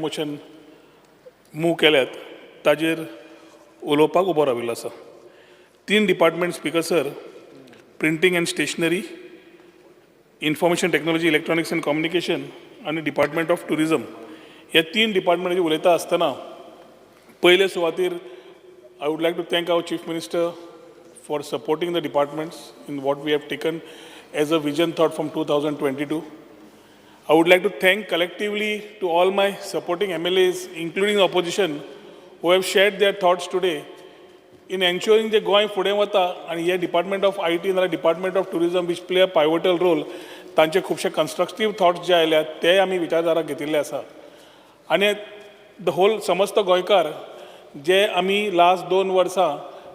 Motion move केल्यात ताजेर उलोवपाक उबो राविल्लो आसा. 3 department speaker sir, printing and stationery, information technology, electronics and communication आनी डिपार्टमेंट ऑफ टुरिजम ह्या 3 डिपार्टमेंटाचेर उलयता आसतना पयले सुवातेर I would like to thank our Chief Minister for supporting the departments in what we have taken as a vision thought from 2022. I would like to thank collectively to all my supporting MLAs, including the opposition, who have shared their thoughts today in ensuring the Goa फुडें वता and here Department of IT and the Department of Tourism which play a pivotal role. तांचे खुबशे constructive thoughts जे आयल्यात ते आमी विचारधारा घेतिल्ले आसा. आनी द होल समस्त गोंयकार जे आमी लास्ट 2 वर्सां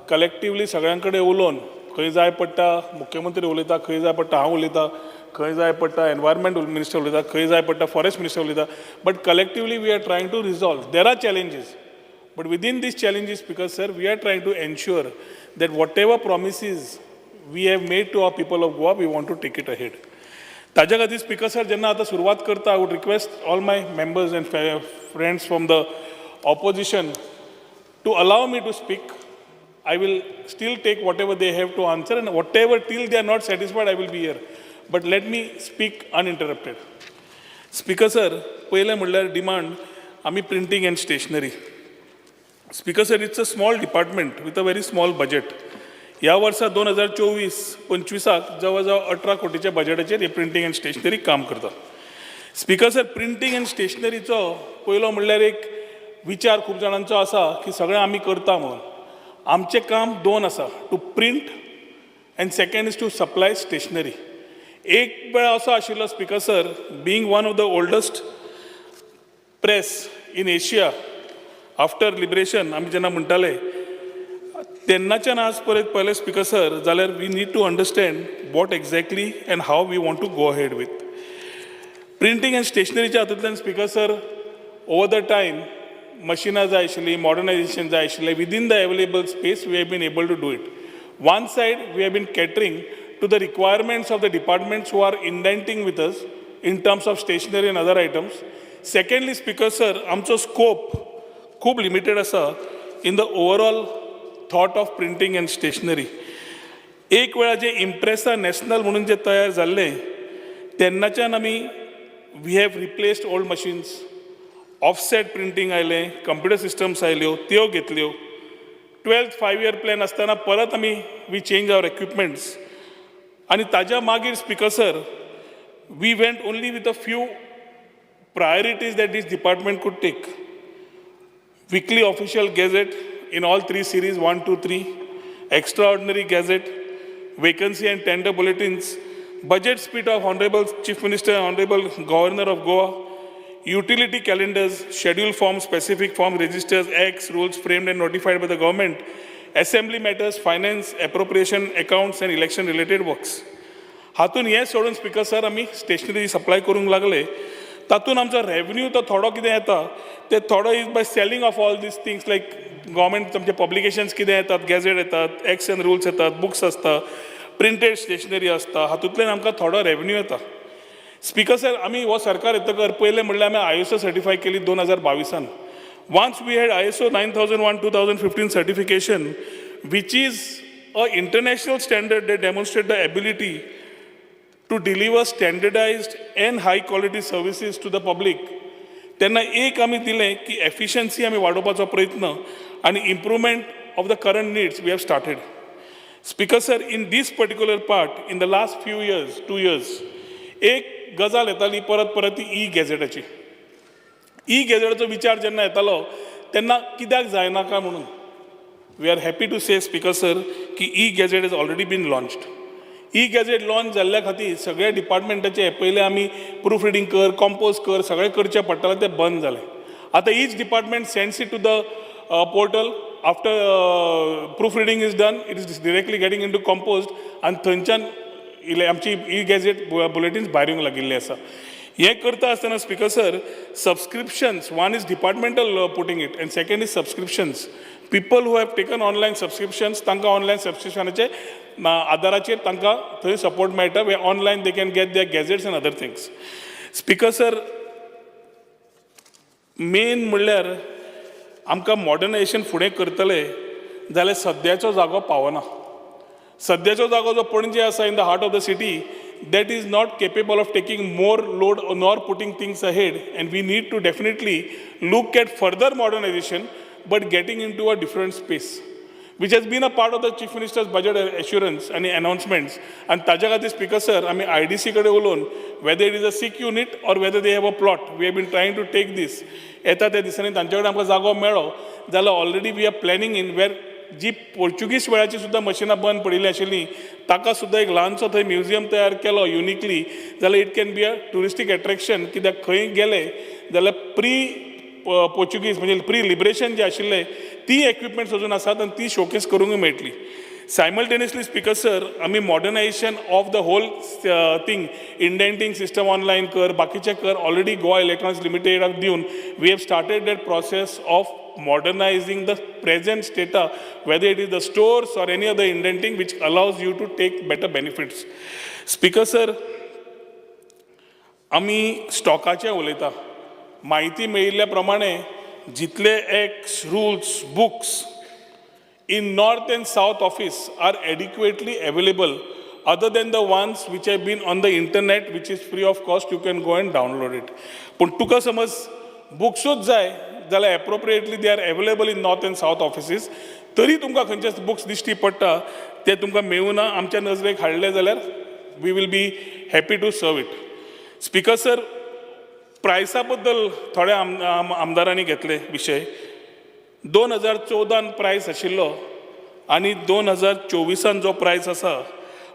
कलेक्टिवली सगळ्यां कडेन उलोवन खंय जाय पडटा मुख्यमंत्री उलयता, खंय जाय पडटा हांव उलयता, खंय जाय पडटा एनवायरमेंट मिनिस्टर उलयता, खंय जाय पडटा फॉरेस्ट मिनिस्टर उलयता, but collectively we are trying to resolve. There are challenges, but within these challenges, because sir, we are trying to ensure that whatever promises we have made to our people of Goa, we want to take it ahead. ताज्या खातीर speaker sir जेन्ना आतां सुरवात करता, I would request all my members and friends from the opposition to allow me to speak. I will still take whatever they have to answer, and whatever till they are not satisfied, I will be here. But let me speak uninterrupted. Speaker sir, पहिले म्हणल्यार demand आमी printing and stationery. Speaker sir, it's a small department with a very small budget. ह्या वर्सा 2024-25 जवळ जवळ 18 कोटीच्या बजेटाचेर हे printing and stationery काम करता. स्पीकर सर, प्रिंटींग एंड स्टेशनरीचो पयलो म्हणल्यार एक विचार खूब जाणांचो आसा की सगळें आमी करता म्हणून. आमचें काम 2 आसा, to print and second is to supply stationery. एक वेळ असो आशिल्लो speaker sir, being one of the oldest press in Asia after liberation आमी जेन्ना म्हणटाले तेन्नाच्यान आज परत पयले स्पीकर सर जाल्यार we need to understand what exactly and how we want to go ahead with printing and स्टेशनरीच्या हातूंतल्यान speaker sir over the time मशिनां जाय आशिल्लीं, मॉडर्नायजेशन जाय आशिल्लें. Within the available space we have been able to do it. One side we have been catering to the requirements of the departments who are indenting with us in terms of stationery and other items. Secondly, Speaker sir, आमचो scope खूब limited आसा in the overall thought of printing and stationery. एक वेळा जे इम्प्रेसा national म्हणून जे तयार जाल्ले तेन्नाच्यान आमी we have replaced old machines, offset printing आयलें, कंप्युटर सिस्टम्स आयल्यो त्यो घेतल्यो. 12th 5-year प्लॅन आसतना परत आमी वी चेंज आवर इक्विपमेंट्स. आणि ताज्या मागीर speaker sir we went only with a few priorities that this department could take. Weekly official gazette in all 3 series 1, 2, 3, extraordinary gazette, vacancy and tender bulletins, budget speech of Honorable Chief Minister, Honorable Governor of Goa, utility calendars, schedule forms, specific form registers, acts, rules framed and notified by the government, assembly matters, finance, appropriation, accounts and election related works. हातून हे सोडून speaker sir आमी stationery supply करूंक लागले. तातून आमचो revenue तो थोडो कितें येता ते थोडो is by selling of all these things like government आमचे पब्लिकेशन्स कितें येतात, गॅझेट येतात, एक्ट्स एंड रुल्स येतात, बुक्स आसता, प्रिंटेड स्टेशनरी आसता, हातूंतल्यान आमकां थोडो रेवन्यू येता. स्पीकर सर आमी हो सरकार येतकर पयलें म्हणल्यार आमी ISO सर्टिफाय केली 2022. Once we had ISO 9001:2015 certification, which is an international standard that demonstrates the ability to deliver standardized and high quality services to the public. तेन्ना एक आमी दिलें की एफिशियन्सी आमी वाडोवपाचो प्रयत्न आनी improvement of the current needs we have started. Speaker sir, in this particular part in the last few years, 2 years, एक गजाल येताली परत परत ती ई-गॅझेटाची. ई-गॅझेटाचो विचार जेन्ना येतालो तेन्ना कित्याक जायनाका म्हणून we are happy to say speaker sir की e-gazette is already been launched. E-gazette launch जाल्ल्या खातीर सगळ्या डिपार्टमेंटाचे पयले आमी प्रूफ रिडींग कर, कंपोज कर सगळें करचें पडटालें, तें बंद जालें. आतां each department sends it to the portal. After proof reading is done, it is directly getting in to compose आनी थंयच्यान आमची ई-गॅझेट बुलेटिन्स भायर येवंक लागिल्ली आसा. हे करता आसतना speaker sir subscriptions, one is departmental putting it and second is subscriptions. People who have taken online subscriptions तांकां ऑनलायन सबस्क्रिप्शनाचे आदाराचेर तांकां थंय सपोर्ट मेळटा. Via online they can get their gazettes and other things. Speaker sir, main म्हणल्यार आमकां modernisation फुडें करतले जाल्यार सद्याचो जागो पावना. सद्याचो जागो जो पणजे आसा in the heart of the city, that is not capable of taking more load nor putting things ahead, and we need to definitely look at further modernization but getting into a different space, which has been a part of the Chief Minister's budget assurance and announcements. And ताज्या खातीर speaker sir आमी IDC कडेन उलोवन whether it is a sick unit or whether they have a plot, we have been trying to take this. येता त्या दिसांनी तांचे कडेन आमकां जागो मेळ्ळो जाल्यार already we are planning in where जी पोर्चुगीज वेळाची सुद्दां मशिनां बंद पडिल्ली आशिल्लीं ताका सुद्दां एक ल्हानसो थंय म्युजियम तयार केलो युनिकली जाल्यार it can be a touristic attraction. कित्याक खंय गेले जाल्यार पोर्चुगीज म्हणजे प्री लिबरेशन जे आशिल्ले ती इक्विपमेंट्स अजून आसात आनी ती शोकेस करूंक मेळटली. सायमल्टेनियसली स्पीकर सर आमी modernisation of the whole thing indenting system online कर बाकीचे कर ऑलरेडी गोवा इलेक्ट्रॉनिक्स लिमिटेडाक दिवन we have started that process of modernizing the present data, whether it is the stores or any other indenting which allows you to take better benefits. Speaker sir, आमी स्टॉकाचे उलयता. म्हायती मेळिल्ल्या प्रमाणे जितले acts rules books in north and south office are adequately available other than the ones which have been on the internet, which is free of cost, you can go and download it. पण तुका समज बुक्सूच जाय जाल्यार appropriately they are available in north end south offices. तरी तुमकां खंयचे books दिश्टी पडटा ते तुमकां मेळूना आमच्या नजरेक हाडले जाल्यार we will be happy to serve it. Speaker sir प्रायसा बद्दल थोड्या आमदारांनी घेतले विशय. 2014 प्रायस आशिल्लो आनी 2024 जो प्रायस आसा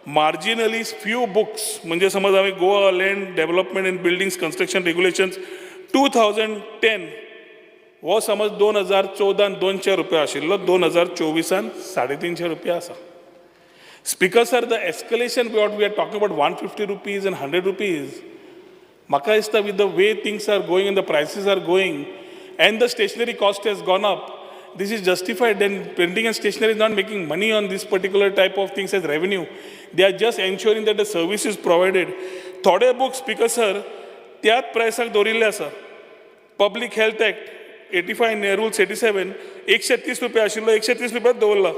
मार्जिनली फ्यू बुक्स म्हणजे समज हांवें Goa land development end buildings construction regulations 2010 हो समज 2014 200 रुपया आशिल्लो 2024 350 रुपया आसा. Speaker sir the escalation what we are talking about 150 rupees and 100 rupees म्हाका दिसता with the way things are going and the prices are going and the stationery cost has gone up, this is justified. Then printing and stationery is not making money on this particular type of things as revenue. They are just ensuring that the service is provided. थोडे books speaker sir त्याच प्रायसाक दवरिल्ले आसा. Public health act 85 rules 87 130 रुपया आशिल्लो 130 रुपयाच दवरला.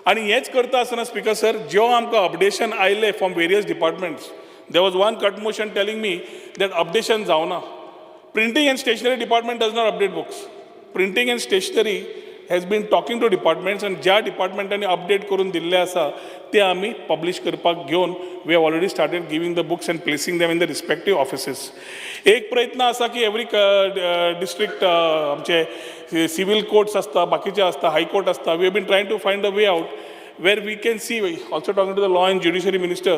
आनी हेच करता आसतना स्पीकर सर जो आमकां अपडेशन आयले from various departments, there was one cut motion telling me that updation जावना. Printing and stationery department does not update books. Printing and stationery has been talking to departments and ज्या डिपार्टमेंटांनी update करून दिल्ले आसा ते आमी publish करपाक घेवन we have already started giving the books and placing them in the respective offices. एक प्रयत्न आसा की एवरी डिस्ट्रिक्ट आमचे सिवील कोर्ट्स आसता बाकीचे आसता हायकोर्ट आसता. We have been trying to find the way out where we can see, also talking to the law and judiciary minister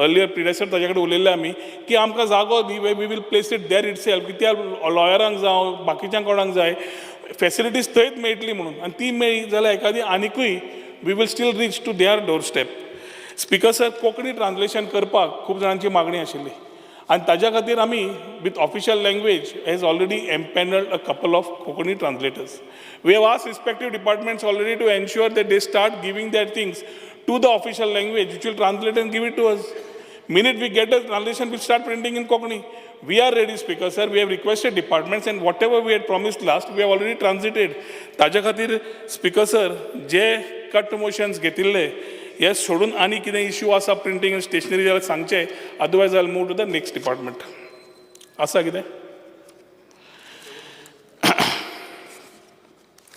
earlier predecessor ताजे कडेन उलयल्ले आमी की आमकां जागो दी we will place it there itself. कित्या लॉयरांक जावं बाकीच्या कोणाक जाय फॅसिलिटीज थंयच मेळटली म्हणून आनी ती मेळ्ळी जाल्यार एखादी आनिकूय we will still reach to their doorstep. Speaker sir Konkani translation करपाक खूब जाणांची मागणी आशिल्ली आनी ताज्या खातीर आमी with official language has already empanelled a couple of Konkani translators. We have asked respective departments already to ensure that they start giving that things to the official language which will translate and give it to us. Minute we get a translation, we start printing in Konkani. We are ready, Speaker sir. We have requested departments and whatever we had promised last, we have already transited. ताज्या खातीर Speaker sir, जे cut motions घेतिल्ले हे सोडून आनी कितें issue आसा printing and stationery जाल्यार सांगचे, otherwise I will move to the next department. आसा कितें?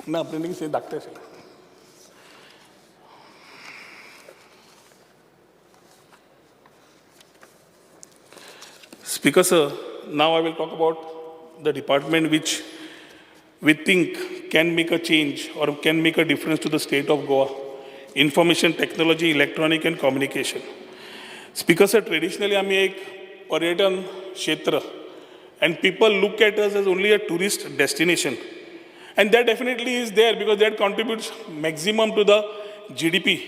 ना प्रिंटिंग से धाकटें आशिल्लें. Speaker sir, now I will talk about the department which we think can make a change or can make a difference to the state of Goa. Information technology, electronic and communication. Speaker sir, traditionally आम्ही एक पर्यटन क्षेत्र and people look at us as only a tourist destination. And that definitely is there because that contributes maximum to the GDP.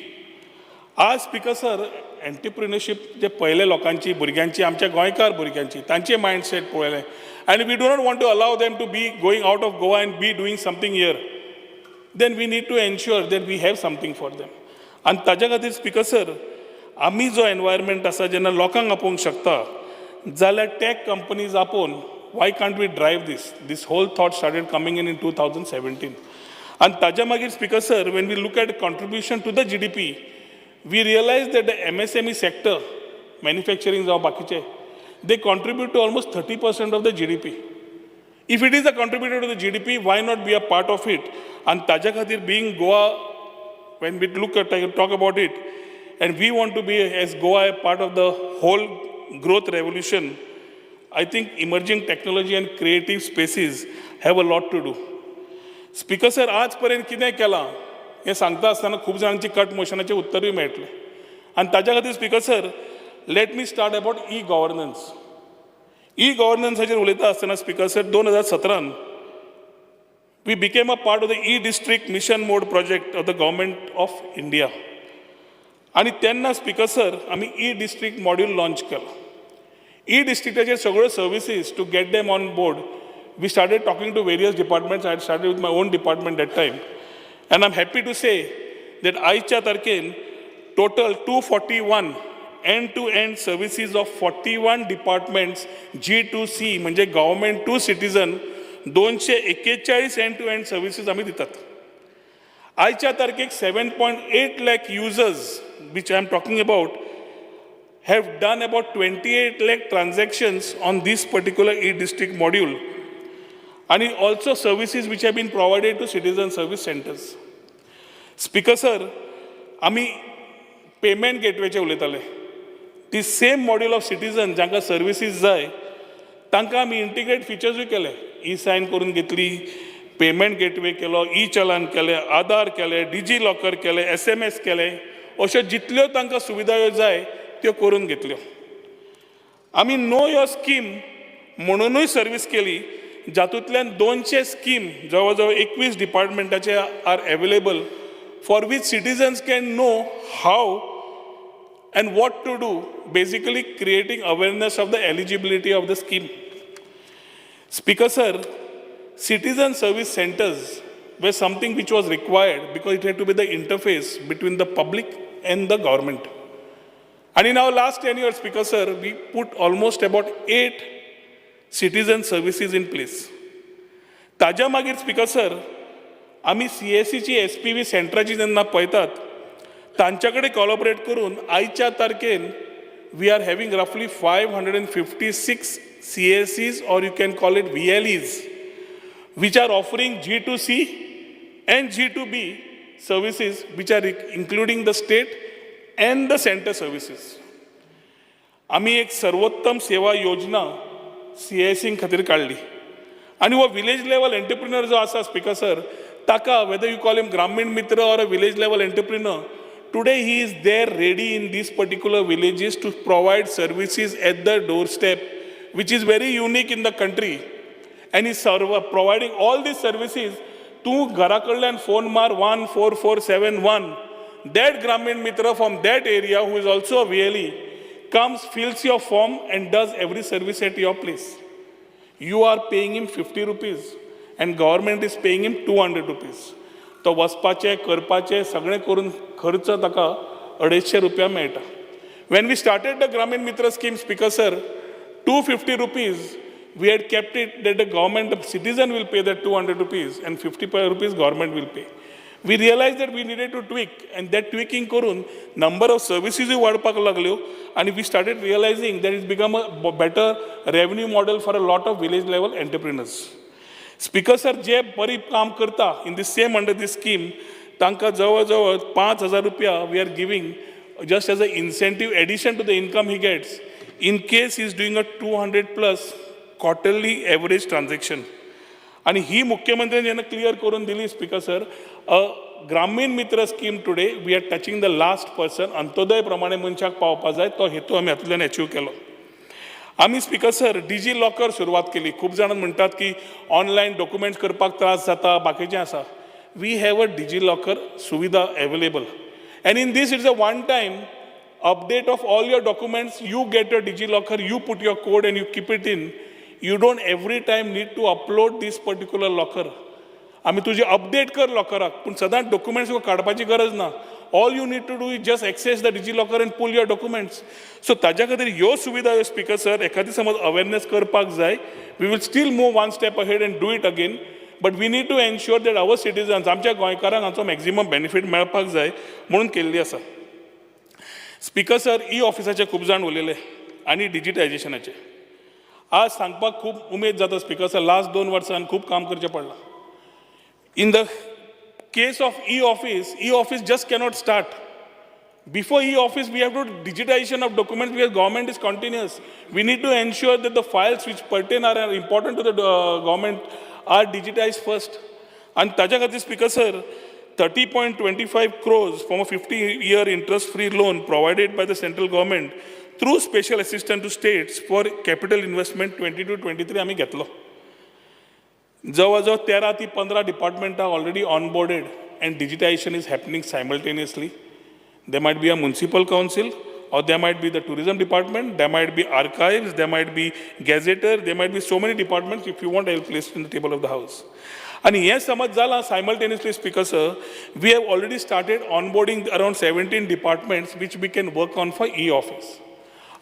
आज Speaker sir, entrepreneurship जे पयले लोकांची भुरग्यांची आमच्या गोंयकार भुरग्यांची तांचे मायंडसेट पळयलें आनी we do not want to allow them to be going out of Goa and be doing something here. Then we need to ensure that we have something for them. आनी ताज्या खातीर स्पीकर सर आमी जो environment आसा जेन्ना लोकांक आपोवंक शकता जाल्यार टॅक कंपनीज आपोवन why can't we drive this? This whole thought started coming in 2017. And taja magir speaker sir, when we look at contribution to the GDP, we realize that the MSME sector, manufacturing or bakiche, they contribute to almost 30% of the GDP. If it is a contributor to the GDP, why not be a part of it? And taja khatir being Goa, when we talk about it, and we want to be as Goa a part of the whole growth revolution, I think emerging technology and creative spaces have a lot to do. Speaker sir, आजपर्यंत कितें केलां हें सांगता आसतना खूब जाणांची cut मोशनाचें उत्तरूय मेळटलें. आनी ताज्या खातीर speaker sir, let me start about e governance. E गव्हर्नन्साचेर उलयता आसतना speaker sir 2017 we became a part of the e-district mission mode project of the government of India. आणि तेन्ना स्पीकर सर आमी e-district module launch केलो. E-districtaचे सगळ्यो services to get them on board, we started talking to various departments. I had started with my own department that time. And I'm happy to say that आयच्या तारखेन total 241 end-to-end services of 41 departments G2C म्हणजे government to citizen 241 end-to-end services आम्ही दितात. आयच्या तारखेक 7.8 lakh users, which I am talking about, have done about 28 lakh transactions on this particular e-district module. And also services which have been provided to citizen service centers. Speaker sir, आम्ही payment gateway चे उलयताले. The same module of citizen जांकां services जाय, तांकां आमी integrate features बी केले. E-sign करून घेतली, payment gateway केलो, e-चलान केले, आधार केले, डिजी लॉकर केले, SMS केले, अश्यो जितल्यो तांकां सुविधा जाय त्यो करून घेतल्यो. आमी नो योर स्कीम म्हणूनय सर्वीस केली, जातूंतल्यान 200 स्कीम जवळ 21 डिपार्टमेंटाचे are available for which citizens can know how and what to do, basically creating awareness of the eligibility of the scheme. Speaker sir, citizen service centers were something which was required because it had to be the interface between the public and the government. And in our last 10 years, Speaker sir, we put almost about 8 citizen services in place. ताज्या मागीर Speaker sir, आम्ही CSC ची SPV सेंटराची जेन्ना पळयतात, तांच्याकडे collaborate करून आयच्या तारखेन we are having roughly 556 CSCs, or you can call it VLEs, which are offering G2C and G2B services, which are including the state and the center services. आम्ही एक सर्वोत्तम सेवा योजना CSC खातीर काढली. आणि वो विलेज लेवल एंटरप्रिनर जो आसा स्पीकर सर, ताका whether you call him ग्रामीण मित्र or a village level entrepreneur, today he is there ready in these particular villages to provide services at the doorstep, which is very unique in the country. And he is providing all these services to Garakallan phone mar 14471. That Gramin Mitra from that area, who is also a VLE, comes, fills your form and does every service at your place. You are paying him 50 rupees and government is paying him 200 rupees. तो वचपाचे करपाचे सगळे करून खर्च ताका 250 रुपया मेळटा. When we started the Gramin Mitra scheme, Speaker sir, 250 rupees, we had kept it that the government, the citizen will pay that 200 rupees and 50 rupees government will pay. We realized that we needed to tweak, and that tweaking करून number of services वाडपाक लागल्यो, and we started realizing that it's become a better revenue model for a lot of village level entrepreneurs. Speaker sir, जे बरी काम करता in the same under this scheme, तांकां जवळ 5,000 रुपया we are giving just as an incentive addition to the income he gets in case he is doing a 200 plus quarterly average transaction. आणि ही मुख्यमंत्र्यांनी जेन्ना क्लियर करून दिली speaker sir, Grameen Mitra scheme today we are touching the last person, अंत्योदय प्रमाणे मनशाक पावपा जाय तो हेतू आमी हातूंतल्यान अचीव केलो. आम्ही स्पीकर सर डिजी लॉकर सुरवात केली. खूप जण म्हणतात की ऑनलाईन डॉक्युमेंट्स करपाक त्रास जाता, बाकीचें आसा. We have a DigiLocker सुविधा available, and in this it's a one time update of all your documents. You get your DigiLocker, you put your code and you keep it in. You don't every time need to upload this particular locker. आम्ही तुझे update कर लॉकराक, पण सदांच documents काडपाची गरज ना. All you need to do is just access the DigiLocker and pull your documents. So ताज्या खातीर ह्यो सुविधा ह्यो स्पीकर सर एखादी समज अवेअरनेस करपाक जाय, we will still move one step ahead and do it again. But we need to ensure that our citizens, आमच्या गोंयकारांक हाचो मॅक्झिमम बेनिफीट मेळपाक जाय म्हणून केल्ली आसा. स्पीकर सर ई ऑफिसाचे खूब जाण उलयले आनी डिजिटायजेशनाचे. आज सांगपाक खूब उमेद जाता स्पीकर सर, लास्ट 2 वर्सांन खूब काम करचें पडलां. In the case of e-office just cannot start. Before e-office, we have to do digitization of documents because government is continuous. We need to ensure that the files which pertain or are important to the government are digitized first. And ताज्या खातीर speaker sir 30.25 crores from a 50-year interest-free loan provided by the central government through special assistance to states for capital investment 22-23 आम्ही घेतलो. जवळजवळ 13 ते 15 departments are already onboarded and digitization is happening simultaneously. There might be a municipal council, or there might be the tourism department, there might be archives, there might be gazetteer, there might be so many departments. If you want, I will place it in the table of the house. And yes, समज जाला simultaneously, Speaker sir, we have already started onboarding around 17 departments which we can work on for e-office.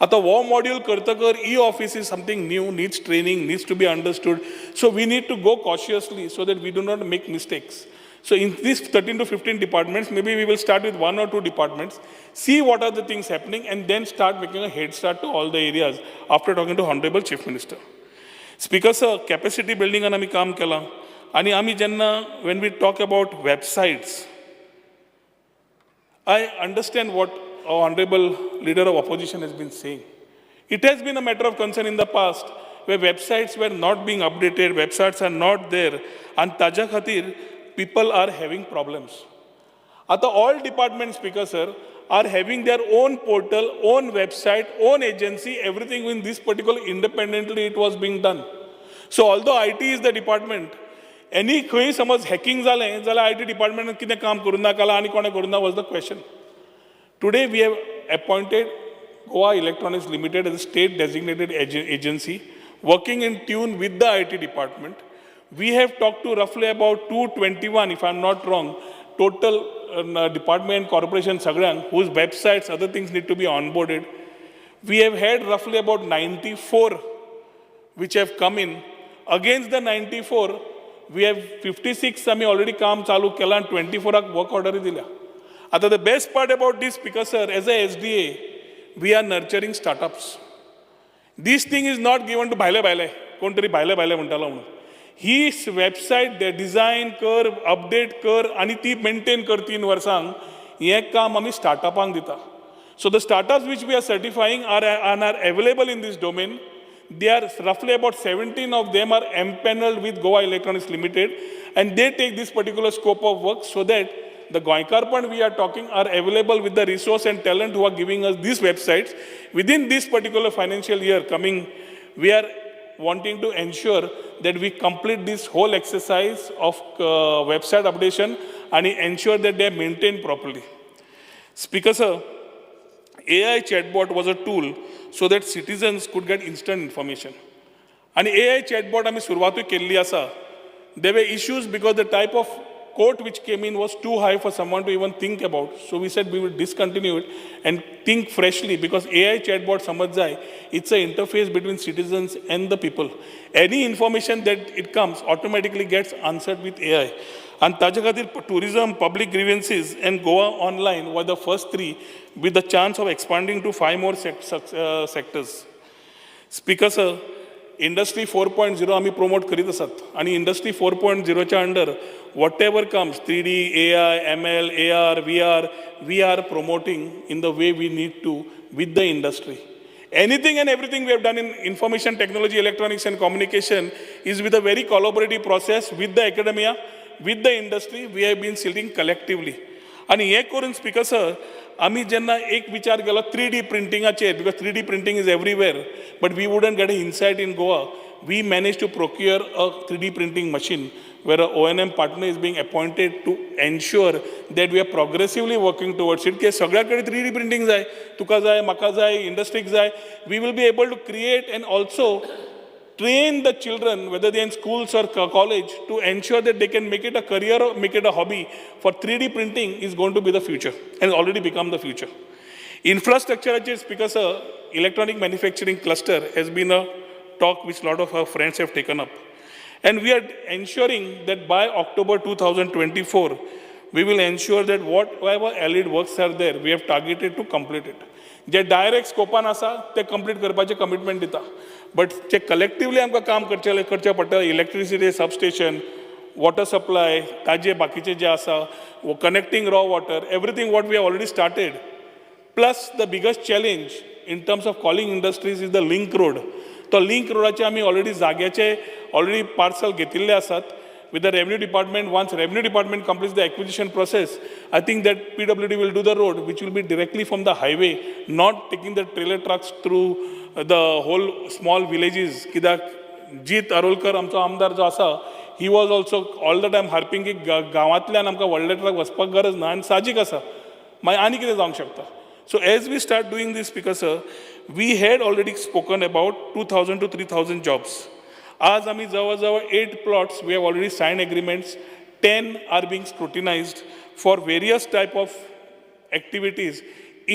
आता वो module करतकर e-office is something new, needs training, needs to be understood. So we need to go cautiously so that we do not make mistakes. So in these 13 to 15 departments, maybe we will start with 1 or 2 departments, see what are the things happening, and then start making a head start to all the areas after talking to Honorable Chief Minister. Speaker sir, capacity building and आम्ही काम केला. आणि आम्ही जेन्ना when we talk about websites, I understand what our honorable leader of opposition has been saying. It has been a matter of concern in the past where websites were not being updated, websites are not there, and ताज्या खातीर people are having problems. आता all departments, Speaker sir, are having their own portal, own website, own agency, everything in this particular independently it was being done. So although IT is the department, any खंय समज hacking जालें जाल्यार IT department कितें काम करून नाकाला आनी कोणें करून ना was the question. Today we have appointed Goa Electronics Limited as a state designated agency working in tune with the IT department. We have talked to roughly about 221, if I'm not wrong, total department and corporation sagrang whose websites, other things need to be onboarded. We have had roughly about 94 which have come in. Against the 94, we have 56 आम्ही already काम चालू केला and 24 work order दिल्या. आता the best part about this, Speaker sir, as a SDA, we are nurturing startups. This thing is not given to भायले कोण तरी भायले म्हणटालो म्हणून. ही वेबसायट डिझायन कर, अपडेट कर आणि ती मेंटेन कर 3 वर्सांक, हें काम आमी स्टार्टअपांक दिता. So the startups which we are certifying are available in this domain. They are roughly about 17 of them are empaneled with Goa Electronics Limited, and they take this particular scope of work so that the Goinkarpan we are talking are available with the resource and talent who are giving us these websites. Within this particular financial year coming, we are wanting to ensure that we complete this whole exercise of website updation and ensure that they are maintained properly. Speaker sir, AI chatbot was a tool so that citizens could get instant information. And AI chatbot आम्ही सुरवातूय केल्ली आसा. There were issues because the type of quote which came in was too high for someone to even think about. So we said we will discontinue it and think freshly because AI chatbot samajh jai, it's an interface between citizens and the people. Any information that it comes automatically gets answered with AI. And ताज्या खातीर tourism, public grievances and Goa online were the first 3 with the chance of expanding to 5 more sectors. Speaker sir, Industry 4.0 आम्ही promote करीत आसात आणि Industry 4.0 च्या under whatever comes 3D, AI, ML, AR, VR, we are promoting in the way we need to with the industry. Anything and everything we have done in information technology, electronics and communication is with a very collaborative process with the academia, with the industry. We have been sitting collectively. आणि हे करून Speaker sir, आम्ही जेन्ना एक विचार केलो 3D printingaचेर, because 3D printing is everywhere, but we wouldn't get an insight in Goa. We managed to procure a 3D printing machine where an O&M partner is being appointed to ensure that we are progressively working towards it. की सगळ्याकडे 3D printing जाय, तुका जाय, म्हाका जाय, इंडस्ट्रीक जाय. We will be able to create and also train the children, whether they're in schools or college, to ensure that they can make it a career or make it a hobby. For 3D printing is going to be the future and already become the future. Infrastructure, because electronic manufacturing cluster has been a talk which a lot of our friends have taken up. And we are ensuring that by October 2024, we will ensure that whatever allied works are there, we have targeted to complete it. जे direct स्कोपान आसा ते complete करपाचे commitment दिता but जे collectively आमकां काम करचें पडटा इलेक्ट्रिसिटी सबस्टेशन वॉटर सप्लाय ताजे बाकीचे जे आसा connecting raw water everything what we have already started plus the biggest challenge in terms of calling industries is the link road तो लिंक रोडाचे आमी ऑलरेडी जाग्याचे ऑलरेडी पार्सल घेतिल्ले आसात with the revenue department. Once revenue department completes the acquisition process, I think that PWD will do the road, which will be directly from the highway, not taking the trailer trucks through the whole small villages. Kidak Jeet Arolkar, amcho amdar jo asa, he was also all the time harping ki gawaatल्यान amka व्हडले truck वचपाक गरज ना आनी साहजिक आसा मागीर आनी कितें जावंक शकता. So as we start doing this, because we had already spoken about 2,000 to 3,000 jobs. आज आम्ही जवळ 8 plots, we have already signed agreements, 10 are being scrutinized for various type of activities,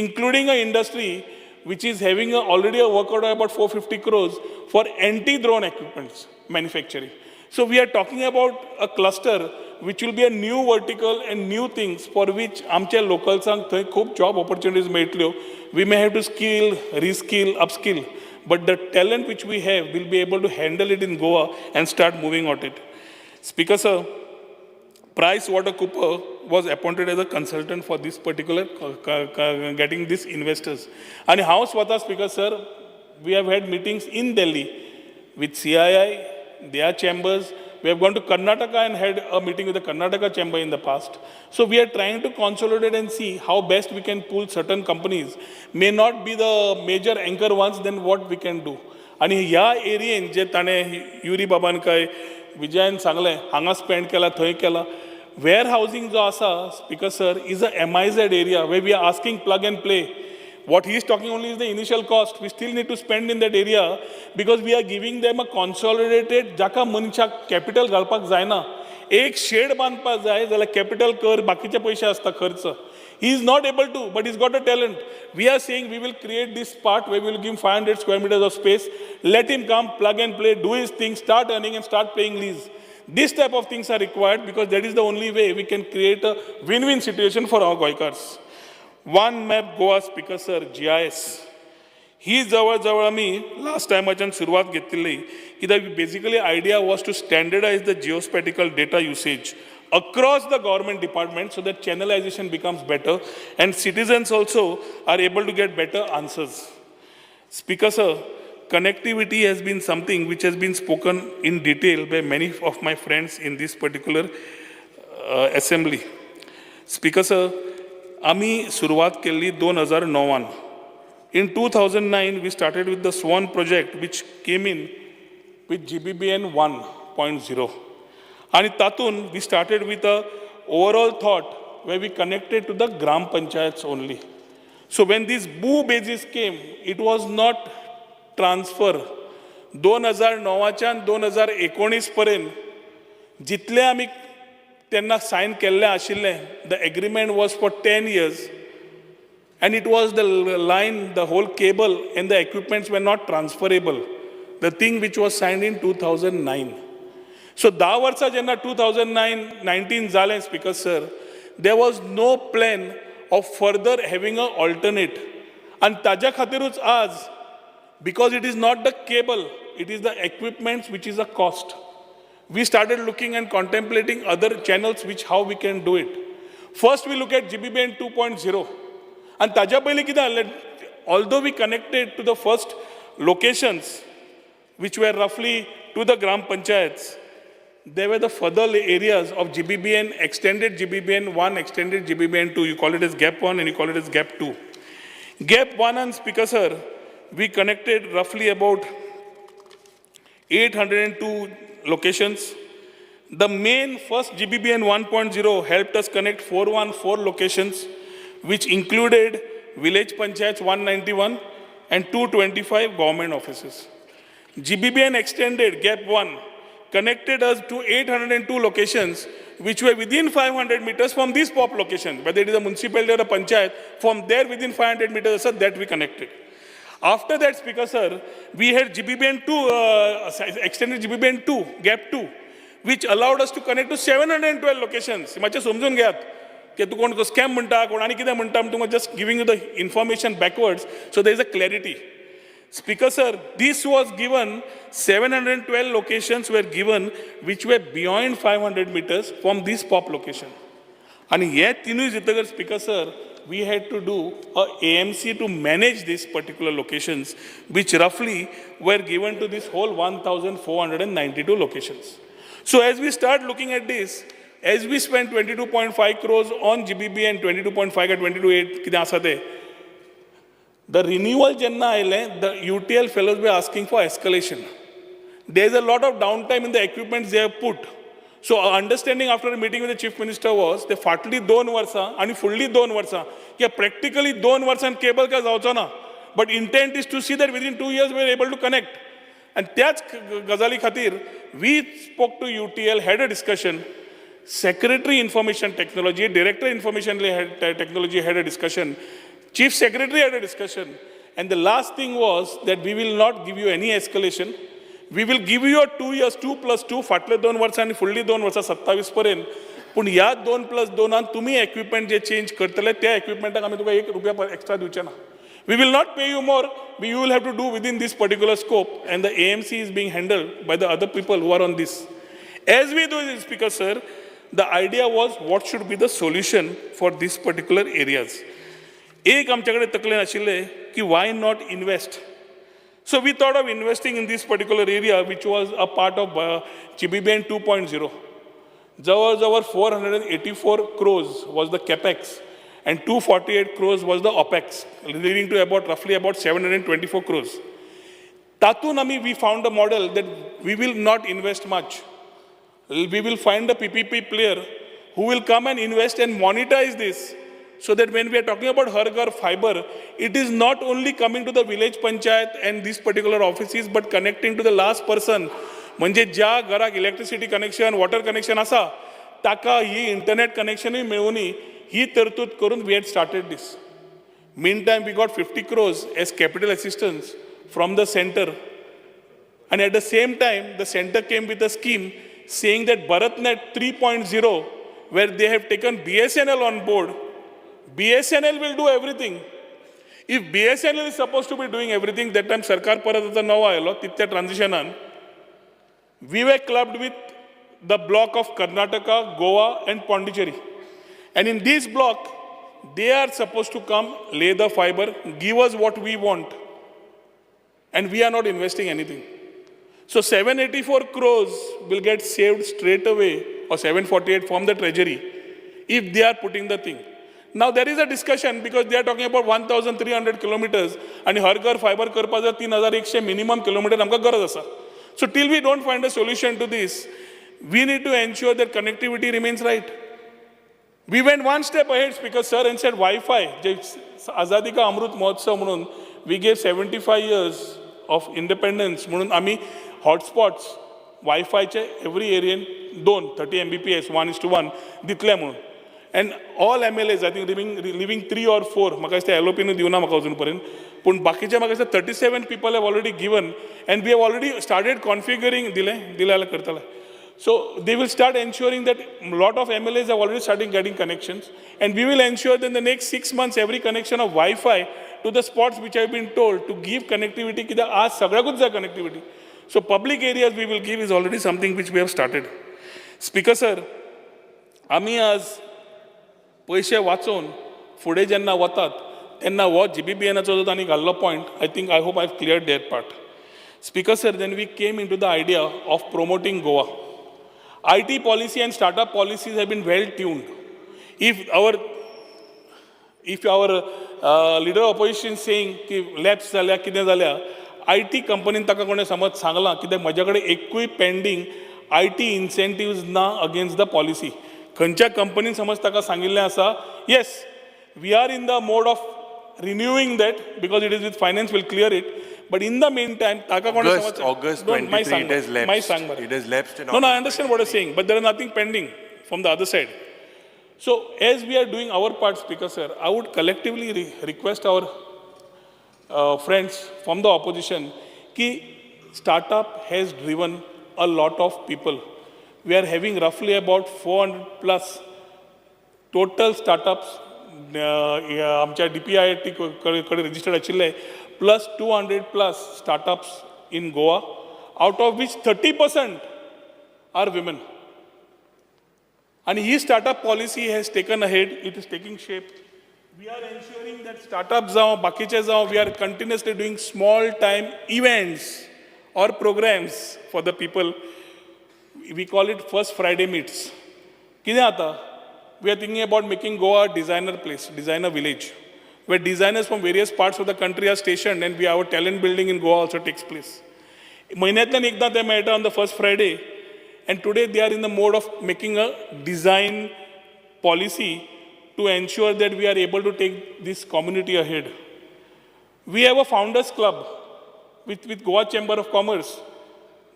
including an industry which is having already a work order about 450 crores for anti-drone equipments manufacturing. So we are talking about a cluster which will be a new vertical and new things for which आमच्या लोकल्सांक थंय खूब job opportunities मेळटल्यो. We may have to skill, reskill, upskill. But the talent which we have will be able to handle it in Goa and start moving on it. Speaker sir, PricewaterhouseCoopers was appointed as a consultant for this particular getting these investors. And how Swata Speaker sir, we have had meetings in Delhi with CII, their chambers. We have gone to Karnataka and had a meeting with the Karnataka chamber in the past. So we are trying to consolidate and see how best we can pull certain companies. May not be the major anchor ones, then what we can do. आणि ह्या एरियेन जे ताणें Yuri बाबान काय विजयान सांगलें हांगा spend केला थंय केला वेअर हावसिंग जो आसा speaker sir is a MIZ area where we are asking plug and play. What he is talking only is the initial cost. We still need to spend in that area because we are giving them a consolidated jaka मनशाक capital घालपाक जायना. एक shade बांधपाक जाय जाल्यार capital कर बाकीचे पयशे आसता खर्च. He is not able to, but he's got a talent. We are saying we will create this part where we will give 500 square meters of space. Let him come, plug and play, do his thing, start earning and start paying lease. This type of things are required because that is the only way we can create a win-win situation for our Goikars. One map Goa Speaker sir GIS. ही जवळ आम्ही last टायमाच्यान सुरवात घेतिल्ली कित्याक basically idea was to standardise the geospatial data usage across the government department so that channelization becomes better and citizens also are able to get better answers. Speaker sir, connectivity has been something which has been spoken in detail by many of my friends in this particular assembly. Speaker sir, आम्ही सुरुवात केली 2009. In 2009 we started with the Swan project which came in with GBBN 1.0. And tatun we started with a overall thought where we connected to the Gram Panchayats only. So when this BOO basis came, it was not transfer. 2009च्यान 2019 पर्यंत जितले आमी तेन्ना sign केल्ले आशिल्ले, the agreement was for 10 years. And it was the line, the whole cable and the equipments were not transferable. The thing which was signed in 2009. So 10 वर्सां जेन्ना 2019 जालें Speaker sir, there was no plan of further having an alternate. And ताज्या खातीरूच आज, because it is not the cable, it is the equipments which is a cost. We started looking and contemplating other channels which how we can do it. First we look at GBBN 2.0. And ताज्या पयलीं कितें जालें, although we connected to the first locations which were roughly to the Gram Panchayats, there were the further areas of GBBN, extended GBBN 1, extended GBBN 2. You call it as Gap 1 and you call it as Gap 2. Gap 1 and Speaker sir, we connected roughly about 802 locations. The main first GBBN 1.0 helped us connect 414 locations, which included Village Panchayats 191 and 225 government offices. GBBN extended gap 1, connected us to 802 locations which were within 500 meters from these POP locations, whether it is a municipality or a panchayat, from there within 500 meters, sir, that we connected. After that, Speaker sir, we had GBBN 2, extended GBBN 2, gap 2, which allowed us to connect to 712 locations. मातशें समजून घेयात की तूं कोण scam म्हणटा कोण आनी कितें म्हणटा तुमकां just giving you the information backwards, so there is a clarity. Speaker sir, this was given, 712 locations were given which were beyond 500 meters from this POP location. And yet, Speaker sir, we had to do a AMC to manage these particular locations, which roughly were given to this whole 1,492 locations. So as we start looking at this, as we spent 22.5 crores on GBB and 22.5 at 22.8, the renewal jenna aile, the UTL fellows were asking for escalation. There is a lot of downtime in the equipments they have put. So our understanding after a meeting with the Chief Minister was, they fatally 2 वर्सां and fully 2 वर्सां, yeah, practically 2 वर्सां cable का जावचो ना. But intent is to see that within 2 years we are able to connect. And त्याच गजाली खातीर, we spoke to UTL, had a discussion. Secretary Information Technology, Director Information Technology had a discussion. Chief Secretary had a discussion. And the last thing was that we will not give you any escalation. We will give you a 2 years, 2 plus 2, फाटले 2 वर्सां आणि फुडली 2 वर्सां 27 पर्यंत. पूण ह्या 2 plus 2 तुम्ही equipment जे change करतले त्या equipmentak आमी तुका ₹1 extra दिवचे ना. We will not pay you more. You will have to do within this particular scope, and the AMC is being handled by the other people who are on this. As we do this, Speaker sir, the idea was what should be the solution for these particular areas. एक आमच्याकडे तकलेन आशिल्ले की why not invest? So we thought of investing in this particular area, which was a part of GBBN 2.0. Jawar 484 crores was the capex, and 248 crores was the opex, leading to roughly about 724 crores. Tatun we found a model that we will not invest much. We will find a PPP player who will come and invest and monetize this, so that when we are talking about Har Ghar fiber, it is not only coming to the village panchayat and these particular offices, but connecting to the last person. म्हणजे ज्या घराक electricity connection, water connection आसा, ताका ही internet connection मेळुनी ही तरतूद करून we had started this. Meantime, we got 50 crores as capital assistance from the center. And at the same time, the center came with a scheme saying that BharatNet 3.0, where they have taken BSNL on board, BSNL will do everything. If BSNL is supposed to be doing everything, that time Sarkar Paratata Nova Ayalo, Titya transition, we were clubbed with the block of Karnataka, Goa and Pondicherry. And in this block, they are supposed to come, lay the fiber, give us what we want. And we are not investing anything. So 784 crores will get saved straight away, or 748 from the treasury, if they are putting the thing. Now there is a discussion because they are talking about 1,300 kilometers and Har Ghar fiber करपा जर 3,100 minimum kilometer आमकां गरज आसा. So till we don't find a solution to this, we need to ensure that connectivity remains right. We went one step ahead, Speaker sir, and said Wi-Fi, Azadi Ka Amrut Mahotsav म्हणून, we gave 75 years of independence म्हणून आम्ही hotspots, Wi-Fi चे every area 30 Mbps, 1:1 दितले म्हणून. And all MLAs, I think leaving 3 or 4, म्हाका दिसता LOP नु दिवना म्हाका अजून पर्यंत, पूण बाकीचे म्हाका दिसता 37 people have already given, and we have already started configuring, दिले जाल्यार करतले. So they will start ensuring that a lot of MLAs have already started getting connections, and we will ensure that in the next 6 months every connection of Wi-Fi to the spots which I have been told to give connectivity, की आज सगळ्याकूच जाय connectivity. So public areas we will give is already something which we have started. Speaker sir, आम्ही आज पैसे वाचून फुडें जेन्ना वतात तेन्ना हो GBBNचो जो तांणी घाल्लो point, I hope I've cleared that part. Speaker sir, then we came into the idea of promoting Goa. IT policy and startup policies have been well tuned. If our leader of opposition saying की labs जाल्या कितें जाल्या, IT कंपनीन ताका कोणें समज सांगलां कित्याक म्हजे कडेन एकूय पेंडींग IT incentives ना against the policy. खंयच्या कंपनीन समज ताका सांगिल्लें आसा, yes, we are in the mode of renewing that because it is with finance, will clear it. But in the meantime, August Don't, 23, it has lapsed. my It has lapsed in No, I August understand what you're saying, but there is nothing pending from the other side. So as we are doing our part, Speaker Sir, I would collectively request our friends from the opposition कि startup has driven a lot of people. We are having roughly about 400 plus total startups आमच्या DPIIT कडे registered आशिल्ले plus 200 plus startups in Goa, out of which 30% are women. And his startup policy has taken ahead, it is taking shape. We are ensuring that startups we are continuously doing small time events or programs for the people. We call it First Friday Meets. We are thinking about making Goa a designer place, designer village, where designers from various parts of the country are stationed, and our talent building in Goa also takes place. महिन्यातल्यान एकदा they met on the first Friday, and today they are in the mode of making a design policy to ensure that we are able to take this community ahead. We have a founders club with Goa Chamber of Commerce.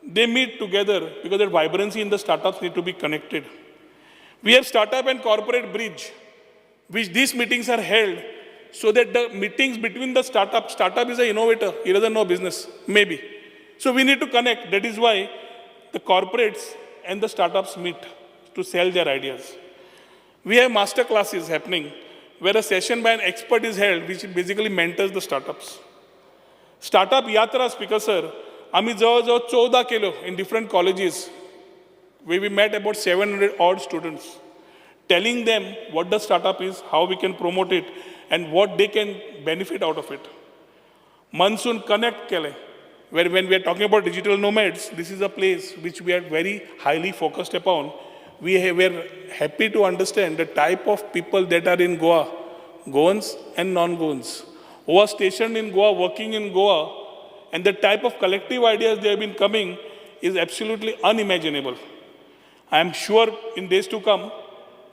They meet together because the vibrancy in the startups need to be connected. We have startup and corporate bridge, which these meetings are held so that the meetings between the startup is an innovator, he doesn't know business, maybe. So we need to connect. That is why the corporates and the startups meet to sell their ideas. We have master classes happening where a session by an expert is held, which basically mentors the startups. Startup Yatra, Speaker Sir, आम्ही जवळजवळ 14 केलो in different colleges, where we met about 700 odd students, telling them what the startup is, how we can promote it, and what they can benefit out of it. Monsoon Connect Kele, where when we are talking about digital nomads, this is a place which we are very highly focused upon. We are happy to understand the type of people that are in Goa, Goans and non-Goans, who are stationed in Goa, working in Goa, and the type of collective ideas they have been coming is absolutely unimaginable. I am sure in days to come,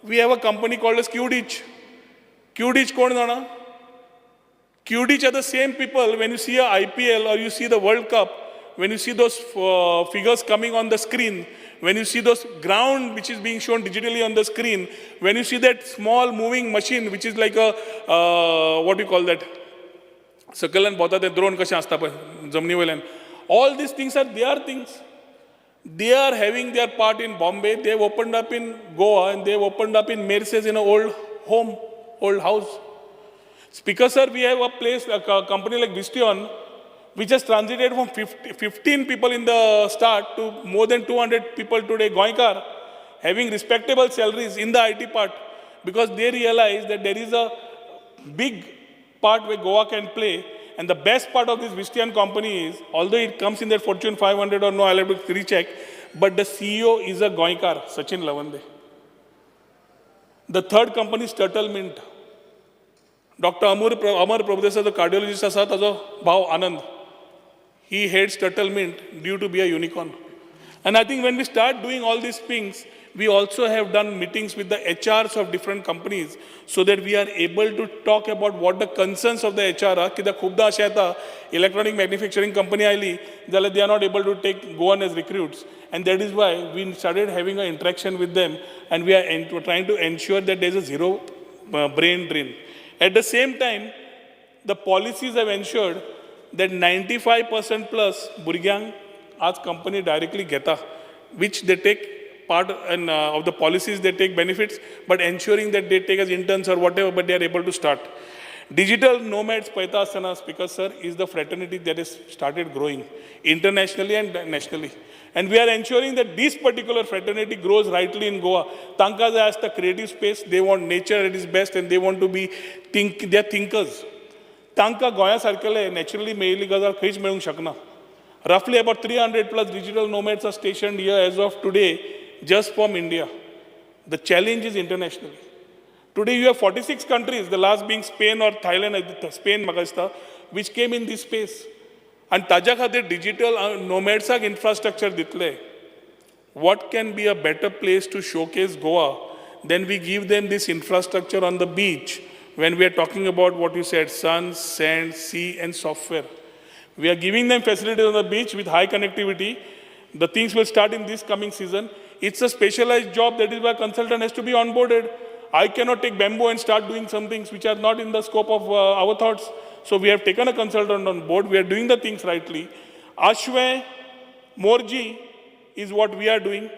we have a company called as QDitch. QDitch kon jana? QDitch are the same people, when you see a IPL or you see the World Cup, when you see those figures coming on the screen, when you see those ground which is being shown digitally on the screen, when you see that small moving machine which is like a, what do you call that? Sakalan bota te drone kashe asta pa jamni wailan. All these things are their things. They are having their part in Bombay. They have opened up in Goa and they have opened up in Mercedes in an old home, old house. Speaker Sir, we have a place, a company like Vistion, which has transited from 15 people in the start to more than 200 people today, Goinkar, having respectable salaries in the IT part, because they realize that there is a big part where Goa can play. And the best part of this Vistion company is, although it comes in that Fortune 500 or no, I'll have to recheck, but the CEO is a Goinkar, Sachin Lavande. The third company is Turtle Mint. Dr. Amar Prabhudev, the cardiologist, asa tajo bhav Anand. He heads Turtle Mint due to be a unicorn. And I think when we start doing all these things, we also have done meetings with the HRs of different companies so that we are able to talk about what the concerns of the HR are. Kida khubda ashe yeta, electronic manufacturing company aili, they are not able to take Goan as recruits. And that is why we started having an interaction with them, and we are trying to ensure that there is a zero brain drain. At the same time, the policies have ensured that 95% plus Burgyang as company directly geta, which they take part of the policies, they take benefits, but ensuring that they take as interns or whatever, but they are able to start. Digital nomads, Paita Asana, Speaker Sir, is the fraternity that has started growing internationally and nationally. And we are ensuring that this particular fraternity grows rightly in Goa. Tanka has the creative space, they want nature at its best, and they want to be, they are thinkers. Tanka Goya Circle naturally mainly gazar khich meung shakna. Roughly about 300 plus digital nomads are stationed here as of today, just from India. The challenge is internationally. Today you have 46 countries, the last being Spain or Thailand, Spain, Magasta, which came in this space. And taja khatir digital nomads infrastructure ditle. What can be a better place to showcase Goa than we give them this infrastructure on the beach when we are talking about what you said, sun, sand, sea and software. We are giving them facilities on the beach with high connectivity. The things will start in this coming season. It's a specialized job. That is why a consultant has to be onboarded. I cannot take bamboo and start doing some things which are not in the scope of our thoughts. So we have taken a consultant on board. We are doing the things rightly. Ashway, Morji is what we are doing.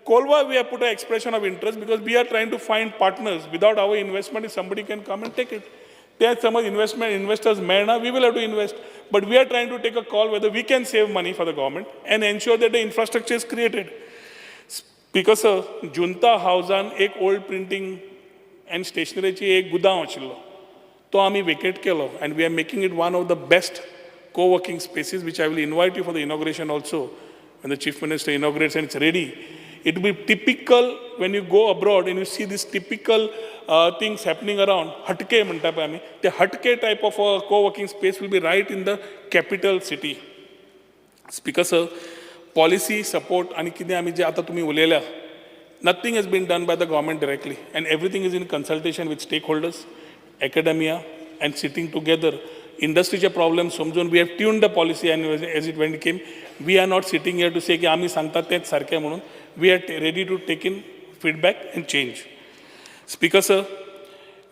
Kolwa, we have put an expression of interest because we are trying to find partners. Without our investment, if somebody can come and take it. There some investors may not, we will have to invest. But we are trying to take a call whether we can save money for the government and ensure that the infrastructure is created. Because Junta Housean, एक old printing and stationery ची एक गुदाम आशिल्लो. तो आम्ही vacate केलो and we are making it one of the best co-working spaces which I will invite you for the inauguration also. When the Chief Minister inaugurates and it's ready, it will be typical when you go abroad and you see these typical things happening around. Hatke म्हणता पळय आमी. The hatke type of a co-working space will be right in the capital city. Speaker sir, policy support आणि कितें आमी जे आता तुम्ही उलयल्या, nothing has been done by the government directly and everything is in consultation with stakeholders, academia and sitting together. Industryचे problems समजून we have tuned the policy and as it when it came, we are not sitting here to say की आम्ही सांगतात तेच सारखे म्हणून. We are ready to take in feedback and change. Speaker sir,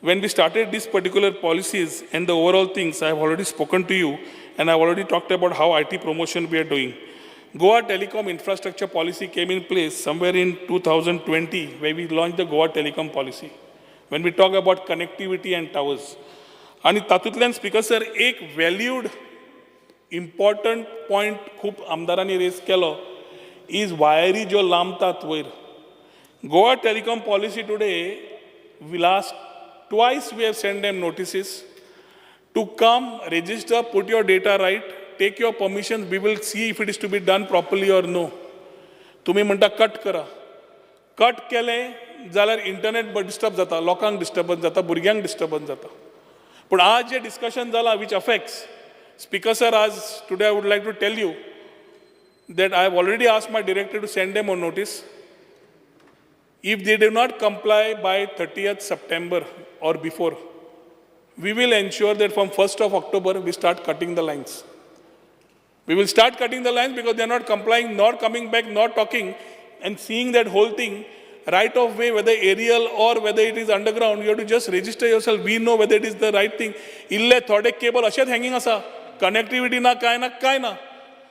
when we started these particular policies and the overall things, I have already spoken to you and I have already talked about how IT promotion we are doing. Goa Telecom Infrastructure Policy came in place somewhere in 2020 where we launched the Goa Telecom Policy. When we talk about connectivity and towers. आणि तातूंतल्यान speaker sir एक वॅल्यूड important point खूब आमदारांनी raise केलो is वायरी ज्यो लांबतात वयर. Goa telecom policy today twice we have sent them notices to come, register, put your data right, take your permissions, we will see if it is to be done properly or no. तुम्ही म्हणटा cut करा. Cut केलें जाल्यार internet disturb जाता, लोकांक disturbance जाता, भुरग्यांक disturbance जाता. पूण आज जे डिस्कशन जाला which affects, Speaker sir, as today I would like to tell you that I have already asked my director to send them a notice. If they do not comply by 30th September or before, we will ensure that from 1st of October we start cutting the lines. We will start cutting the lines because they are not complying, nor coming back, nor talking, and seeing that whole thing right of way, whether aerial or whether it is underground, you have to just register yourself. We know whether it is the right thing. Ille thode cable ashet hanging asa, connectivity na काय ना.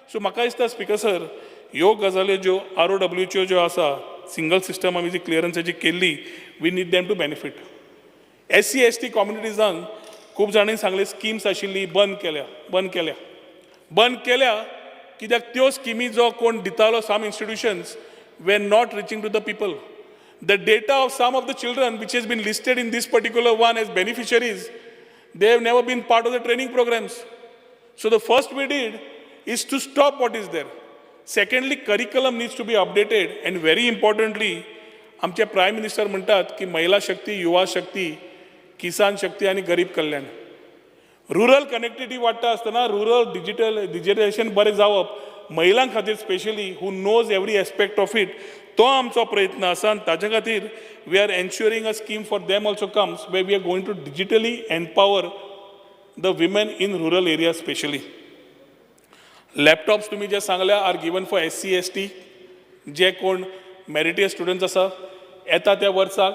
So म्हाका दिसता speaker sir, ह्यो गजाल्यो ज्यो ROWच्यो ज्यो आसा, single system आमी जी क्लियरन्साची केल्ली, we need them to benefit. SC ST कम्युनिटीजांक खूब जाणांनी सांगले स्किम्स आशिल्ली बंद केल्या कित्याक त्यो स्किमी जो कोण दितालो some institutions were not reaching to the people. The data of some of the children which has been listed in this particular one as beneficiaries, they have never been part of the training programs. So the first we did is to stop what is there. Secondly, curriculum needs to be updated, and very importantly, आमचे prime minister म्हणतात की महिला शक्ती, युवा शक्ती, किसान शक्ती आणि गरीब कल्याण. Rural connectivity वाडटा आसतना rural digitalisation बरें जावप, महिलांक खातीर specially who knows every aspect of it, तो आमचो प्रयत्न आसा. आनी ताजे खातीर we are ensuring a scheme for them also comes way we are going to digitally empower the women in rural area specially. Laptops तुम्ही जे सांगल्या are given for SC ST, जे कोण मेरिटियस स्टुडंट्स आसा येता त्या वर्साक.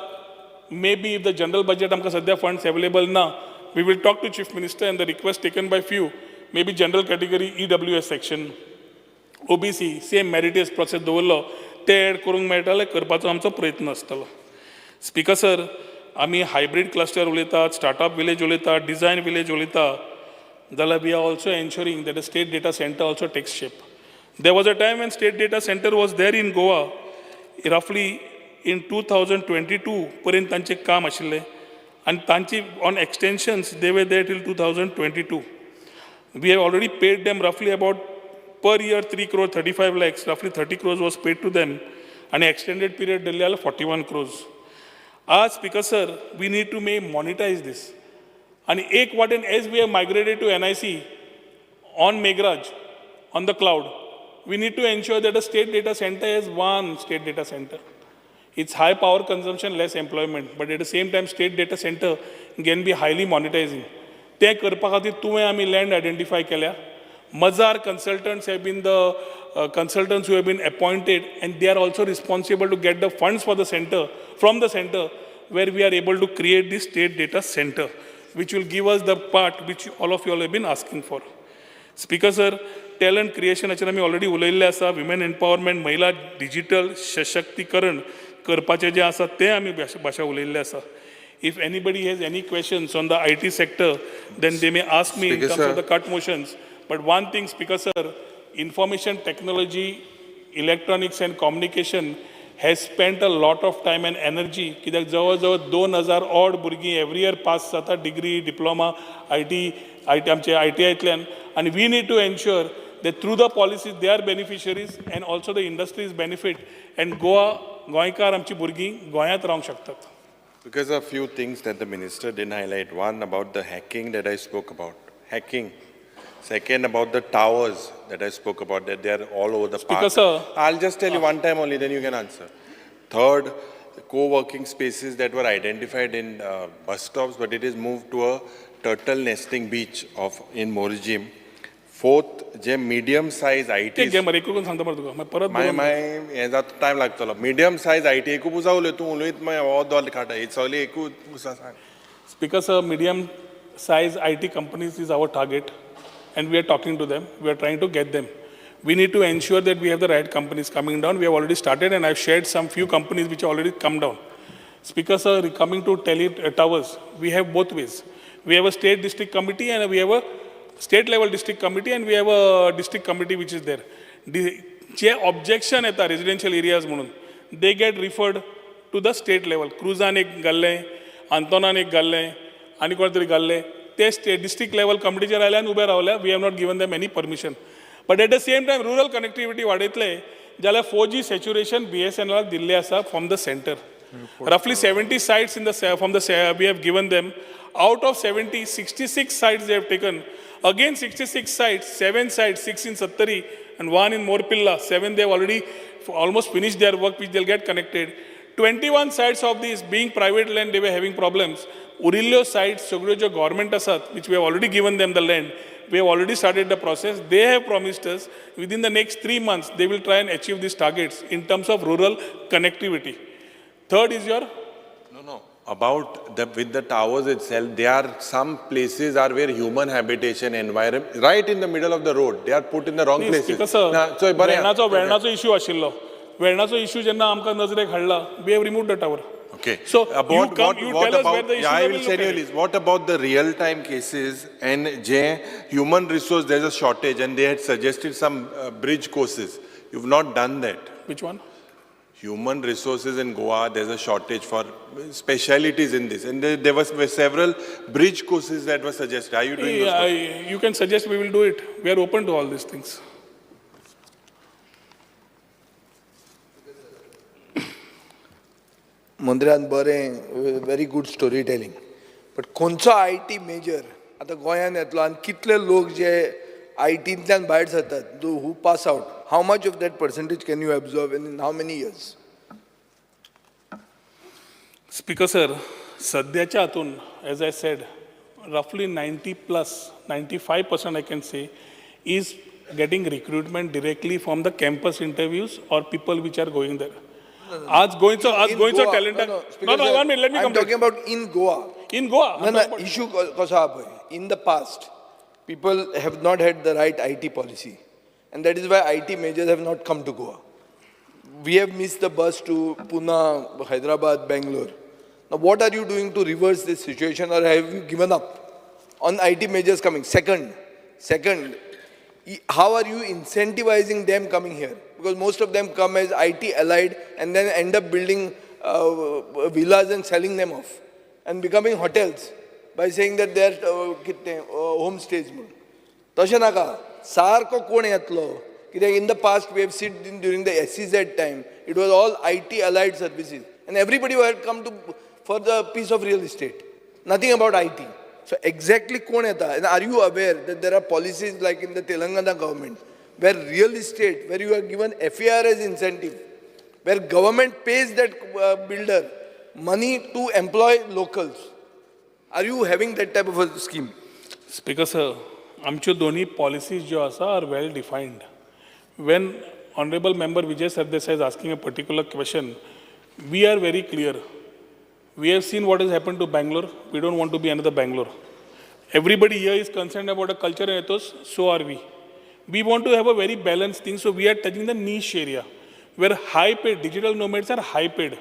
May be if the general budget आमकां सद्या फंड्स अवेलेबल ना, we will talk to Chief Minister and the request taken by few, maybe general category EWS section, OBC, same meritorious process दवरलो, ते add करूंक मेळटाले, करपाचो आमचो प्रयत्न आसतलो. स्पीकर सर, आमी हायब्रीड क्लस्टर उलयतात, स्टार्टअप विलेज उलयतात, डिझायन विलेज उलयतात, जाल्यार we are also ensuring that a state data center also takes shape. There was a time when state data center was there in Goa, roughly in 2022 पर्यंत तांचें काम आशिल्लें. And Tanchi on extensions, they were there till 2022. We have already paid them roughly about per year 3 crore 35 lakhs, roughly 30 crores was paid to them, and extended period 41 crores. As Speaker sir, we need to monetize this. And as we have migrated to NIC on Meghraj, on the cloud, we need to ensure that a state data center is one state data center. It's high power consumption, less employment, but at the same time, state data center can be highly monetizing. ते करपा खातीर तुवें आमी land identify केल्या, Mazar consultants have been the consultants who have been appointed, and they are also responsible to get the funds for the center, from the center, where we are able to create the state data center, which will give us the part which all of you all have been asking for. Speaker sir, talent creation हाचेर आमी already उलयल्ले आसा, women empowerment, महिला digital सशक्तीकरण करपाचे जे आसा ते आमी भाशा उलयल्ले आसा. If anybody has any questions on the IT sector, then they may ask me in terms of the cut motions. But one thing, Speaker sir, information technology, electronics and communication has spent a lot of time and energy. कित्याक जवळ 2000 odd भुरगीं every year pass जाता degree, diploma, आमचे ITIंतल्यान, and we need to ensure that through the policies they are beneficiaries and also the industries benefit, and गोंयकार आमची भुरगीं गोंयांत रावंक शकतात. Because of few things that the minister didn't highlight. One, about the hacking that I spoke about. Hacking. Second, about the towers that I spoke about, that they are all over the park. Sir, I'll just tell you one time only, then you can answer. Third, the co-working spaces that were identified in bus stops, but it is moved to a turtle nesting beach in Morjim. Fourth, जे medium size IT. time लागतलो. Medium size IT एकू पुजा उलय तू उलयत माय दोल काटा. It's only एकू पुजा सांग. Speaker sir, medium size IT companies is our target, and we are talking to them. We are trying to get them. We need to ensure that we have the right companies coming down. We have already started, and I've shared some few companies which have already come down. Speaker sir, coming to towers, we have both ways. We have a state district committee, and we have a state level district committee, and we have a district committee which is there. जे objection येता residential areas म्हणून, they get referred to the state level. Cruzan एक घाल्लें, Antonan एक घाल्लें, आनी कोण तरी घाल्लें. ते state district level committee चे रावल्यान उबे रावल्या. We have not given them any permission. But at the same time, rural connectivity वाडयतले जाल्यार 4G saturation BSNL दिल्ले आसा from the center. Roughly 70 sites we have given them. Out of 70, 66 sites they have taken. Again 66 sites, 7 sites, 6 in Sattari and 1 in Morpilla. 7 they have already almost finished their work, which they'll get connected. 21 sites of these being private land, they were having problems. Urillo sites, Sogro government asat, which we have already given them the land. We have already started the process. They have promised us within the next 3 months, they will try and achieve these targets in terms of rural connectivity. Third is your? No. About with the towers itself, there are some places are where human habitation environment, right in the middle of the road, they are put in the wrong places. Because वेर्णाचो issue आशिल्लो. वेर्णाचो issue जेन्ना आमकां नजरेक हाडला, we have removed the tower. Okay. So about tell us where the issues I are. will tell you is what about the real-time cases and human resource? There's a shortage, and they had suggested some bridge courses. You've not done that. Which one? Human resources in Goa, there's a shortage for specialities in this. And there were several bridge courses that were suggested. Are you doing those? You can suggest, we will do it. We are open to all these things. मंत्र्यान बरें very good storytelling. But खंयचो IT major आतां गोंयान येतलो आनी कितले लोक जे ITंतल्यान भायर सरतात, who pass out, how much of that percentage can you absorb and in how many years? Speaker sir, सध्याच्या हातून, as I said, roughly 95% I can say, is getting recruitment directly from the campus interviews or people which are going there. Going to talent. No, 1 minute, let me I'm complete. talking about in Goa. In Goa? No, issue कसा हा पळय. In the past, people have not had the right IT policy. And that is why IT majors have not come to Goa. We have missed the bus to Pune, Hyderabad, Bangalore. Now, what are you doing to reverse this situation, or have you given up on IT majors coming? Second, how are you incentivizing them coming here? Because most of them come as IT allied and then end up building villas and selling them off and becoming hotels by saying that they are homestays. तशें नाका. सारको कोण येतलो? कित्याक in the past we have seen during the SEZ time, it was all IT allied services. And everybody had come for the piece of real estate. Nothing about IT. So exactly koण येता? And are you aware that there are policies like in the Telangana government where real estate, where you are given FAR as incentive, where government pays that builder money to employ locals? Are you having that type of a scheme? Speaker sir, आमच्यो दोन्ही policies ज्यो आसा are well defined. When Honorable Member Vijay Sardesai is asking a particular question, we are very clear. We have seen what has happened to Bangalore. We don't want to be another Bangalore. Everybody here is concerned about a culture and ethos, so are we. We want to have a very balanced thing, so we are touching the niche area where high-paid digital nomads are high-paid.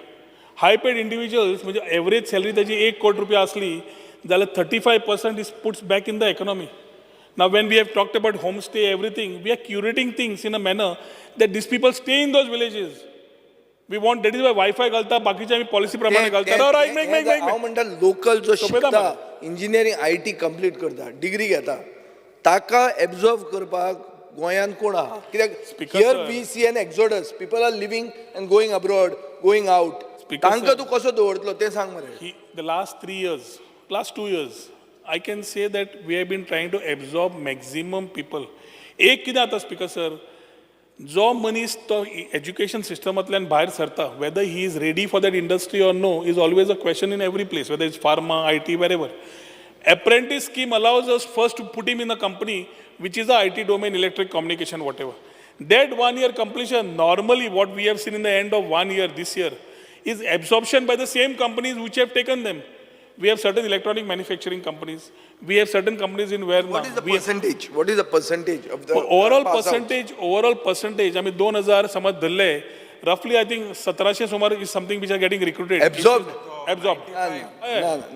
High-paid individuals, म्हणजे average salary त्याची 1 कोटी रुपया असली जाल्यार 35% is puts back in the economy. Now, when we have talked about homestay, everything, we are curating things in a manner that these people stay in those villages. We want, that is why Wi-Fi घालता, बाकीचे आम्ही policy प्रमाणे घालता. No, right, make. हांव म्हणटा local जो शिकता, engineering IT complete करता, डिग्री घेता, ताका एब्झॉर्ब करपाक गोंयान कोण आहा? कित्याक here we see an exodus, people are leaving and going abroad, going out. तांकां तूं कसो दवरतलो तें सांग मरे. The last 2 years, I can say that we have been trying to absorb maximum people. एक कितें जाता स्पीकर सर, जो मनीस तो एज्युकेशन सिस्टमांतल्यान भायर सरता, whether he is ready for that industry or no, is always a question in every place, whether it's pharma, IT, wherever. Apprentice scheme allows us first to put him in a company which is a IT domain, electric communication, whatever. That 1 year completion, normally what we have seen in the end of 1 year this year, is absorption by the same companies which have taken them. We have certain electronic manufacturing companies. We have certain companies in where What is the percentage? What is the percentage of the overall pass percentage? Overall percentage. I mean, 2000 समज धरले. Roughly, I think 1700 सुमार is something which are getting recruited. Absorbed. Absorbed.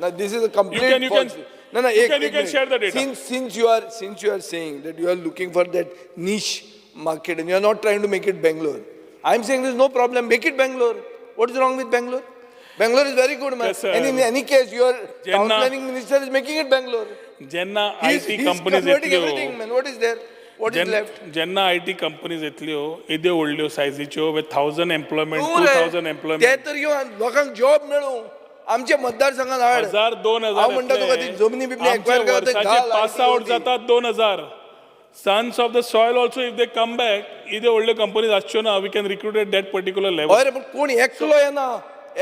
No, this is a complete. You can you can share the data. Since you are saying that you are looking for that niche market and you are not trying to make it Bangalore, I am saying there is no problem. Make it Bangalore. What is wrong with Bangalore? Bangalore is very good, man. Yes, sir. And in any case, your town planning minister is making it Bangalore. Jenna He's IT companies converting everything, man. What is there? What is left? Jenna IT companies येतल्यो इदे व्हडल्यो सायझीच्यो with 1000 employment, Cool 2000 ते employment. तर येवन लोकांक job मेळो. आमच्या मतदारसंघात हाड. 1000-2000 हांव म्हणटा तुका ती जमनी बिमनी एक्वायर करता घाल. पास आउट जातात 2000. Sons of the soil also, if they come back, इदे व्हडल्यो कंपनीज आसच्यो ना, we can recruit at that particular level. अरे पण कोण एकलो येना.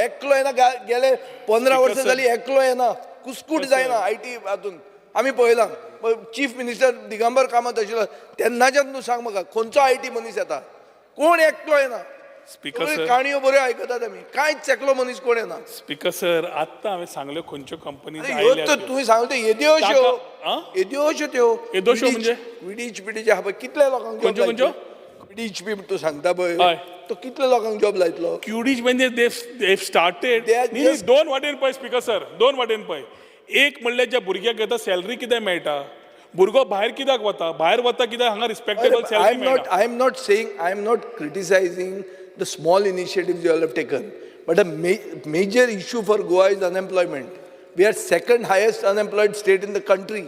एकलो येना गेले 15 वर्ष झाली एकलो येना. कुस्कूट जायना IT हातून. आम्ही पळयलां. चीफ मिनिस्टर दिगंबर कामत आशिल्लो तेन्नाच्यान तूं सांग म्हाका खंयचो IT मनीस येता. कोण एकलो येना. स्पीकर सर, काणयो बऱ्यो आयकतात आमी. कांयच एकलो मनीस कोण येना. स्पीकर सर, आत्ता हांवें सांगल्यो खंयच्यो कंपनीज ह्यो तर तुवें सांगलो त्यो येद्योश्यो त्यो. येद्योश्यो म्हणजे? विडीच पिडीचे आहा पळय कितले लोकांक जॉब खंयच्यो? विडीच बी तूं सांगता पळय. हय. तो कितले लोकांक जॉब लायतलो. क्युडीज म्हणजे they started. They are just- दोन वाटेन पळय स्पीकर सर, दोन वाटेन पळय. एक म्हणल्यार ज्या भुरग्याक घेता सॅलरी कितें मेळटा, भुरगो भायर कित्याक वता, भायर वता कित्याक हांगा रिस्पेक्टेबल सॅलरी मेळटा. I am not criticizing the small initiatives you all have taken, but a major issue for Goa is unemployment. We are second highest unemployed state in the country.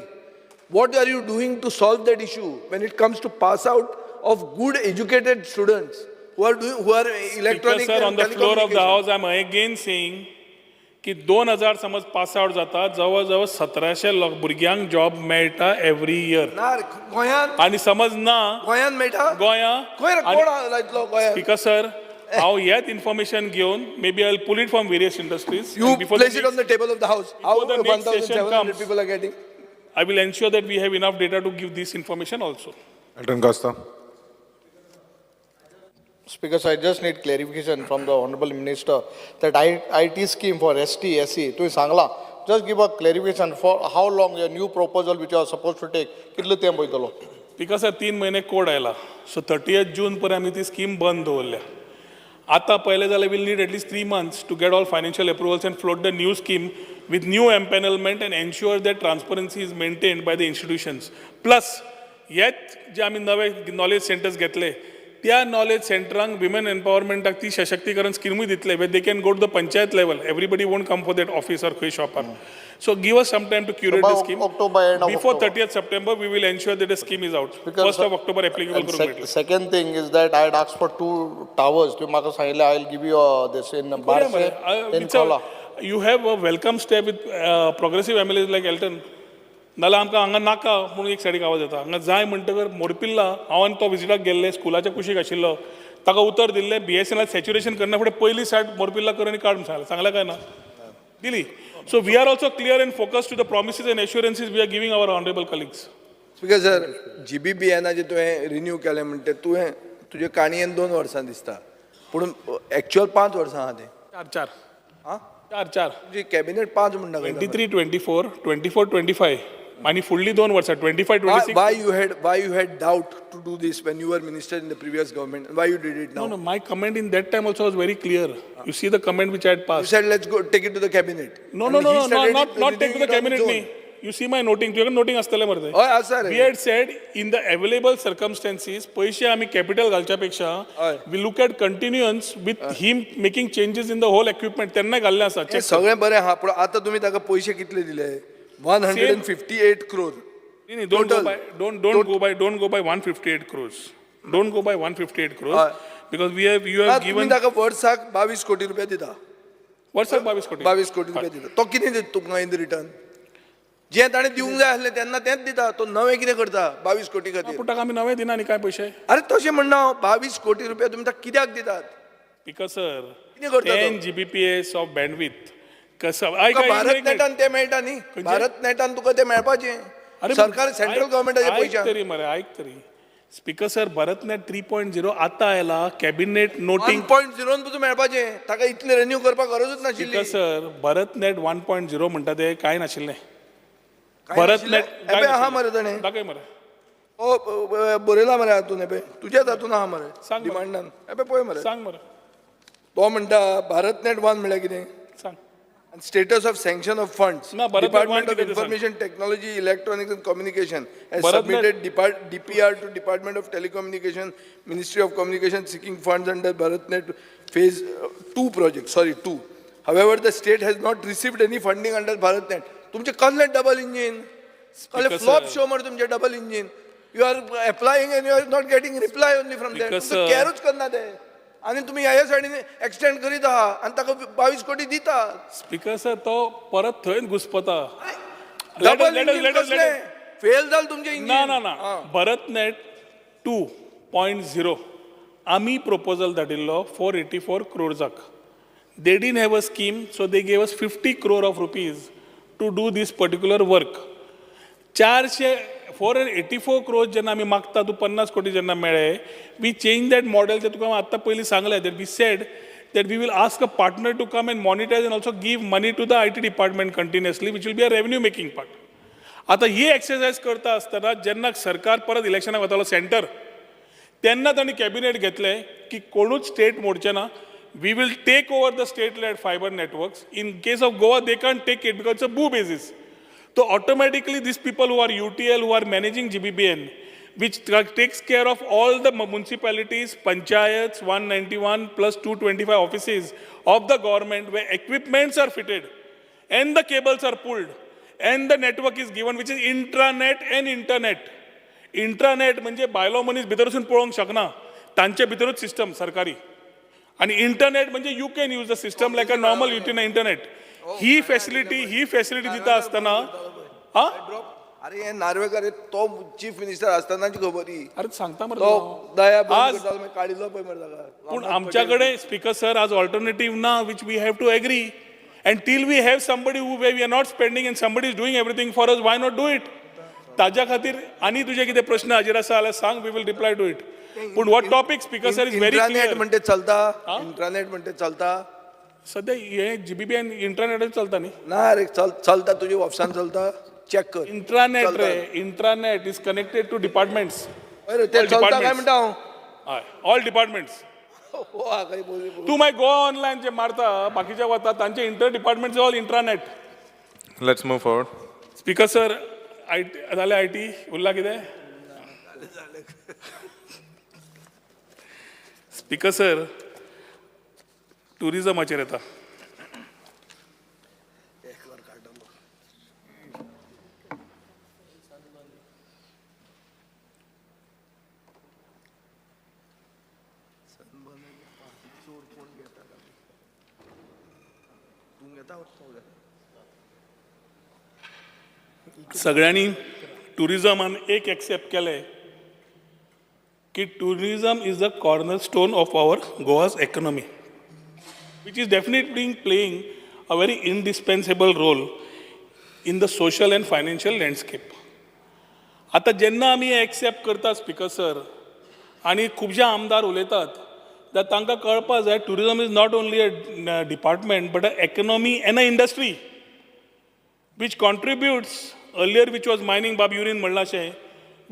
What are you doing to solve that issue when it comes to pass out of good educated students who are electronic Sir, on and the floor of the telecommunication? house, I am again saying की 2000 समज pass out जातात, जवळ 1700 भुरग्यांक job मेळटा every year. ना रे, गोंयांत आणि समज ना गोंयांत मेळटा. गोंया खंय रे, कोण लायतलो गोंयांत? स्पीकर सर, हांव हेच इन्फॉर्मेशन घेवन maybe I will pull it from various industries. You place it on the table of the house. How Before the next session 1,700 comes, people are getting? I will ensure that we have enough data to give this information also. Elton Costa. Speaker, I just need clarification from the Honorable Minister that IT scheme for ST, SC, to Sangla, just give a clarification for how long your new proposal which you are supposed to take, कितले time वयतलो? Because 3 महिने code आयला, so 30th जून पर्यंत आमी ती scheme बंद दवरल्या. आतां पळयलें जाल्यार will need at least 3 months to get all financial approvals and float the new scheme with new empanelment and ensure that transparency is maintained by the institutions. Plus, yet जे आमी नवे knowledge centers घेतले, त्या knowledge centrank women empowermentak ती सशक्तीकरण स्कीमूय दितले, where they can go to the panchayat level. Everybody won't come for that office or खंय shopper. So give us some time to curate the scheme. October, end of Before October. 30th September, we will ensure that the scheme is out. Because 1st of October applicable And करून भेटले. second thing is that I had asked for 2 towers. To Maka Sahila, I'll give you this in Barse, in Kola. You have a welcome step with progressive MLAs like Elton. नाल्यार आमकां हांगा नाका म्हणून एक सायडीक आवाज येता. हांगा जाय म्हणटकर मोरपिल्ला हांव तो विजिटाक गेल्ले, स्कुलाच्या कुशीक आशिल्लो, ताका उतर दिल्लें BSNL सॅच्युरेशन करना फुडें पयली सायट मोरपिल्ला कर आनी काड म्हणून सांगलें. सांगलें काय ना? दिली. So we are also clear and focused to the promises and assurances we are giving our honorable colleagues. Speaker sir, GBBNाचे तुवें रिन्यू केलें म्हणटे तुवें तुजे काणयेन 2 वर्सां दिसता पूण एक्चुअल 5 वर्सां आहा ते चार आं चार तुजी कॅबिनेट 5 म्हणटा 23, 24, 24, 25 आणि फुडली 2 वर्सां 25, 26. why you had doubt to do this when you were minister in the previous government? Why you did it now? No, my comment in that time also was very clear. You see the comment which I had You passed. said let's go take it to the cabinet. No, And no, he no, no, started not take to the reviewing it on cabinet. his own. Me. You see my noting. तुझ्याकडे noting असतले मरे. हय आसा रे. We had said in the available circumstances, पैसे आम्ही capital घालच्यापेक्षा हय. we look at continuance with him making changes in the whole equipment. त्यांना घालले असा. हें सगळें बरें आहा पूण आतां तुमी ताका पयशे कितले दिले? 158 crore. Don't Total. go by 158 crores. Don't go by 158 crores because you have तुमी given. ताका वर्साक 22 कोटी रुपया दिता. वर्साक 22 कोटी. 22 कोटी रुपया दिता. तो कितें दिता तुमकां इन रिटर्न? जें ताणें दिवंक जाय आसलें तेन्ना तेंच दिता. तो नवें कितें करता 22 कोटी खातीर? पुटाक आम्ही नवे दिना नी काय पैसे. अरे तशें म्हणना 22 कोटी रुपया तुमी ताका कित्याक दितात? Because sir, कितें करता तो? 10 Gbps of bandwidth. कसं तुका भारत नेटान तें मेळटा न्ही. भारत नेटान तुका तें मेळपाचें. सरकार सेंट्रल गव्हर्मेंटाचे पयशे तरी मरे ऐक तरी स्पीकर सर भारतनेट 3.0 आता आयला कॅबिनेट नोटिंग 1.0 तुका मेळपाचें ताका इतले रिन्यू करपाक गरजूच नाशिल्ली. स्पीकर सर भारतनेट 1.0 म्हणटा ते काय नाशिल्लें कांय भारतनेट नाशिल्लें? एबे आहा मरे ताणें दाखय मरे बरयला मरे हातून एबे तुज्याच हातून आहा मरे सांग मरे. डिमांडान एबे पळय मरे सांग मरे तो म्हणटा भारतनेट 1 म्हळ्यार कितें सांग And status of sanction of funds. ना, Bharatnet Department one of कितें ते Information Technology, Electronics and Communication has Bharatnet- submitted DPR to Department of Telecommunication, Ministry of Communication seeking funds under Bharatnet Phase 2 project. Sorry, 2. However, the state has not received any funding under Bharatnet. तुमचे कसले double engine कसले Because, flop show मरे तुमचे double engine you are applying and you are not getting reply only from that Because, तुमचे कॅरूच करना ते आणि तुम्ही ह्या सायडीन एक्सटेंड करीत आहा आणि ताका 22 कोटी दिता स्पीकर सर तो परत थंय घुसपता डबल इंजिन कसले फेल जाल तुमचे इंजिन ना भारतनेट 2.0 आम्ही प्रपोजल धाडिल्लो 484 crores. They didn't have a scheme, so they gave us 50 crore of rupees to do this particular work. 484 crores जेन्ना आम्ही मागता तू 50 कोटी जेन्ना मेळे वी चेंज दॅट मॉडेल ते तुका आत्ता पयलीं सांगलें that we said that we will ask a partner to come and monetize and also give money to the IT department continuously, which will be a revenue making part. आता ही exercise करता असताना जेन्ना सरकार परत इलेक्शनाक वतालो सेंटर तेन्ना तांणी cabinet घेतलें की कोणूच स्टेट मोडचें ना. We will take over the state-led fiber networks. In case of Goa, they can't take it because it's a BOO basis. So automatically these people who are UTL, who are managing GBBN, which takes care of all the municipalities, panchayats, 191 plus 225 offices of the government where equipments are fitted and the cables are pulled and the network is given, which is intranet and internet. Intranet म्हणजे बायलो मनीस भितर वचून पळोवंक शकना तांचे भितरूच system सरकारी आणि इंटरनेट म्हणजे you can use the system like a normal routine internet. ही फॅसिलिटी दिता असताना अरे हे नार्वेकर तो चीफ मिनिस्टर असतानाची खबर ही अरे सांगता मरे तो दया आज- काढिल्लो पळय मरे ताका पूण आमच्याकडे स्पीकर सर आज ऑल्टरनेटिव्ह ना which we have to agree and till we have somebody who way we are not spending and somebody is doing everything for us why not do it. ताज्या खातीर आनी तुजे कितें प्रश्न हाजेर आसा जाल्यार सांग we will reply to it. पूण what topic speaker sir is very intranet clear. म्हणते चलता इंट्रानेट म्हणते चलता सध्या हे जीबीबीएन इंटरनेटच चलता न्ही. ना रे चलता तुझे ऑप्शन चलता चेक कर इंट्रानेट रे intranet is connected to departments. अरे ते चलता काय म्हणटा हांव हय ऑल डिपार्टमेंट्स. हो हा काही बोल तू मागीर गोवा ऑनलायन जे मारता बाकीचे वता तांचे inter departments all intranet. Let's move forward. Speaker sir जालें IT उरला कितें. स्पीकर सर टुरिजमाचेर येता. सगळ्यांनी टुरिजमान एक एक्सेप्ट केले की tourism is the cornerstone of our Goa's economy which is definitely playing a very indispensable role in the social and financial landscape. आता जेन्ना आमी एक्सेप्ट करता स्पीकर सर आनी खुबशे आमदार उलयतात जाल्यार तांकां कळपाक जाय tourism is not only a department but a economy end a industry which contributes earlier which was mining बाब युरीन म्हणला अशें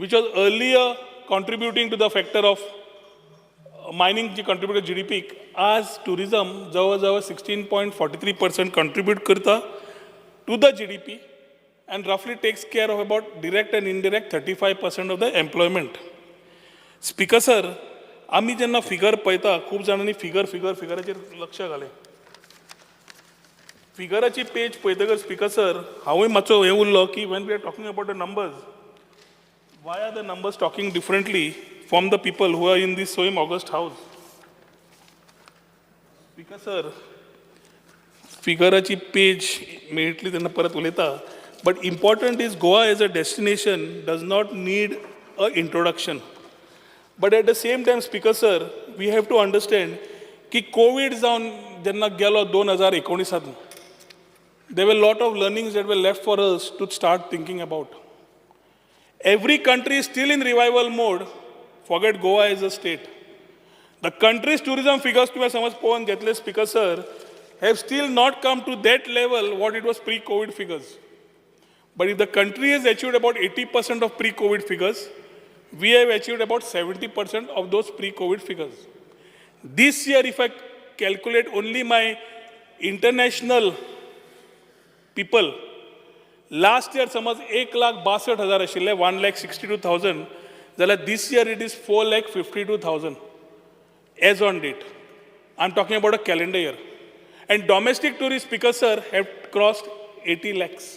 which was earlier contributing to the factor of mining G contribute to GDP आज tourism जवळ जवळ 16.43% contribute करता to the GDP and roughly takes care of about direct and indirect 35% of the employment. Speaker sir, आमी जेन्ना figure पळयता खूब जाणांनी फिगराचेर लक्ष घालें. फिगराची पेज पळयतकर स्पीकर सर हांवूय मातसो हें उरलो की when we are talking about the numbers why are the numbers talking differently from the people who are in this same august house. Speaker sir फिगराची पेज मेळटली तेन्ना परत उलयता but important is Goa as a destination does not need a introduction but at the same time speaker sir we have to understand की Covid जावन जेन्ना गेलो 2019 there were a lot of learnings that were left for us to start thinking about. Every country is still in revival mode. Forget Goa as a state. The country's tourism figures to samaj pohan getle speaker sir have still not come to that level what it was pre-COVID figures. But if the country has achieved about 80% of pre-COVID figures, we have achieved about 70% of those pre-COVID figures. This year, if I calculate only my international people, last year समज 1,62,000 आशिल्ले 1,62,000 जाल्यार this year it is 4,52,000 as on date. I'm talking about a calendar year. And domestic tourist speaker sir have crossed 80 lakhs.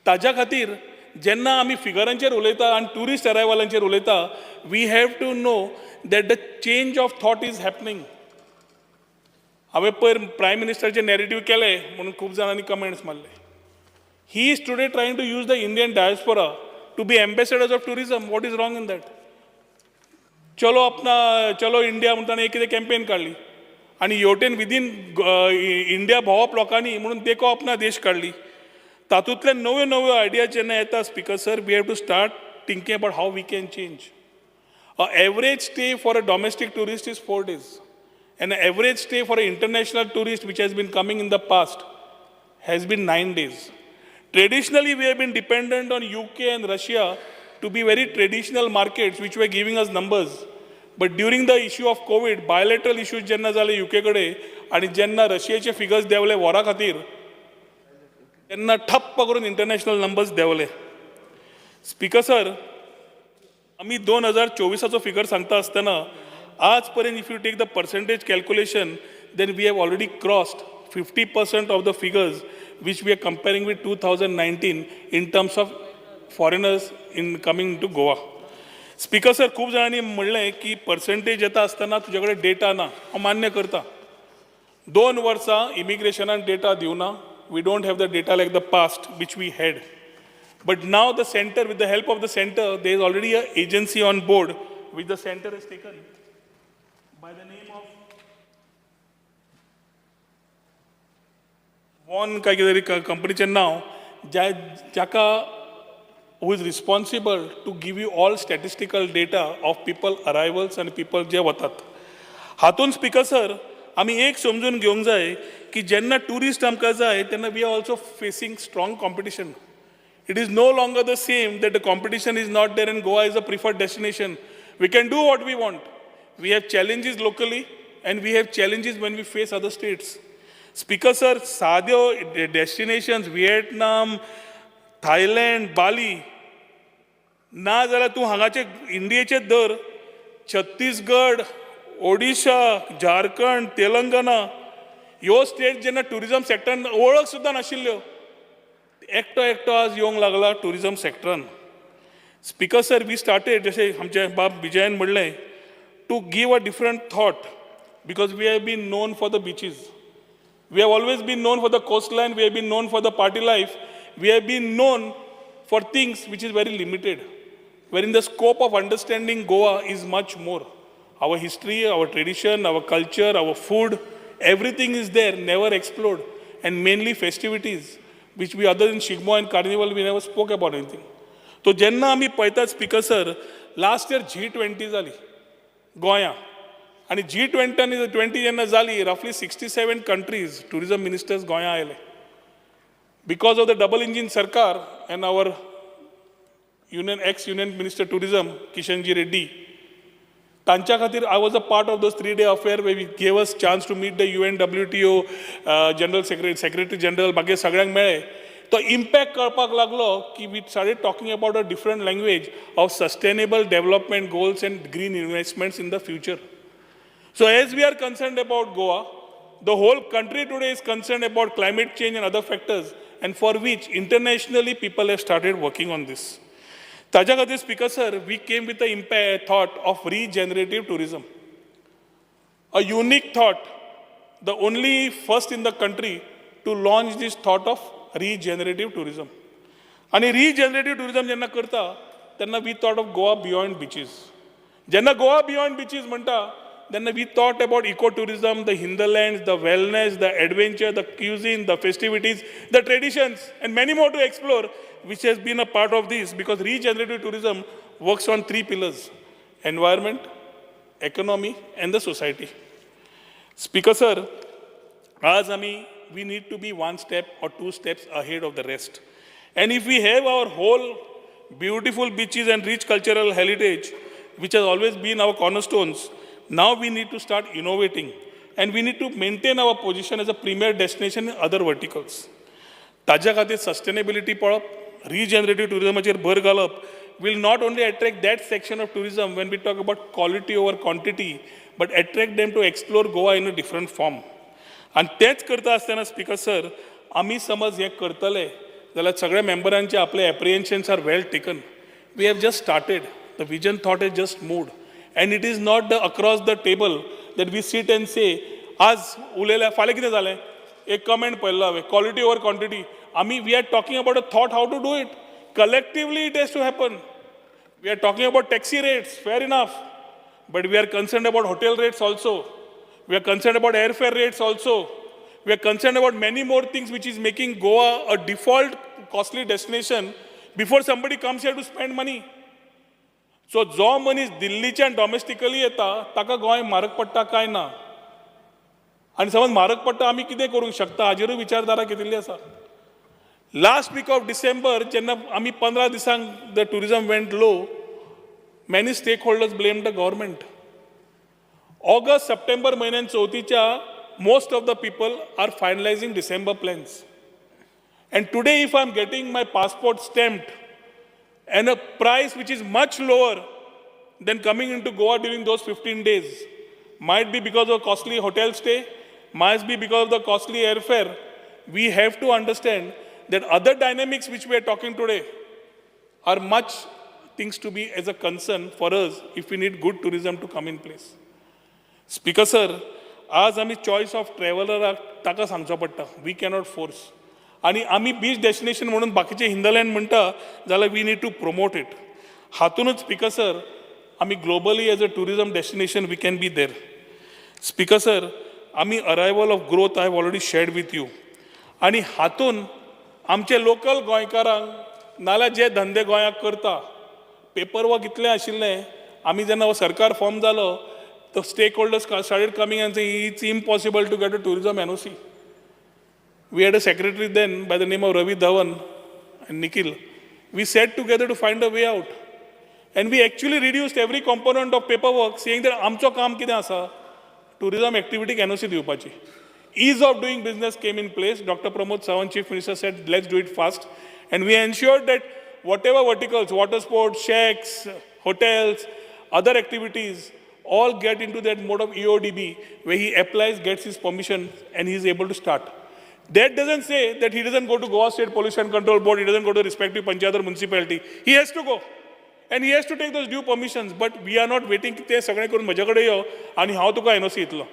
ताज्या खातीर जेन्ना आमी फिगरांचेर उलयता आनी tourist अरायवलांचेर उलयता we have to know that the change of thought is happening. हांवें पयर प्रायम मिनिस्टराचें नॅरेटिव्ह केलें म्हणून खूब जाणांनी कमेंट्स मारले. He is today trying to use the Indian diaspora to be ambassadors of tourism. What is wrong in that? चलो अपना चलो इंडिया म्हणटाना एक कितें कॅम्पेन काडली आनी हेवटेन विदीन इंडिया भोंवप लोकांनी म्हणून देखो अपना देश काडली. तातूंतल्यान नव्यो नव्यो आयडिया जेन्ना येता speaker sir we have to start thinking about how we can change. A average stay for a domestic tourist is 4 days. An average stay for an international tourist which has been coming in the past has been 9 days. Traditionally, we have been dependent on UK and Russia to be very traditional markets which were giving us numbers. But during the issue of COVID, bilateral issues jenna zale UK kade आणि जेन्ना रशियाचे figures देवले वरा खातीर तेन्ना ठप्प करून international numbers देवले. स्पीकर सर आमी 2024 फिगर सांगता आसतना आज पर्यंत if you take the percentage calculation then we have already crossed 50% of the figures which we are comparing with 2019 in terms of foreigners in coming to Goa. Speaker sir खूब जाणांनी म्हणलें की percentage येता आसतना तुजे कडेन डेटा ना. हांव मान्य करता 2 वर्सां इमिग्रेशनान डेटा दिवना. We don't have the data like the past which we had. But now the centre with the help of the centre there is already a agency on board which the centre is taken by the name of Goan काय कितें कंपनीचें नांव जाका who is responsible to give you all statistical data of people arrivals and people जे वतात. हातून speaker sir आमी एक समजून घेवंक जाय की जेन्ना टुरिस्ट आमकां जाय तेन्ना we are also facing strong competition. It is no longer the same that the competition is not there and Goa is a preferred destination. We can do what we want. We have challenges locally and we have challenges when we face other states. Speaker sir, साद्यो destinations, Vietnam, Thailand, Bali, ना जाल्यार तूं हांगाचे इंडियेचे दर छत्तीसगड, ओडिशा, झारखंड, तेलंगणा ह्यो state जेन्ना tourism सॅक्टरान वळख सुद्दां नाशिल्ल्यो एकटो आज येवंक लागला टुरिजम सॅक्टरान. स्पीकर सर वी स्टार्टेड जशें आमचे बाब विजयान म्हणलें to give a different thought because we have been known for the beaches. We have always been known for the coastline. We have been known for the party life. We have been known for things which is very limited. Wherein the scope of understanding Goa is much more. Our history, our tradition, our culture, our food, everything is there, never explored. And mainly festivities, which we other than Shigmo and Carnival, we never spoke about anything. तो जेन्ना आमी पळयतात speaker sir, last year G20 जाली गोंया, आनी G20 जेन्ना जाली, रफली 67 कंट्रीज टुरिजम मिनिस्टर्स गोंया आयले. Because of the double engine सरकार एंड आवर ex-union minister tourism, Kishanji Reddy, तांच्या खातीर I was a part of those 3-day affair where we gave us chance to meet the UN, WTO, General Secretary General, बाकी सगळ्यांक मेळ्ळे. तो impact कळपाक लागलो की we started talking about a different language of sustainable development goals and green investments in the future. So as we are concerned about Goa, the whole country today is concerned about climate change and other factors, and for which internationally people have started working on this. ताज्या खातीर speaker sir, we came with the thought of regenerative tourism. A unique thought, the only first in the country to launch this thought of regenerative tourism. आणि regenerative tourism जेन्ना करता, तेन्ना we thought of Goa Beyond Beaches. जेन्ना Goa Beyond Beaches म्हणटा, then we thought about ecotourism, the hinterlands, the wellness, the adventure, the cuisine, the festivities, the traditions, and many more to explore, which has been a part of this, because regenerative tourism works on 3 pillars: environment, economy, and the society. Speaker sir, as we need to be 1 step or 2 steps ahead of the rest. And if we have our whole beautiful beaches and rich cultural heritage, which has always been our cornerstones, now we need to start innovating, and we need to maintain our position as a premier destination in other verticals. ताज्या खातीर sustainability पळप, regenerative tourismaचेर भर घालप will not only attract that section of tourism when we talk about quality over quantity, but attract them to explore Goa in a different form. आणि तेच करता आसतना speaker sir, आमी समज हें करतले जाल्यार सगळ्या मेंबरांचे आपले apprehensions are well taken. We have just started, the vision thought is just mood, and it is not the across the table that we sit and say, आज उलयल्या फाल्यां कितें जालें, एक कमेंट पळयल्लो हांवें, quality over quantity. we are talking about a thought how to do it. Collectively it has to happen. We are talking about taxi rates, fair enough, but we are concerned about hotel rates also. We are concerned about airfare rates also. We are concerned about many more things which is making Goa a default costly destination before somebody comes here to spend money. So जो मनीस दिल्लीच्यान डॉमेस्टिकली येता ताका गोंय म्हारग पडटा काय ना, आनी समज म्हारग पडटा आमी कितें करूंक शकता हाजेरूय विचारधारा केल्ली आसा. लास्ट वीक ऑफ डिसेंबर जेन्ना आमी 15 दिसांक the tourism went low, many stakeholders blame the government. August September म्हयन्यान चवथीच्या most of the people are finalising December plans. And today if I am getting my passport stamped and a price which is much lower than coming into Goa during those 15 days, might be because of costly hotel stay, might be because of the costly airfare. We have to understand that other dynamics which we are talking today are much things to be as a concern for us if we need good tourism to come in place. Speaker sir, आज आमी choice of traveler ताका सांगचो पडटा, we cannot force. आणि आमी beach destination म्हणून बाकीचे hinterland म्हणटा जाल्यार we need to promote it. हातूनच स्पिकर सर, आमी globally as a tourism destination we can be there. Speaker sir, आमी arrival of growth I have already shared with you, आनी हातून आमचे लोकल गोंयकारांक नाल्यार जे धंदे गोंयाक करता, पेपर वर्क इतलें आशिल्लें, आमी जेन्ना हो सरकार फॉर्म जालो, the stakeholders started coming and saying it's impossible to get a tourism NOC. We had a secretary then by the name of Ravi Dhawan and Nikhil. We sat together to find a way out. And we actually reduced every component of paperwork, saying that आमचो काम कितें आसा, tourism activity NOC दिवपाची. Ease of doing business came in place. Dr. Pramod Sawant, Chief Minister, said, let's do it fast. And we ensured that whatever verticals, water sports, shacks, hotels, other activities, all get into that mode of EODB, where he applies, gets his permission, and he is able to start. That doesn't say that he doesn't go to Goa State Pollution Control Board, he doesn't go to respective panchayat or municipality. He has to go. And he has to take those due permissions. But we are not waiting की ते सगळे करून म्हजे कडेन यो आनी हांव तुका NOC दितलो.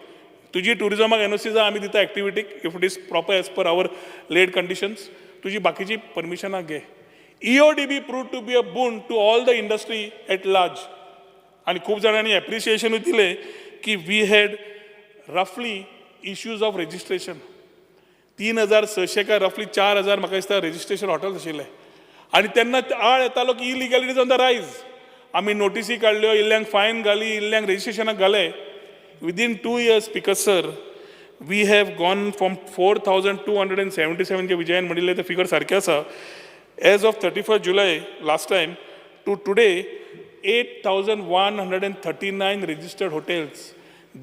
तुजी टुरिजमाक NOC जाय आमी दिता एक्टिविटीक, if it is proper as per our laid conditions. तुजी बाकीची परमिशनां घे. EODB proved to be a boon to all the industry at large. आणि खूप जाणांनी एप्रिसिएशनूय दिले की वी हॅड रफली इश्यूज ऑफ रजिस्ट्रेशन. 3,600 काय रफली 4,000 म्हाका दिसता रजिस्ट्रेशन हॉटेल्स आशिल्ले. आनी तेन्ना आळ येतालो की इलिगॅलिटीज ऑन द रायज. आमी नोटिसी काडल्यो, इल्ल्यांक फायन घाली, इल्ल्यांक रजिस्ट्रेशनाक घाले. Within 2 years, speaker sir, we have gone from 4,277 जे विजयान म्हणिल्ले ते फिगर सारके आसा. As of 31st July last time to today 8,139 registered hotels.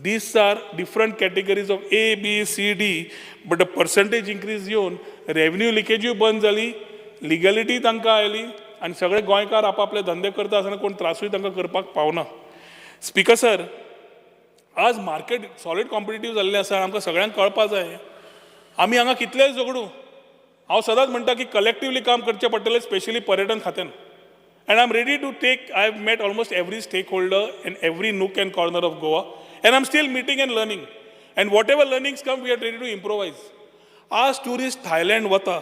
These are different categories of A, B, C, D, but the percentage increase येवन revenue leakage बंद जाली, legality तांकां आयली आनी सगळे गोंयकार आपापले धंदे करता आसतना कोण त्रासूय तांकां करपाक पावना. स्पीकर सर, आज मार्केट सॉलिड कॉम्पिटिटीव जाल्लें आसा, आमकां सगळ्यांक कळपा जाय आमी हांगा कितलेय झगडू. हांव सदांच म्हणटा की कलेक्टिवली काम करचें पडटलें, स्पेशली पर्यटन खात्यान. And I'm ready to take, I've met almost every stakeholder in every nook and corner of Goa. And I'm still meeting and learning. And whatever learnings come, we are ready to improvise. As tourist Thailand वता,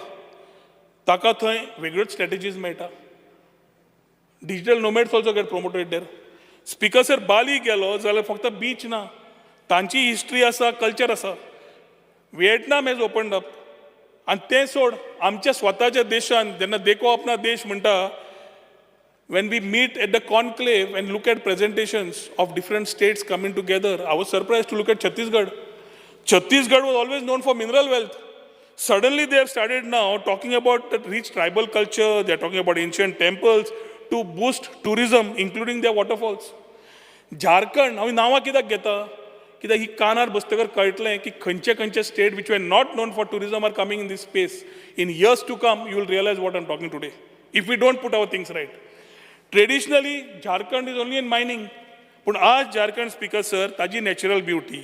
ताका थंय वेगळ्योच strategies मेळटा. Digital nomads also get promoted there. Speaker sir, बाली गेलो जाल्यार फक्त beach ना, तांची history आसा, कल्चर आसा. व्हिएटनाम हॅज ओपनड अप. आनी तें सोड, आमच्या स्वताच्या देशान जेन्ना देखो अपना देश म्हणटा, when we meet at the conclave and look at presentations of different states coming together, I was surprised to look at Chhattisgarh. Chhattisgarh was always known for mineral wealth. Suddenly they have started now talking about the rich tribal culture, they are talking about ancient temples to boost tourism, including their waterfalls. Jharkhand, हांव नांवां कित्याक घेता? कित्याक ही कानार बसतकर कळटलें की खंयचे खंयचे state which were not known for tourism are coming in this space. In years to come, you will realize what I'm talking today, if we don't put our things right. Traditionally, Jharkhand is only in mining. But आज Jharkhand, Speaker sir, ताजी natural beauty,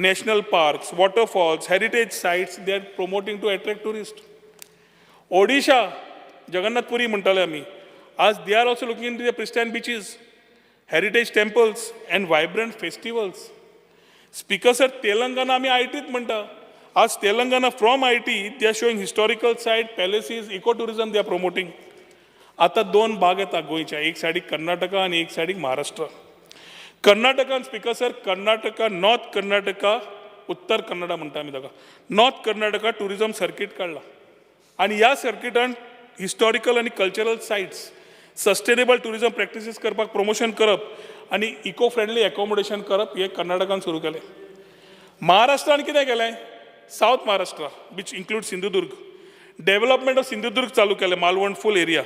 national parks, waterfalls, heritage sites, they are promoting to attract tourists. Odisha, Jagannath Puri म्हणटाले आमी. आज they are also looking into the pristine beaches, heritage temples and vibrant festivals. Speaker sir, Telangana आमी ITत म्हणटा. आज Telangana from IT, they are showing historical site, palaces, ecotourism they are promoting. आता 2 भाग येता गोंयच्या, एक सायडीक कर्नाटका आनी एक सायडीक महाराष्ट्र. कर्नाटकान speaker sir, Karnataka, north Karnataka, Uttara Kannada म्हणटा आमी ताका. नॉर्थ कर्नाटका टुरिजम सर्कीट काडला आनी ह्या सर्किटान हिस्टॉरिकल आनी cultural sites, sustainable tourism practices करपाक प्रमोशन करप आनी इको फ्रेंडली एकोमोडेशन करप हे कर्नाटकान सुरू केलें. महाराष्ट्रान कितें केलें? South Maharashtra, which includes Sindhudurg. Development of Sindhudurg चालू केलें, मालवण फूल area.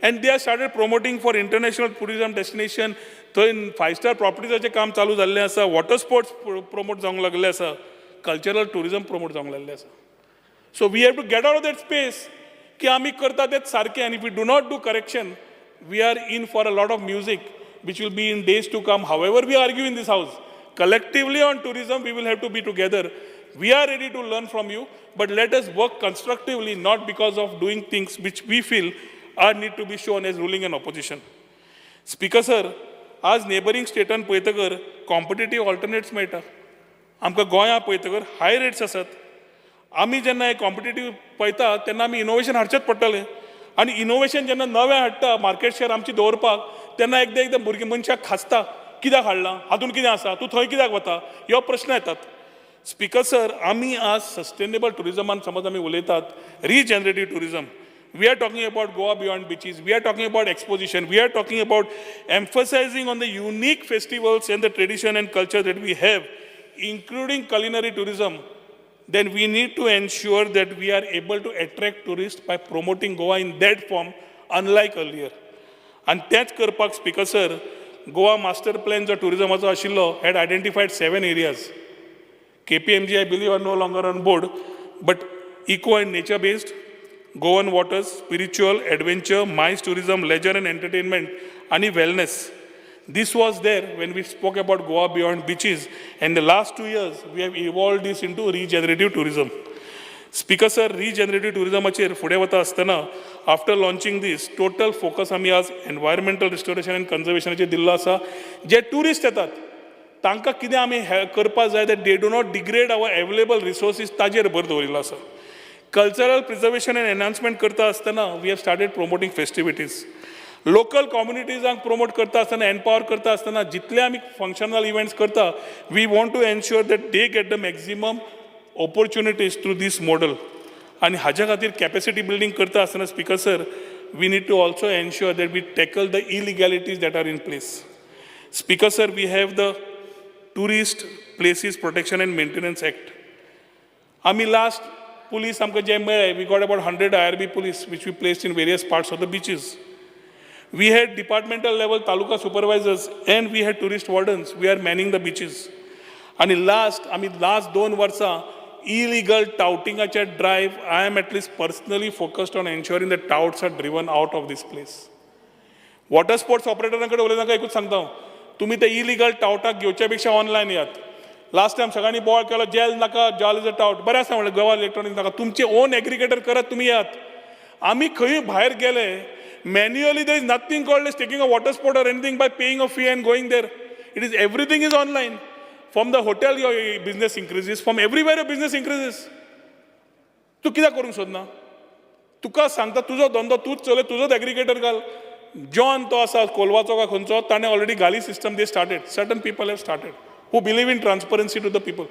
And they have started promoting for international tourism destination. थंय 5-star properties काम चालू जाल्लें आसा, वॉटर स्पोर्ट्स प्रमोट जावंक लागले आसा, कल्चरल टुरिजम प्रमोट जावंक लागलें आसा. So we have to get out of that space की आमी करता तेच सारकें. आनी if we do not do correction, we are in for a lot of music which will be in days to come. However we argue in this house, collectively on tourism, we will have to be together. We are ready to learn from you, but let us work constructively, not because of doing things which we feel are need to be shown as ruling and opposition. Speaker sir, आज neighbouring स्टेटान पळयतकर competitive alternates मेळटा. आमकां गोंयां पळयतकर हाय rates आसात. आमी जेन्ना हे competitive पळयता तेन्ना आमी इनोवेशन हाडचेच पडटलें. आनी इनोवेशन जेन्ना नवें हाडटा मार्केट शेअर आमची दवरपाक, तेन्ना एकदां भुरगीं मनशाक खासता, कित्याक हाडलां, हातून कितें आसा, तूं थंय कित्याक वता, ह्यो प्रश्न येतात. स्पीकर सर, आमी आज सस्टेनेबल टुरिजमान समज आमी उलयतात, रिजनरेटीव tourism, we are talking about Goa Beyond Beaches, we are talking about exposition, we are talking about emphasizing on the unique festivals and the tradition and culture that we have, including culinary tourism, then we need to ensure that we are able to attract tourists by promoting Goa in that form, unlike earlier. And that's करपाक, Speaker sir, Goa master plan जो tourismaचो आशिल्लो had identified 7 areas. KPMG, I believe, are no longer on board, but eco and nature based, Goan waters, spiritual, adventure, MICE tourism, leisure and entertainment, and wellness. This was there when we spoke about Goa Beyond Beaches, and the last 2 years we have evolved this into regenerative tourism. Speaker sir, regenerative tourism acher fude vata astana, after launching this, total focus आमी आज environmental restoration and conservation acher दिल्लो आसा. जे tourist येतात तांकां कितें आमी करपा जाय that they do not degrade our available resources, ताजेर भर दवरिल्लो आसा. Cultural preservation and enhancement करता आसतना we have started promoting festivities. Local communities promote करता आसतना, empower करता आसतना जितले आमी functional events करता, we want to ensure that they get the maximum opportunities through this model. आणि हाज्या खातीर capacity building करता आसतना, Speaker sir, we need to also ensure that we tackle the illegalities that are in place. Speaker, sir, we have the Tourist Places Protection and Maintenance Act. Ami last police we got about 100 IRB police which we placed in various parts of the beaches. We had departmental level taluka supervisors and we had tourist wardens. We are manning the beaches. And last 2 वर्सां illegal toutingaचे drive, I am at least personally focused on ensuring that touts are driven out of this place. Water sports operator उलयनाका एकूच सांगता तुम्ही ते illegal टावटाक घेवच्या पेक्षा online यात. Last time सगळ्यांनी ball केलो gel नाका जाल इज अ टाउट बरें आसा म्हणलें गोवा इलेक्ट्रॉनिक्स नाका तुमचे ओन एग्रिगेटर करत तुम्ही यात. आमी खंय भायर गेले manually there is nothing called as taking a water sport or anything by paying a fee and going there. It is everything is online. From the hotel your business increases, from everywhere your business increases. तू कित्याक करूंक सोदना? तुका सांगता तुजो धंदो तूच चलय तुजोच aggregator घाल. John तो आसा कोलवाचो काय खंयचो ताणें ऑलरेडी घाली system they started. Certain people have started who believe in transparency to the people.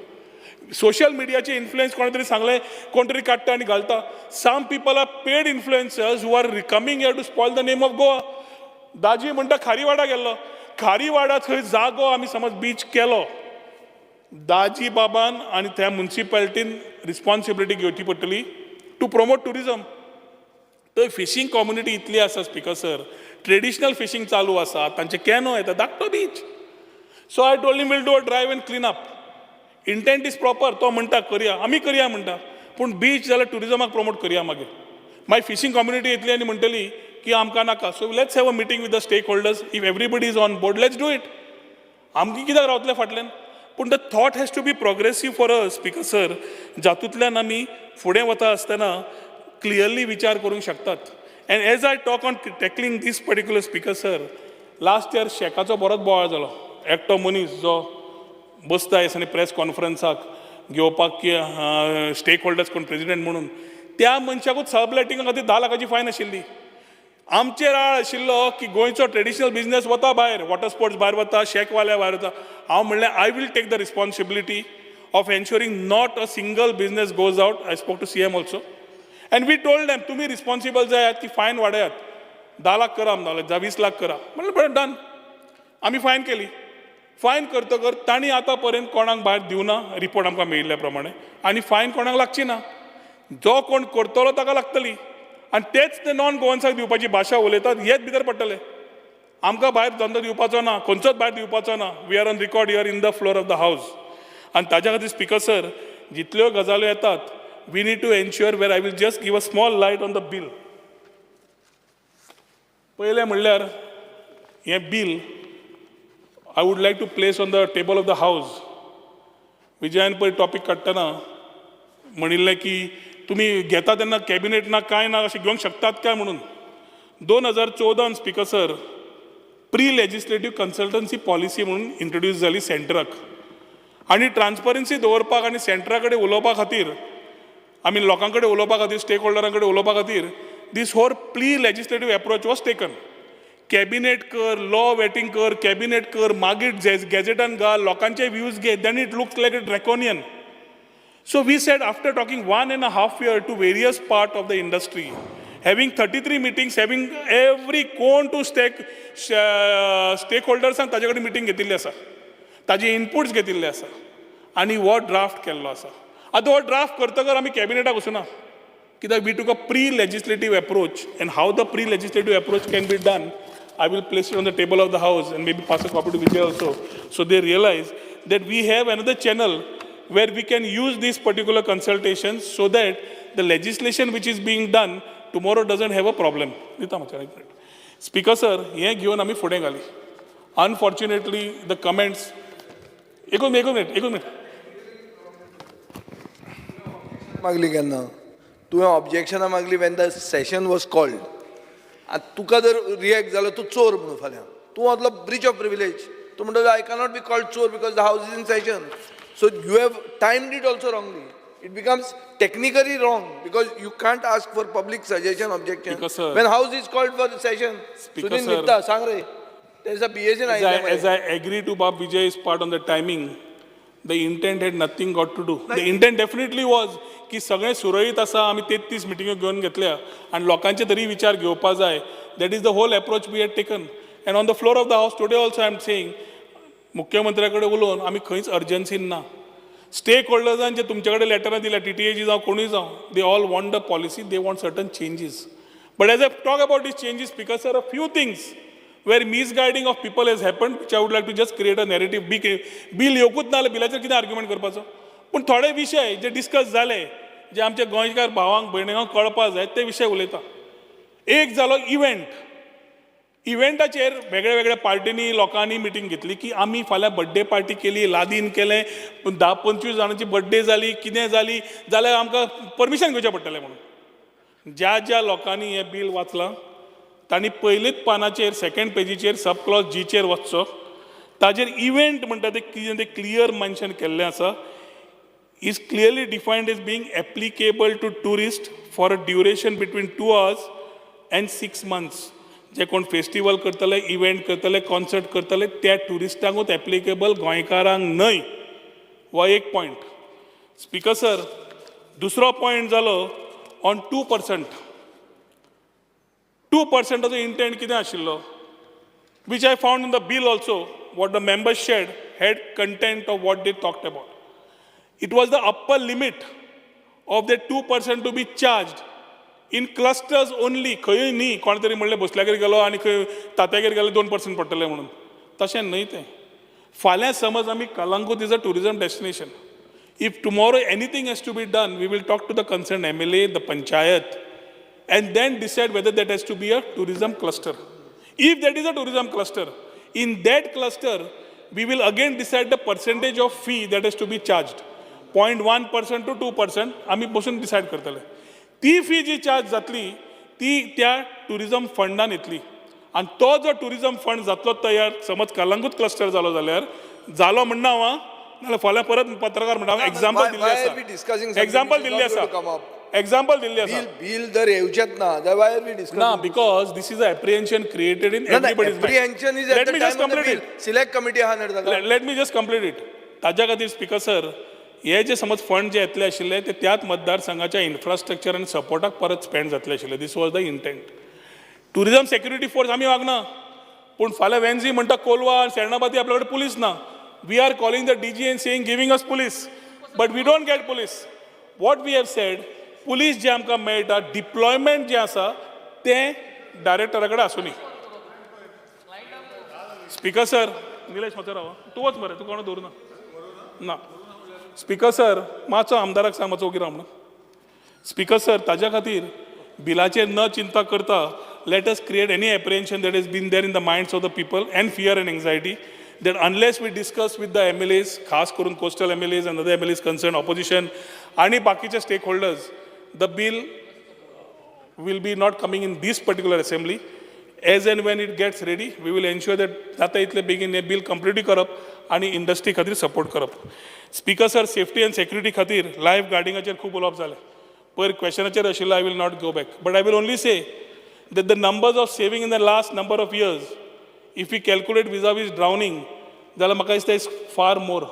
Social मिडियाचे इन्फ्लुएन्स कोणे तरी सांगले कोण तरी काडटा आनी घालता. Some people are paid influencers who are coming here to spoil the name of Goa. Daji म्हणटा खारीवाडा गेल्लो. खारीवाडा थंय जागो आमी समज बीच केलो दाजी बाबान आनी त्या म्युनिसिपालिटीन रिस्पॉन्सिबिलिटी घेवची पडटली टू प्रमोट टुरिजम. थंय फिशींग कम्युनिटी इतली आसा स्पिकर सर ट्रेडिशनल फिशींग चालू आसा तांचे कॅनो येता धाकटो beach. So I told him will do a drive end clean up. Intent is proper तो म्हणटा करया आमी करया म्हणटा पूण बीच जाल्यार टुरिजमाक प्रमोट करया मागीर. मागीर फिशींग कम्युनिटी येतली आनी म्हणटली की आमकां नाका. So let's have a meeting with the stakeholders if everybody is on board let's do it. आमकां कित्याक रावतले फाटल्यान. पूण the thought has to be progressive for us speaker sir जातूंतल्यान आमी फुडें वता आसतना क्लियरली विचार करूंक शकतात. And as I talk on tackling this particular speaker sir last year शेकाचो बरोच बोवाळ जालो. एकटो मनीस जो बसता आनी प्रेस कॉन्फरन्साक घेवपाक की स्टेक होल्डर्स कोण प्रेसिडेंट म्हणून त्या मनशाकूच सबलेटिंगा खातीर 10 लाखाची फायन आशिल्ली. आमचेर राळ आशिल्लो की गोंयचो ट्रेडिशनल बिझनेस वता भायर वॉटर स्पोर्ट्स भायर वता शेकवाले भायर वता. हांव म्हणलें I will take the responsibility of ensuring not a single business goes out. I spoke to CM also and we told them तुमी रिस्पॉन्सिबल जायात की फायन वाडयात 10 लाख करा म्हणून 20 लाख करा म्हणलें बरें डन. आमी फायन केली. फायन करतकर तांणी आतां पर्यंत कोणाक भायर दिवना रिपोर्ट आमकां मेळिल्ल्या प्रमाणे आनी फायन कोणाक लागची ना. जो कोण करतलो ताका लागतली आनी तेच ते नॉन गोवन्साक दिवपाची भाशा उलयतात हेच भितर पडटले. आमकां भायर धंदो दिवपाचो ना खंयचोच भायर दिवपाचो ना. We are on record here in the floor of the house. आनी ताज्या खातीर स्पिकर सर जितल्यो गजाल्यो येतात we need to ensure where I will just give a small light on the bill. पयलें म्हणल्यार हें bill I would like to place on the table of the house. विजयान पळय टॉपिक काडटना म्हणिल्लें की तुमी घेता तेन्ना कॅबिनेट ना कांय ना अशें घेवंक शकतात काय म्हणून. 2014 speaker sir pre legislative consultancy policy म्हणून इंट्रोड्यूस जाली सेंटराक. आनी ट्रान्सपरन्सी दवरपाक आनी सेंटरा कडेन उलोवपा खातीर आमी लोकां कडेन उलोवपा खातीर स्टेक होल्डरां कडेन उलोवपा खातीर this whole pre legislative approach was taken. Cabinet कर लॉ वेटींग कर कॅबिनेट कर मागीर गॅजेटान घाल लोकांचे व्ह्यूज घे then it looks like a draconian. So we said after talking 1.5 years to various part of the industry having 33 meetings having every कोण to स्टेक होल्डर्सांक ताजे कडेन मिटींग घेतिल्ली आसा ताजे इनपुट्स घेतिल्ले आसा आनी हो ड्राफ्ट केल्लो आसा. आतां हो ड्राफ्ट करतकर आमी कॅबिनेटाक वचूना कित्याक we took a pre legislative approach and how the pre legislative approach can be done. I will place it on the table of the house and maybe pass a copy to Vijay also, so they realize that we have another channel where we can use these particular consultations so that the legislation which is being done tomorrow doesn't have a problem. Speaker sir, हे घेवन आमी फुडें घाली. Unfortunately, the comments. एक minute. मागली केन्ना तुवें ऑब्जेक्शनां मागली when the session was called. आतां तुका जर रिएक्ट जालो तूं चोर म्हणून फाल्यां तूं असलो ब्रीच ऑफ प्रिविलेज तूं म्हणटा आय कॅनॉट बी कॉल्ड चोर because the house is in session. So you have timed it also wrongly. It becomes technically wrong because you can't ask for public suggestion objection when house is called for session. Sunin Mitta sang re there is a BS in as I agree to Bob Vijay's part on the timing the intent had nothing got to do. The intent definitely was की सगळें सुरळीत आसा, आमी 33 मिटिंग्यो घेवन घेतल्या आनी लोकांचे तरी विचार घेवपा जाय. That is the whole approach we had taken. And on the floor of the house today also I am saying, मुख्यमंत्र्या कडेन उलोवन आमी खंयच अर्जन्सीन ना. स्टेक होल्डर्सान जे तुमचे कडेन लेटरां दिल्या, TTAची जावं कोणूय जावं, they all want the policy, they want certain changes. But as I talk about these changes, because there are a few things where misguiding of people has happened, which I would like to just create a narrative. Bill येवकूच ना जाल्यार बिलाचेर कितें argument करपाचो. पूण थोडे विशय जे discuss जाले, जे आमच्या गोंयकार भावांक भयणींक कळपा जाय ते विशय उलयता. एक जालो इव्हेंट. इव्हेंटाचेर वेगळ्या वेगळ्या पार्टींनी लोकांनी मिटींग घेतली की आमी फाल्यां बर्थडे पार्टी केली, लादीन केलें, 10-25 जाणांची बर्थडे जाली, कितें जाली जाल्यार आमकां परमिशन घेवचें पडटलें म्हणून. ज्या ज्या लोकांनी हें बील वाचलां तांणी पयलीच पानाचेर सेकंड पेजीचेर सब क्लॉज जीचेर वचचो. ताजेर इव्हेंट म्हणटा तें कितें तें क्लियर मेन्शन केल्लें आसा. Is clearly defined as being applicable to tourist for a duration between 2 hours and 6 months. जे कोण फेस्टिवल करतले, इव्हेंट करतले, कॉन्सर्ट करतले त्या टुरिस्टांकूच एप्लिकेबल, गोंयकारांक न्हय. हो एक पॉयंट. स्पीकर सर, दुसरो पॉयंट जालो ऑन 2%. 2%ाचो इंटेंट कितें आशिल्लो, which I found in the bill also, what the members shared had content of what they talked about. It was the upper limit of the 2% to be charged in clusters only. खंय न्ही कोण तरी म्हणलें बसल्यागेर गेलो आनी खंय तात्यागेर गेलो 2% पडटलें म्हणून. तशें न्हय तें. फाल्यां समज आमी Calangute is a tourism destination. If tomorrow anything has to be done, we will talk to the concerned MLA, the panchayat, and then decide whether that has to be a tourism cluster. If that is a tourism cluster, in that cluster, we will again decide the percentage of fee that has to be charged. 0.1% to 2% आम्ही बसून decide करतले. ती fee जी charge जातली ती त्या tourism फंडान येतली. आणि तो जो टुरिजम फंड जातलो तयार, समज कलंगूट क्लस्टर जालो जाल्यार जालो म्हणना हांव, नाल्यार फाल्यां परत पत्रकार म्हणटा एक्झाम्पल दिल्ली आसा. एक्झाम्पल दिल्ली आसा. एक्झाम्पल दिल्ली आसा. बिल जर येवचेच ना, then why are we discussing? ना, because this is an apprehension created in everybody's mind. Apprehension is at the time of the bill. Select committee हा नडता. Let me just complete it. ताज्या खातीर speaker sir, हे जे समज fund जे येतले आशिल्ले ते त्याच मतदारसंघाच्या इन्फ्रास्ट्रक्चर आनी सपोर्टाक परत स्पेंड जातले आशिल्ले. This was the intent. Tourism security force आमी वागना, पूण फाल्यां वेन्झी म्हणटा कोलवा आनी सेर्नाबाती आपल्या कडेन पुलीस ना. We are calling the DG and saying giving us police, but we don't get police. What we have said, police जे आमकां मेळटा, डिप्लॉयमेंट जे आसा तें डायरेक्टरा कडेन आसूं न्ही. स्पीकर सर, निलेश माथेर राव, तूं वच मरे, तूं कोण दवरना ना. स्पीकर सर, मातसो आमदाराक सांग मातसो ओगी राव म्हणून. स्पीकर सर, ताज्या खातीर बिलाचेर न चिंता करता, let us create any apprehension that has been there in the minds of the people and fear and anxiety, that unless we discuss with the MLAs, खास करून coastal MLAs and other MLAs concerned, opposition आणि बाकीचे stakeholders, the bill will be not coming in this particular assembly. As and when it gets ready, we will ensure that जाता इतले बेगीन हे bill completely करप आणि इंडस्ट्री खातीर support करप. Speaker sir, safety end security खातीर लायफ गार्डिंगाचेर खूब उलोवप जालें. पयर क्वेश्चनाचेर आशिल्लो, I will not go back, but I will only say that the numbers of saving in the last number of years, if we calculate vis-a-vis drowning, जाल्यार म्हाका दिसता is far मोर.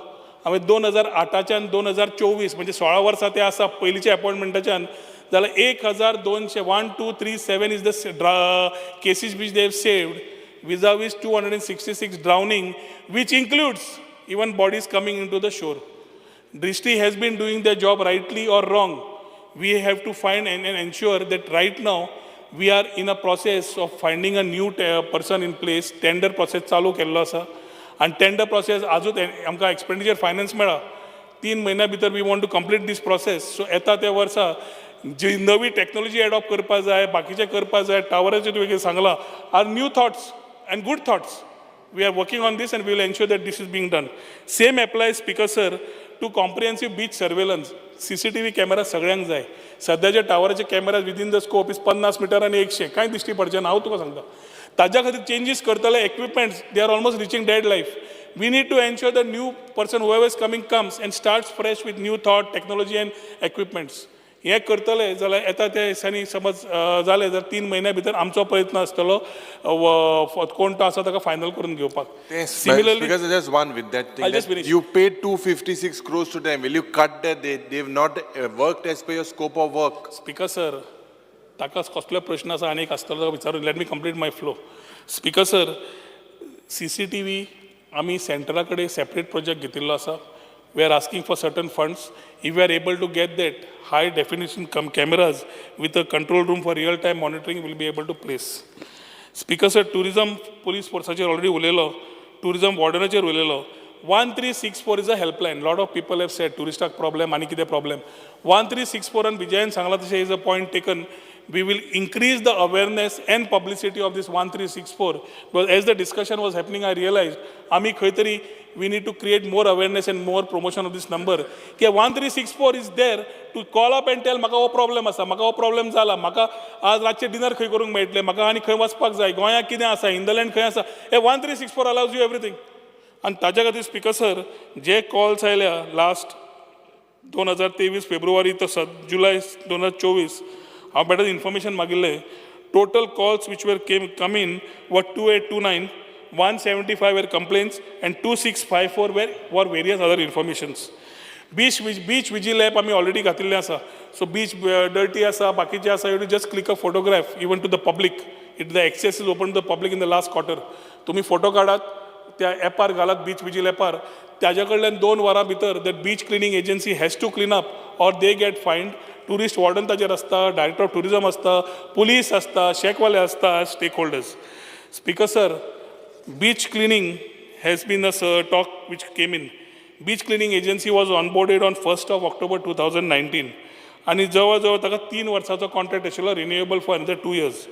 हांवें 2008च्यान 2024 म्हणजे 16 वर्सां ते आसा पयलींच्या अपॉयंटमेंटाच्यान, जाल्यार 1,237 is the cases which they have saved vis-a-vis 266 drowning, which includes even bodies coming into the shore. Drishti has been doing their job rightly or wrong. We have to find and ensure that right now we are in a process of finding a new person in place. Tender process चालू केल्लो आसा and tender process आजूच आमकां expenditure finance मेळ्ळा. 3 म्हयन्या भितर we want to complete this process. So येता त्या वर्सा जी नवी टेक्नॉलॉजी एडॉप्ट करपा जाय, बाकीचे करपा जाय, टावराचे तुवें सांगलां, are new thoughts and good thoughts. We are working on this and we will ensure that this is being done. Same applies, Speaker sir, to comprehensive beach surveillance. CCTV camera सगळ्यांक जाय. सध्याचे टावराचे camera within the scope is 50 metre आणि 100, कांय दिश्टी पडचे ना. हांव तुका सांगता, ताज्या खातीर चेंजीस करतले. Equipments they are almost reaching dead life. We need to ensure the new person, whoever is coming, comes and starts fresh with new thought, technology and equipments. हे करतले जाल्यार येता त्या दिसांनी समज जालें जाल्यार 3 म्हयन्या भितर आमचो प्रयत्न आसतलो कोण तो आसा ताका फायनल करून घेवपाक. Similarly, because just one with that thing. I'll just that finish. you paid 256 crores to them. Will you cut that? They've not worked as per your scope of work. Speaker sir ताका कसलो प्रश्न आसा आनीक आसतलो तो विचारून let me complete माय flow. Speaker sir CCTV आमी सेंटरा कडेन सेपरेट प्रोजेक्ट घेतिल्लो आसा. We are asking for certain funds. If we are able to get that high definition cameras with a control room for real time monitoring, we will be able to place. Speaker sir, tourism police forceaचेर already उलयलो, tourism wardenaचेर उलयलो. 1364 is a helpline. Lot of people have said touristic problem, आनी कितें problem. 1364 and Vijayan सांगला तशें is a point taken. We will increase the awareness and publicity of this 1364. But as the discussion was happening, I realized आमी खंय तरी we need to create more awareness and more promotion of this number. कि 1364 is there to call up and tell म्हाका हो problem आसा, म्हाका हो problem जाला, म्हाका आज रातचे डिनर खंय करूंक मेळटलें, म्हाका आनी खंय वचपाक जाय, गोंयांत कितें आसा, इंदलँड खंय आसा. हे 1364 allows you everything. आनी ताच्या खातीर स्पीकर सर जे कॉल्स आयल्या लास्ट 2023 फेब्रुवारी तो जुलय 2024 हांव बेटर इन्फॉर्मेशन मागिल्लें. Total calls which were come in were 2829, 175 were complaints and 2654 were various other informations. Beach vigil app आमी already घातिल्लें आसा. So beach dirty आसा, बाकीचे आसा, you just click a photograph even to the public. The access is open to the public in the last quarter. तुम्ही photo काढात त्या ॲपार घालात beach vigil ॲपार ताज्या कडल्यान 2 वरां भितर that beach cleaning agency has to clean up or they get fined. Tourist warden ताजेर आसता, डायरेक्टर ऑफ टुरिजम आसता, पुलीस आसता, शेकवाले आसता, stakeholders. Speaker sir, beach cleaning has been a talk which came in. Beach cleaning agency was onboarded on 1st of October 2019 आणि जवळ ताका 3 वर्सांचो कॉन्ट्रॅक्ट आशिल्लो रिन्युएबल फॉर अनदर 2 years.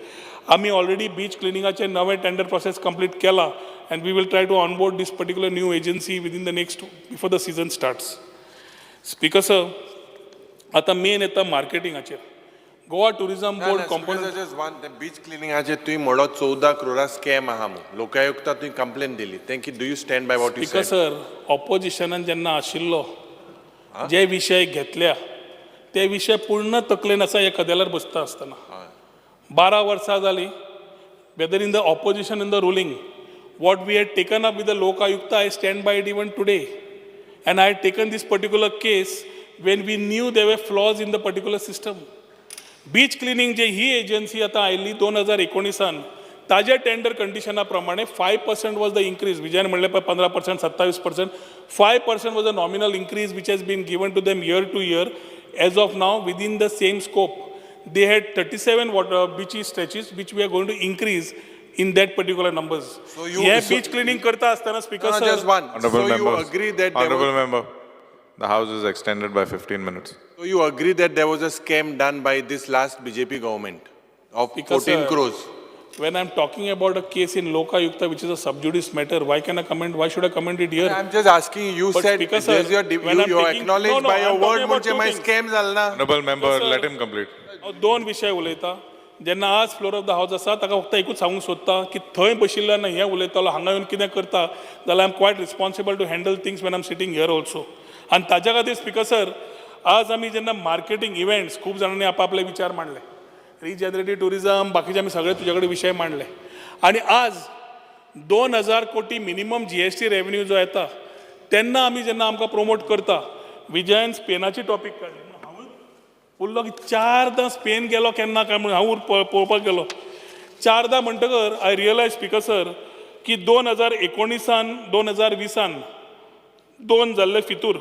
आमी ऑलरेडी बीच क्लिनिंगाचे नवे टेंडर प्रोसेस कंप्लीट केला and we will try to onboard this particular new agency within the next before the season starts. Speaker sir, आता main येता मार्केटिंगाचेर. Goa tourism board component just one beach क्लिनिंगाचे तुवें म्हणलो 14 crore scam आहा म्हणून लोकायुक्ता तुवें कंप्लेन दिली. Thank you. Do you stand by what you speaker said? Sir, ऑपोजिशनान जेन्ना आशिल्लो जे विशय घेतल्या ते विशय पूर्ण तकलेन आसा हे कदेलार बसता आसतना 12 वर्सां जालीं. Whether in the opposition in the ruling what we had taken up with the Lok Ayukta, I stand by it even today. And I had taken this particular case when we knew there were flaws in the particular system. Beach cleaning जे ही agency आता आयिल्ली 2019 ताज्या tender कंडिशना प्रमाणे 5% was the increase. विजयान म्हणले पळय 15%, 27%. 5% was a nominal increase which has been given to them year to year. As of now, within the same scope, they had 37 beach stretches which we are going to increase in that particular numbers. So you beach cleaning करता असताना speaker sir, just one. Honorable So you members. agree that Honorable member, the house is extended by 15 minutes. so you agree that there was a scam done by this last BJP government of Because, 14 crores. when I'm talking about a case in Lokayukta which is a sub judice matter, why can I comment? Why should I comment it here? I'm just asking. You But said Speaker, sir, there's your when I'm you taking- acknowledged No, no, by your I'm word talking about म्हणजे my two things. scam झाला. Honorable member, sir. let him complete. हांव 2 विशय उलयता. जेन्ना आज floor of the हावस आसा ताका फक्त एकूच सांगूंक सोदता की थंय बशिल्ल्यान हें उलयतालो हांगा येवन कितें करता जाल्यार I am quite responsible to handle things when I am sitting here also. आनी ताच्या खातीर स्पीकर सर, आज आमी जेन्ना मार्केटींग इव्हेंट्स खूब जाणांनी आपआपले विचार मांडले, रिजनरेटिव्ह टुरिजम बाकीचे आमी सगळे तुजे कडेन विशय मांडले. आनी आज 2000 कोटी मिनिमम GST रेवन्यू जो येता तेन्ना आमी जेन्ना आमकां प्रमोट करता, विजयान स्पेनाची टॉपीक काडली. उरलो की 4दां स्पेन गेलो केन्ना काय म्हणून हांव पळोवपाक गेलो. 4दां म्हणटकर आय रियलायज स्पीकर सर की 2019 2020 2 जाल्ले फितूर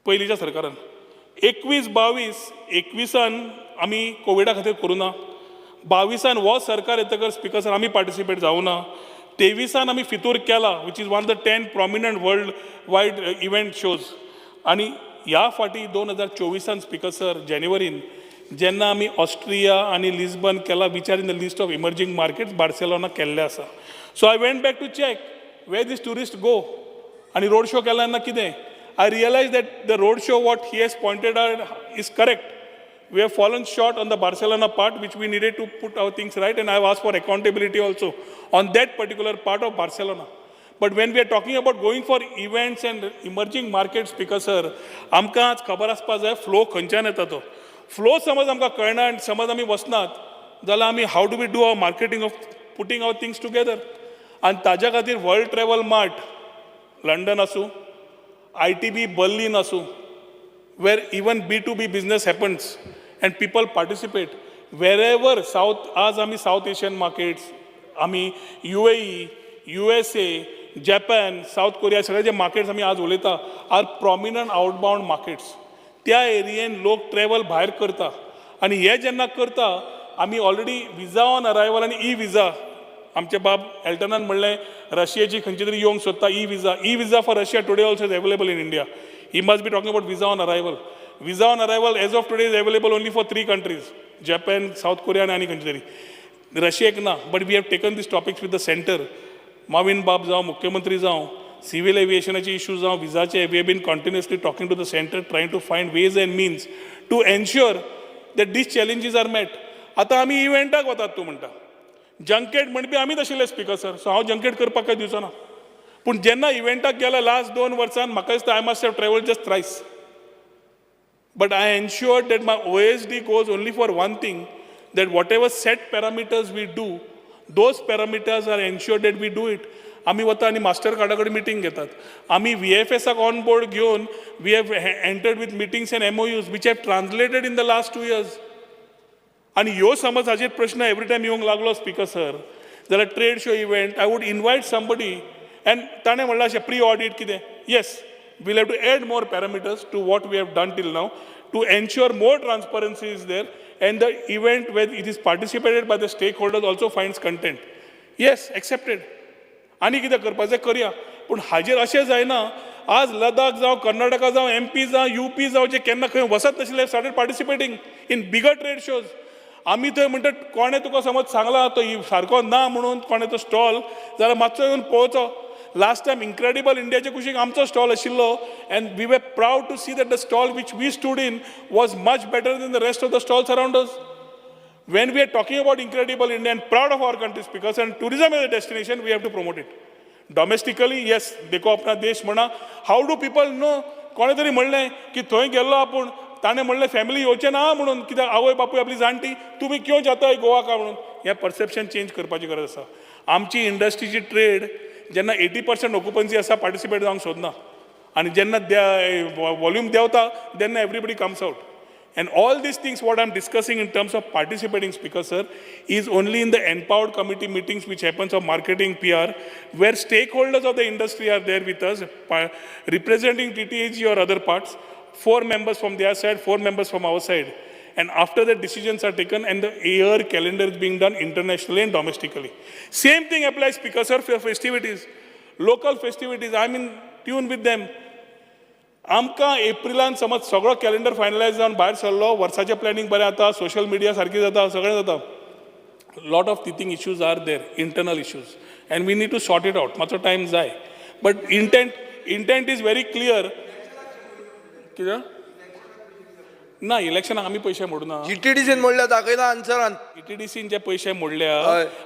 पयलींच्या सरकारान 21-22 आमी कोविडा खातीर करूं ना. 22 हो सरकार येतकर स्पीकर सर आमी पार्टिसिपेट जावं ना. 23 आमी फितूर केला which is one of the 10 prominent world wide event shows. आनी ह्या फाटी 2024 स्पीकर सर जानेवारीन जेन्ना आमी ऑस्ट्रिया आनी लिस्बन केला which are in the list of emerging markets Barcelona केल्ले आसा. So I went back to check where this tourist go आनी रोड शो केला तेन्ना कितें I realise that the road show what he has pointed out is correct. We have fallen short on the Barcelona part, which we needed to put our things right, and I have asked for accountability also on that particular part of Barcelona. But when we are talking about going for events and emerging markets, Speaker sir, आमकां आज खबर आसपा जाय flow खंयच्यान येता तो. Flow समज आमकां कळना आनी समज आमी वचनात जाल्यार आमी how do we do our marketing of putting our things together. आनी ताज्या खातीर वर्ल्ड ट्रॅव्हल मार्ट लंडन आसूं, ITB बर्लिन आसूं, where even B2B business happens and people participate. Wherever आज आमी साऊथ एशियन मार्केट्स, आमी UAE, USA, Japan, south Korea सगळे जे मार्केट्स आमी आज उलयता आर प्रॉमिनंट आउटबाउंड मार्केट्स. त्या एरियेन लोक ट्रॅव्हल भायर करता आनी हे जेन्ना करता आमी ऑलरेडी विजा ऑन अरायवल आनी ई विजा, आमचे बाब एल्टनान म्हणलें रशियाची खंयची तरी येवंक सोदता E visa for Russia today also is available in India. He must be talking about visa on arrival. Visa on arrival as of today is available only for 3 countries, Japan, South Korea and any country. Russia na, but we have taken these topics with the center. Mavin Bab जाओ, मुख्यमंत्री जाओ, civil aviation issues जाओ, visa चे, we have been continuously talking to the center, trying to find ways and means to ensure that these challenges are met. आता आमी इव्हेंटाक वतात तूं म्हणटा. जंकेट म्हणपी आमी तशिल्ले स्पीकर सर, सो हांव जंकेट करपाक काय दिवचो ना. पूण जेन्ना इव्हेंटाक गेला लास्ट 2 वर्सांन म्हाका दिसता I must have travelled just thrice. But I ensured that my OSD goes only for one thing, that whatever set parameters we do, those parameters are ensured that we do it. आमी वता आनी master कार्डा कडेन meeting घेतात. आमी VFSक on board घेवन we have entered with meetings and MOUs which have translated in the last 2 years. आनी ह्यो समज हाजेर प्रश्न एवरी टायम येवंक लागलो स्पीकर सर, जाल्यार trade show event I would invite somebody. And ताणें म्हणलें अशें प्री ऑडिट कितें. Yes, we'll have to add more parameters to what we have done till now to ensure more transparency is there and the event when it is participated by the stakeholders also finds content. Yes, accepted. आनी कितें करपाचें करया. पूण हाजेर अशें जायना आज लदाख जावं, कर्नाटका जावं, MP जावं, UP जावं, जे केन्ना खंय वचत नाशिल्ले started participating in bigger trade shows. आमी थंय म्हणटा कोणें तुका समज सांगला तो सारको ना म्हणून कोणें तो स्टॉल, जाल्यार मातसो येवन पळोवचो. Last time, Incredible Indiaच्या कुशीक आमचो स्टॉल आशिल्लो and we were proud to see that the stall which we stood in was much better than the rest of the stalls around us. When we are talking about Incredible India and proud of our country, because and tourism as a destination, we have to promote it. Domestically, yes, देखो अपना देश म्हणा. How do people know? कोणे तरी म्हणलें की थंय गेल्लो आपूण, ताणें म्हणलें फॅमिली येवचें ना म्हणून, कित्याक आवय बापूय आपली जाणटी, तुमी क्यों जाता गोवा का म्हणून. हें परसेप्शन चेंज करपाची गरज आसा. आमची इंडस्ट्रीची ट्रेड जेन्ना 80% ऑक्युपन्सी आसा पार्टिसिपेट जावंक सोदना आनी जेन्ना वॉल्यूम देंवता तेन्ना everybody comes out. And all these things what I'm discussing in terms of participating, Speaker sir, is only in the empowered committee meetings which happens of marketing PR, where stakeholders of the industry are there with us, representing TTAG or other parts, 4 members from their side, 4 members from our side. And after the decisions are taken and the year calendar is being done internationally and domestically. Same thing applies, Speaker sir, for festivities, local festivities. I'm in tune with them. आमकां एप्रिलान समज सगळो calendar finalise जावन भायर सरलो, वर्साचें planning बरें जाता, social media सारकी जाता, सगळें जाता. Lot of thing issues are there, internal issues, and we need to sort it out. मातसो टायम जाय, but intent is very clear. कित्याक ना इलेक्शनाक आमी पयशे मोडूना. GTDCन मोडल्या दाखयला आन्सरान. GTDCन जे पयशे मोडल्या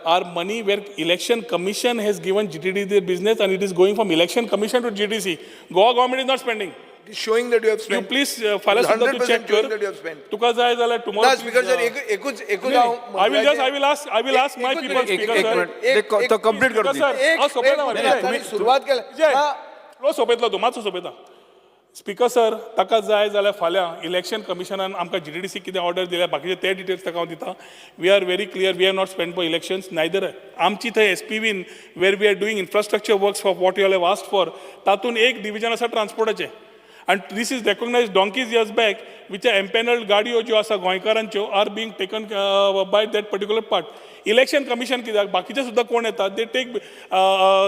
are money where election commission has given GTD their business and it is going from election commission to GTC. Goa government is not spending. It is showing that you have You spent. please फाल्यां सुद्दां तूं check showing that you कर. have spent. तुका जाय जाल्यार tomorrow. Speaker sir एकूच I will ask my people, Speaker sir. तो complete Speaker sir, हांव सोंपयता सुरवात केल्या. फ्लो सोंपयतलो तूं, मातसो सोंपयता. स्पीकर सर, ताका जाय जाल्यार फाल्यां इलेक्शन कमिशनान आमकां GTDC कितें ऑर्डर दिल्या बाकीचे ते डिटेल्स ताका हांव दिता. We are very clear, we have not spend for elections neither. आमची थंय SPVन where we are doing infrastructure works for what you have asked for, तातूंत एक डिविजन आसा ट्रान्सपोर्टाचें. And this is recognized donkeys years back, which are empaneled गाडयो ज्यो आसा गोंयकारांच्यो are being taken by that particular part. Election commission कित्याक बाकीचे सुद्दां कोण येतात, they take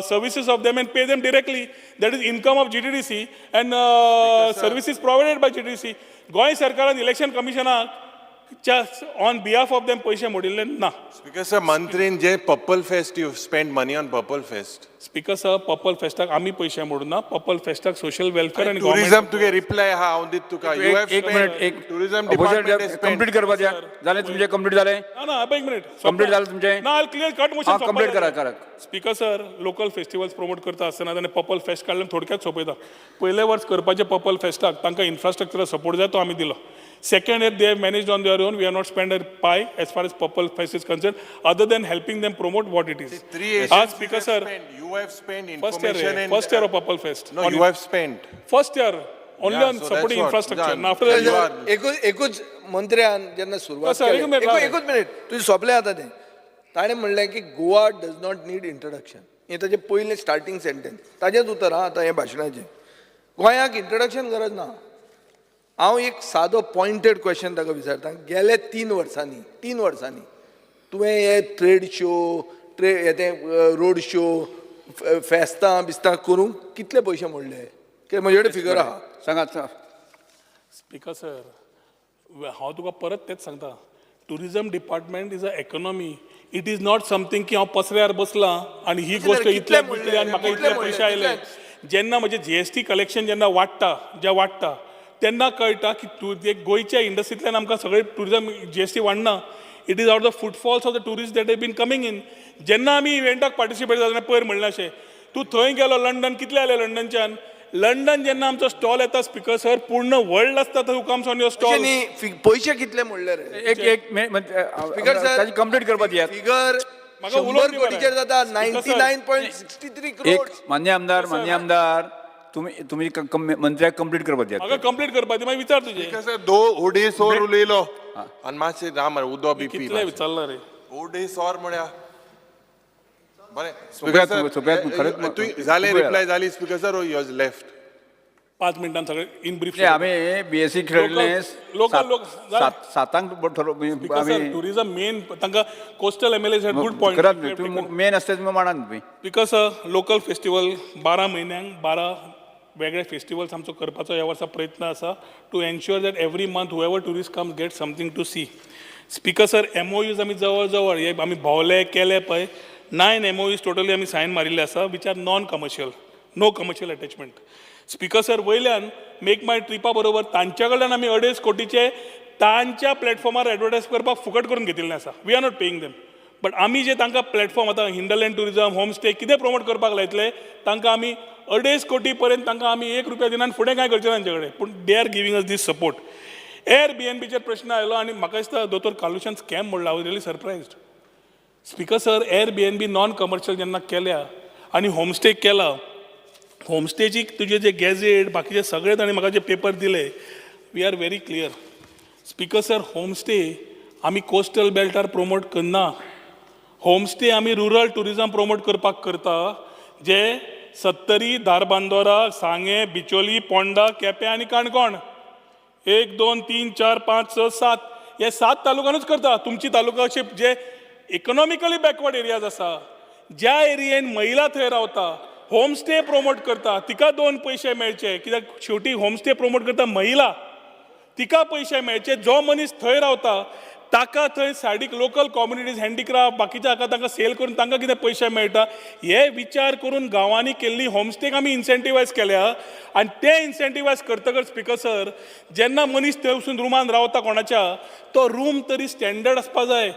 services of them and pay them directly. That is income of GTDC and services provided by GTDC. Goem सरकारान इलेक्शन कमिशनाक ऑन बिहाफ ऑफ देम पयशे मोडिल्ले ना. Speaker sir, मंत्रीन जे purple fest you spend money on purple fest. Speaker sir purple फेस्टाक आमी पयशे मोडूना. पर्पल फेस्टाक सोशल वेलफेअर आणि टुरिझम तुगे रिप्लाय हा हांव दित तुका. You have एक मिनिट spent, एक tourism department has spent. Complete करपा द्या. जालें तुमचे कंप्लीट जालें ना एक मिनिट कंप्लीट जालें तुमचे ना क्लियर कट मोशन हां कंप्लीट करा करा speaker sir local festivals promote करता आसतना ताणें पर्पल फेस्ट काडलें थोडक्यात सोंपयता. पयले वर्स करपाचे पर्पल फेस्टाक तांकां इन्फ्रास्ट्रक्चर सपोर्ट जाय तो आमी दिलो. Second year, they have managed on their own. We have not spent a pie as far as Purple Fest is concerned, other than helping them promote what it is. Speaker sir, You have spent first information year, and first year of Purple Fest. no, you have spent. First year, only Yeah, on so supporting that's what infrastructure. done. And after that, You are- एकूच मंत्र्यान जेन्ना सुरवात sir, केली, एक minute राव. एकूच minute तुझे सोंपलें आतां तें. ताणें म्हणलें की Goa does not need introduction. हें ताजें पयलें स्टार्टींग सेंटेन्स. ताजेंच उतर आं आतां हें भाशणाचें. गोंयाक इंट्रोडक्शन गरज ना. हांव एक सादो पॉयंटेड क्वेश्चन ताका विचारता. गेले 3 वर्सांनी तुवें हे ट्रेड शो रोड शो फेस्तां बिस्तां करूंक कितले पयशे मोडले? म्हजे कडेन फिगर आहा. सांगात Speaker sir, हांव तुका परत तेच सांगता. Tourism department is a economy. It is not something की हांव पसऱ्यार बसलां आणि ही गोष्ट कितले इतल्या म्हणले? भितली आणि म्हाका इतले कितले पयशे आयले. जेन्ना म्हजे जीएसटी कलेक्शन जेन्ना वाडटा तेन्ना कळटा की एक गोंयच्या इंडस्ट्रींतल्यान आमकां सगळें टुरिझम जीएसटी वाडना. It is out the footfalls of the tourist that have been coming in. जेन्ना आमी इव्हेंटाक पार्टिसिपेट जाता तेन्ना पयर म्हणलें अशें तूं थंय गेलो लंडन कितले आले लंडनच्यान. लंडन जेन्ना आमचो स्टॉल येता स्पीकर सर पूर्ण वर्ल्ड आसता थंय कम्स ऑन युअर अशें स्टॉल. न्ही पयशे कितले मोडले रे? एक स्पीकर सर ताजी कंप्लीट करपा दियात. फिगर म्हाका उलोवंक 100 दी कोटीचेर मरे. जाता. Speaker sir. 99.63 एक करोड. मान्य आमदार तुम्ही मंत्र्याक कंप्लीट करपा दियात. म्हाका कंप्लीट करपा दी मागीर विचार तुजे. कसं 2 उडेसोर उलयलो आणि मातशें राम उदो बीपी कितले विचारला रे. उडेसोर म्हळ्या बरें. सोप्यात जालें रिप्लाय जाली speaker sir you has left. 5 मिनटान सगळे इन ब्रीफ. आम्ही बीएससी खेळले लोकल सातांक आम्ही टुरिझम मेन तांकां coastal MLAs had good point. करत नाही तुम्ही मेन असते तुम्ही म्हणा तुम्ही. बिकॉज लोकल फेस्टिवल 12 म्हयन्यांक 12 वेगळे फेस्टिवल्स आमचो करपाचो ह्या वर्सा प्रयत्न आसा to ensure that every month whoever tourist comes get something to see. Speaker sir MOUs आमी जवळ हे आमी भोवले केले पळय 9 MOUs टोटली आमी सायन मारिल्ले आसा which are non commercial, no commercial attachment. Speaker sir वयल्यान मेक माय ट्रिपा बरोबर तांच्या कडल्यान आमी 2.5 कोटीचे तांच्या प्लॅटफॉर्मार एडवर्टायज करपाक फुकट करून घेतिल्लें आसा. We are not paying them. But आमी जे तांकां प्लॅटफॉर्म आतां हिंडरलँड टुरिझम होम स्टे कितें प्रमोट करपाक लायतले तांकां आमी 2.5 कोटी पर्यंत तांकां आमी 1 रुपया दिना आनी फुडें कांय करचें ना तांचे कडेन. पूण they are giving us this support. Airbnbचेर प्रश्न आयलो आनी म्हाका दिसता दोतोर कालुशान स्कॅम म्हणला. I was really surprised. Speaker sir Airbnb non commercial जेन्ना केल्या आनी होमस्टे केला होमस्टेची तुजे जे गॅझेट बाकीचे सगळे ताणें म्हाका जे पेपर दिले we are very clear. Speaker sir homestay आमी कोस्टल बेल्टार प्रमोट करना. होमस्टे आमी रुरल टुरिझम प्रमोट करपाक करता जे सत्तरी, धारबांदोरा, सांगे, बिचोली, पोंडा, केपें आनी काणकोण 1, 2, 3, 4, 5, 6, 7 हे 7 तालुक्यांनूच करता. तुमची तालुका अशे जे इकॉनॉमिकली बॅकवर्ड एरियाज आसा ज्या एरियेन महिला थंय रावता होमस्टे प्रमोट करता तिका 2 पयशे मेळचे. कित्याक शेवटी होमस्टे प्रमोट करता महिला तिका पयशे मेळचे. जो मनीस थंय रावता ताका थंय सायडीक लोकल कॉम्युनिटीज हँडीक्राफ्ट बाकीच्या हाका तांकां सेल करून तांकां कितें पयशे मेळटा हे विचार करून गांवांनी केल्ली होमस्टेक आमी इन्सेंटिवायज केल्या. आनी ते इन्सेंटिवायज करतकच स्पीकर सर जेन्ना मनीस थंय वचून रुमान रावता कोणाच्या तो रूम तरी स्टँडर्ड आसपा जाय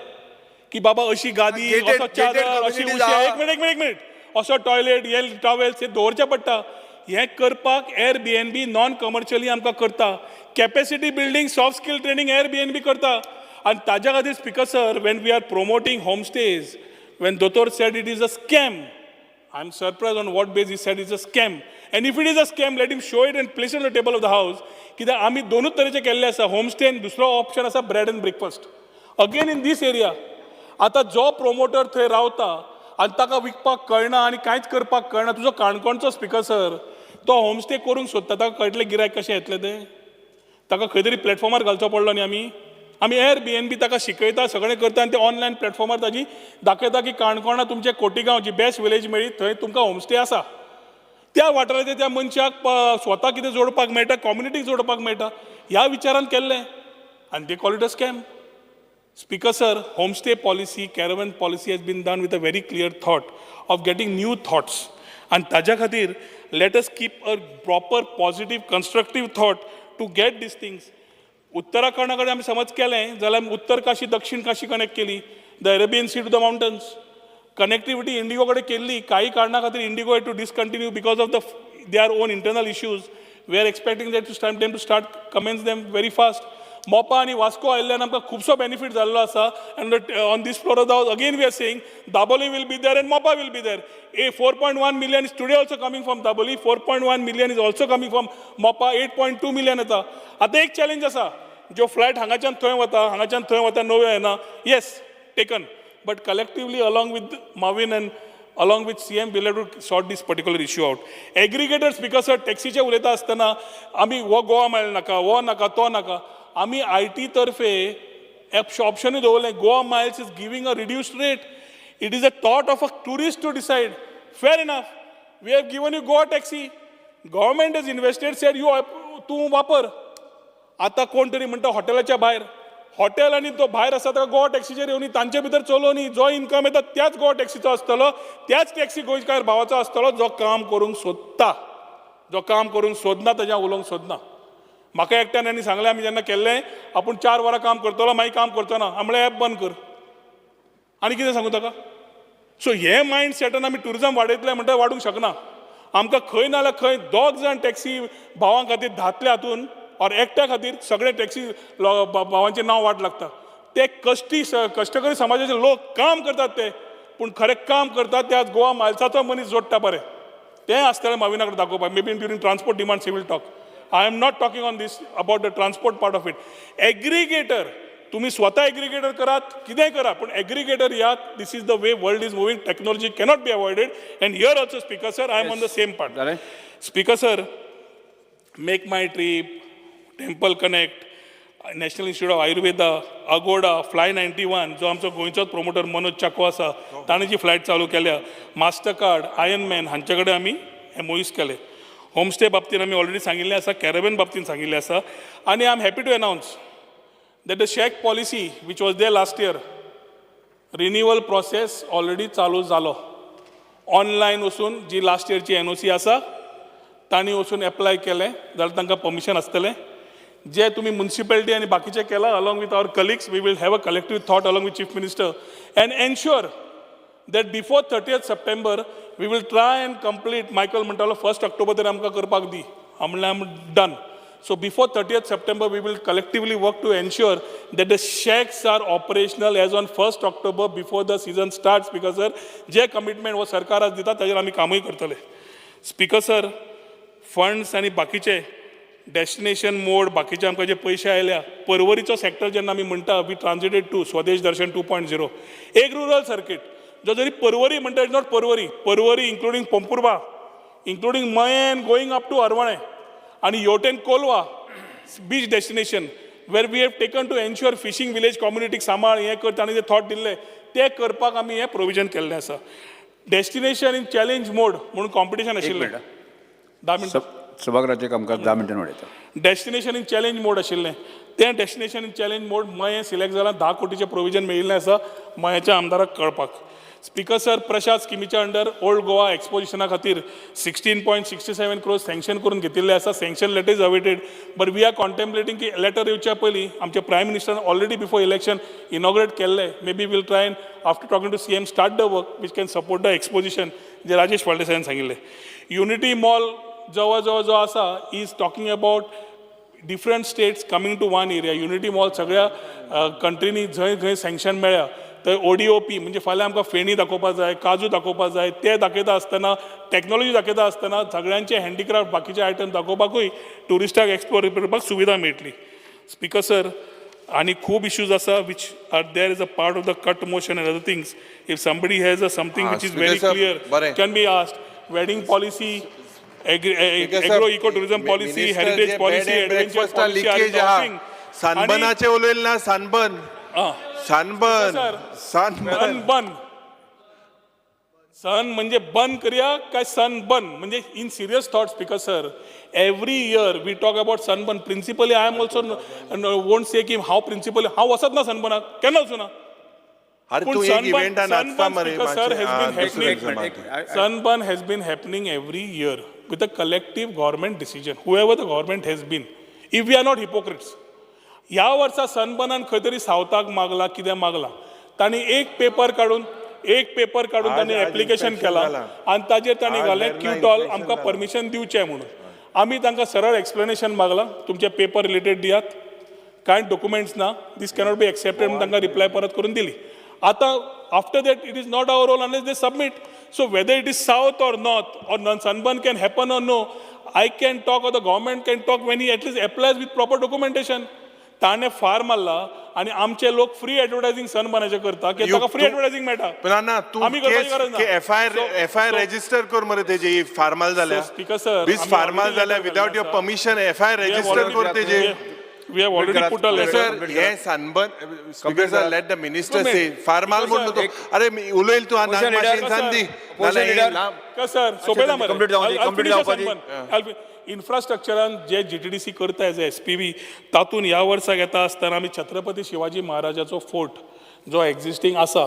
की बाबा अशी गादी असो चादर अशी उशे एक मिनीट असो टॉयलेट हे टॉवेल्स हे दवरचे पडटा. हें करपाक Airbnb नॉन कमर्शियली आमकां करता. Capacity building soft skill training Airbnb करता. आनी ताज्या खातीर speaker sir when we are promoting homestays when दोतोर said it is a scam I am surprise on what base he said is a scam. And if it is a scam let him show it and place on the table of the house. कित्याक आमी दोनूच तरेचे केल्ले आसा. Homestay आनी दुसरो option आसा bread and breakfast. Again in this area आतां जो प्रोमोटर थंय रावता आनी ताका विकपाक कळना आनी कांयच करपाक कळना. तुजो काणकोणचो स्पीकर सर तो होमस्टे करूंक सोदता ताका कळटलें गिरायक कशें येतलें तें. ताका खंय तरी प्लॅटफॉर्मार घालचो पडलो न्ही आमी Airbnb ताका शिकयता सगळें करता आनी ते ऑनलायन प्लॅटफॉर्मार ताजी दाखयता की काणकोणा तुमचे कोटीगांव जी बेस्ट विलेज मेळ्ळी थंय तुमकां होमस्टे आसा. त्या वाठाराच्या त्या मनशाक स्वता कितें जोडपाक मेळटा कम्युनिटीक जोडपाक मेळटा ह्या विचारान केल्लें आनी ते call it a scam. Speaker sir, homestay policy, caravan policy has been done with a very clear thought of getting new thoughts. And taja khatir, let us keep a proper, positive, constructive thought to get these things. उत्तराखंडाकडे आम्ही समज केलें जाल्यार Uttar Kashi Dakshin Kashi connect केली, the Arabian Sea to the mountains. Connectivity IndiGo कडेन केल्ली, काही कारणां खातीर IndiGo had to discontinue because of their own internal issues. We are expecting them to start commence them very fast. मोपा आणि वास्को आयिल्ल्यान आमकां खुबसो बेनिफीट जाल्लो आसा. And on this floor of the house, again we are saying Daboli will be there and Mopa will be there. 4.1 million is today also coming from Daboli. 4.1 million is also coming from Mopa. 8.2 million येता. आतां एक challenge आसा, जो flight हांगाच्यान थंय वता नव्यो येना. Yes, taken. But collectively along with Marvin and along with CM, we'll have to sort this particular issue out. Aggregators, because टॅक्सीचे उलयता आसतना आमी हो गोवा मायल नाका, हो नाका, तो नाका. आमी IT तर्फे ऑप्शनूय दवरलें. Goa miles is giving a reduced rate. It is a thought of a tourist to decide. Fair enough. We have given you Goa taxi. Government is invested, said you तूं वापर. आतां कोण तरी म्हणटा हॉटेलाच्या भायर, हॉटेल आणि तो भायर आसा ताका गोवा टॅक्सीचेर येवनी, तांचे भितर चलोवनी. जो इन्कम येता त्याच गोवा टॅक्सीचो आसतलो, त्याच टॅक्सी गोंयकार भावाचो आसतलो जो काम करूंक सोदता. जो काम करूंक सोदना ताच्या उलोवंक सोदना. म्हाका एकट्यान आनी सांगलें, आमी जेन्ना केल्लें आपूण 4 वरां काम करतलो, मागीर काम करचो ना. आमळे ॲप बंद कर. आनी कितें सांगू ताका? सो हे मायंड सेटान आमी ट्युरिजम वाडयतले म्हणटा वाडूंक शकना. आमकां खंय ना जाल्यार खंय 2 जाण टॅक्सी भावां खातीर धातले हातून और एकट्या खातीर सगळे टॅक्सी भावांचे नांव वाट लागता. ते कश्टकरी समाजाचे लोक काम करतात ते, पूण खरें काम करतात ते आज गोवा मायल्साचो मनीस जोडटा पळय, तें आसतलें माविना कडेन दाखोवपाक. May be during transport demands he will talk. I am not talking on this about the transport part of it. Aggregator, तुम्ही स्वतः एग्रिगेटर करात, कितेंय करा, पूण एग्रिगेटर यात. This is the way world is moving. Technology cannot be avoided. And here also speaker sir, I am on the same part. Speaker sir, make my trip, temple connect, national institute of Ayurveda, Agoda, fly 91, जो आमचो गोंयचोच promoter Manoj चाको आसा, ताणें जी flight चालू केल्या, master card, Ironman हांचे कडेन आमी MOUs केले. होमस्टे बाबतींत आमी ऑलरेडी सांगिल्लें आसा, कॅरेबन बाबतींत सांगिल्लें आसा. आनी I am happy to announce that the shack policy which was there last year, renewal process already चालू जालो. ऑनलायन वचून जी लास्ट इयरची NOC आसा तांणी वचून एप्लाय केलें जाल्यार तांकां परमिशन आसतलें. जे तुम्ही म्युनिसिपॅलिटी आणि बाकीचे केला, along with our colleagues, we will have a collective thought along with chief minister and ensure that before 30th September we will try and complete. Michael म्हणटालो 1 October तरी आमकां करपाक दी. हांव म्हणलें I am done. So before 30th September we will collectively work to ensure that the shacks are operational as on 1 October before the season starts. Because sir, जे commitment हो सरकार आज दिता ताजेर आमी कामूय करतले. स्पीकर सर, फंड्स आणि बाकीचे डेस्टिनेशन मोड, बाकीचे आमकां जे पयशे आयल्या, पर्वरीचो सेक्टर जेन्ना आमी म्हणटा वी ट्रान्जिटेड टू स्वदेश दर्शन 2.0, एक रुरल सर्कीट जो जरी पर्वरी म्हणटा, it's not Porvorim including Pomburpa, including Mayem going up to Arvalem आणि योटेन Colva beach destination, where we have taken to ensure fishing village कम्युनिटीक सांबाळ हें करता आनी जे थॉट दिल्ले ते करपाक आमी हें प्रोविजन केल्लें आसा. डेस्टिनेशन इन चॅलेंज मोड म्हणून कॉम्पिटिशन आशिल्लें. 10 मिनटां सभागृहाचें कामकाज 10 मिनटांनी वाडयता. डेस्टिनेशन इन चॅलेंज मोड आशिल्लें, तें destination in challenge mode Mayem select जालां. 10 कोटीचें प्रोविजन मेळिल्लें आसा मयेच्या आमदाराक कळपाक. स्पीकर सर, प्रशांत स्किमीच्या अंडर ओल्ड गोवा एक्सपोजिशना खातीर 16.67 crores सँक्शन करून घेतिल्ले आसा. Sanction letter is awaited, but we are contemplating की लेटर येवच्या पयलीं आमचे प्रायम मिनिस्टरान ऑलरेडी बिफोर इलेक्शन इनॉग्रेट केल्ले. May be will try and after talking to CM start the work which can support the exposition, जे राजेश फळदेसायान सांगिल्लें. Unity mall जवळ जो आसा is talking about different states coming to one area. Unity mall सगळ्या कंट्रीनी जंय सँक्शन मेळ्ळ्या थंय ODOP म्हणजे फाल्यां आमकां फेणी दाखोवपाक जाय, काजू दाखोवपाक जाय, ते दाखयता आसतना, टॅक्नॉलॉजी दाखयता आसतना सगळ्यांचे हँडीक्राफ्ट बाकीचे आयटम दाखोवपाकूय ट्युरिस्टाक एक्सप्लोर करपाक सुविधा मेळटली. स्पीकर सर, आनी खूब इश्यूज आसा which are there is a part of the cut motion and other things. If somebody has a something which is very clear can be asked. Wedding policy, agro eco tourism policy, heritage policy, adventure policy, housing. सानबनाचे उलयले ना, सानबन. सन म्हणजे बंद करूया काय Sunburn म्हणजे in serious thought speaker sir every year we talk about Sunburn principally I am also won't say की हांव प्रिंसिपली हांव वचत ना सनबर्नाक केन्ना वचूं ना अरे पूण तू एक sunburn- इव्हेंटान नाचता sunburn मरे speaker, sir, has been मातशें. happening. Sunburn has been happening every year with a collective government decision, whoever the government has been. If we are not hypocrites. ह्या वर्सा सनबर्नान खंय तरी सावथाक मागला कितें मागला तांणी एक पेपर काडून तांणी एप्लिकेशन inspection केला जाला. आनी ताजेर तांणी आज घालें वेर्ना क्यूटॉल inspection आमकां जाला. परमिशन दिवचें म्हणून आमी तांकां सरळ एक्सप्लेनेशन मागलां तुमचे पेपर रिलेटेड दियात कांय डॉक्युमेंट्स ना दीस कॅनॉट बी एक्सेप्टेड म्हणून तांकां रिप्लाय परत करून दिली आतां after that it is not our role unless they submit so whether it is south or north or Sunburn can happen or no I can talk or the government can talk when he at least applies with proper documentation ताणें फार मारला आनी आमचे लोक free एडवर्टायझींग सनबर्नाचें करता की ताका free एडवर्टायझींग मेळटा पण ना तू आमी करपाची गरज ना. एफआयआर रेजिस्टर कर मरे तेजे फार्माल जाल्या स्पीकर सर बीस फार्माल जाल्या without your permission FIR register कर तेजे we have already put a letter sir हे Sunburn speaker sir let the minister say formal म्हणून तो अरे मी उलयल तू नाक मातशें इंसान दी सर सोपेला मरे complete जावपाची. इन्फ्रास्ट्रक्चरान जे जीटीडीसी करता एज एसपीबी तातून ह्या वर्साक येता आसतना आमी छत्रपती शिवाजी महाराजाचो फोर्ट जो एक्झिस्टींग आसा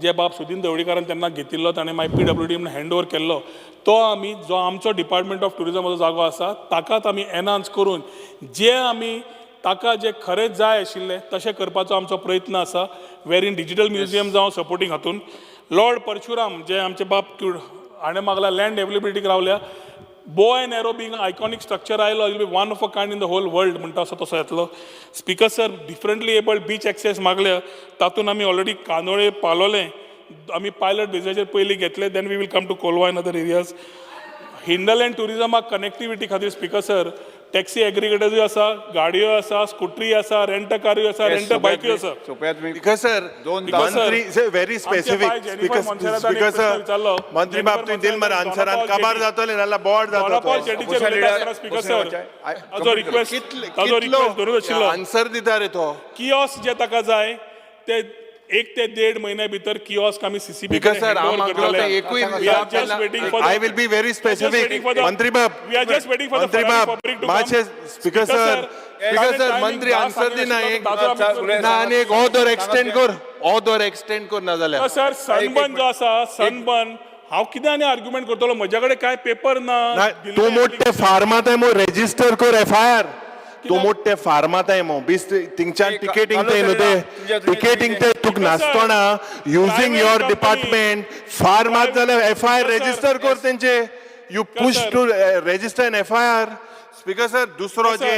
जे बाब सुदीन ढवळीकारान तेन्ना घेतिल्लो ताणें मागीर PWD म्हणून हँड ओवर केल्लो तो आमी जो आमचो डिपार्टमेंट ऑफ टुरिजमाचो जागो आसा ताकाच आमी एनहान्स करून जे आमी ताका जे खरेंच जाय आशिल्लें तशें करपाचो आमचो प्रयत्न आसा वेर इन डिजिटल म्युजियम जावं सपोर्टींग हातून लॉर्ड परशुराम जे आमचे बाप हाणें मागला लँड अवेलेबिलिटीक रावल्या bow and arrow being iconic structure आयलो it will be one of a kind in the whole world म्हणटा असो तसो येतलो speaker sir differently abled beach access मागल्या तातून आमी ऑलरेडी कांदोळे पालोलें आमी पायलट बेजाचेर पयलीं घेतले then we will come to Colva in other areas hinterland टुरिजमाक कनेक्टिविटी खातीर स्पीकर सर टॅक्सी एग्रिगेटर्सूय आसा गाडयो आसा स्कुटरी आसा रेंट कारूय आसा रेंट बायक्यो आसा Because sir, मंत्री से very specific. Because sir, मंत्री बाब तुम्ही दिल मर आन्सर आन कबार जातले नाला बोर्ड दोरापाल जातो. जेटीचेर उलयता आसतना स्पीकर सर ताजो रिक्वेस्ट धरून आशिल्लो आन्सर दिता रे तो. किओस जे ताका जाय ते 1 ते 1.5 महिन्या भितर किओस्क आमी CCB Because sir, I will be very specific. मंत्री बाब, we are just waiting for the मंत्री Ferrari बाब, public to माचे come. Speaker sir मंत्री आन्सर दिना एक ना आनी एक ऑदर एक्सटेंड कर ना जाल्यार. सर सनबर्न जो आसा सनबर्न हांव कितें आनी आर्ग्युमेंट करतलो म्हज्या कडेन काय पेपर ना तू मोठे फार्मात आहे मग रेजिस्टर कर एफआयआर तू मोठे फार्मात आहे मग बीस तिंगच्यान टिकेटिंग ते न्हू ते टिकेटिंग ते तुक नासतना युजिंग युअर डिपार्टमेंट फार्मात जाल्यार एफआयआर रेजिस्टर कर तेंचे you push to register an FIR speaker sir दुसरो जे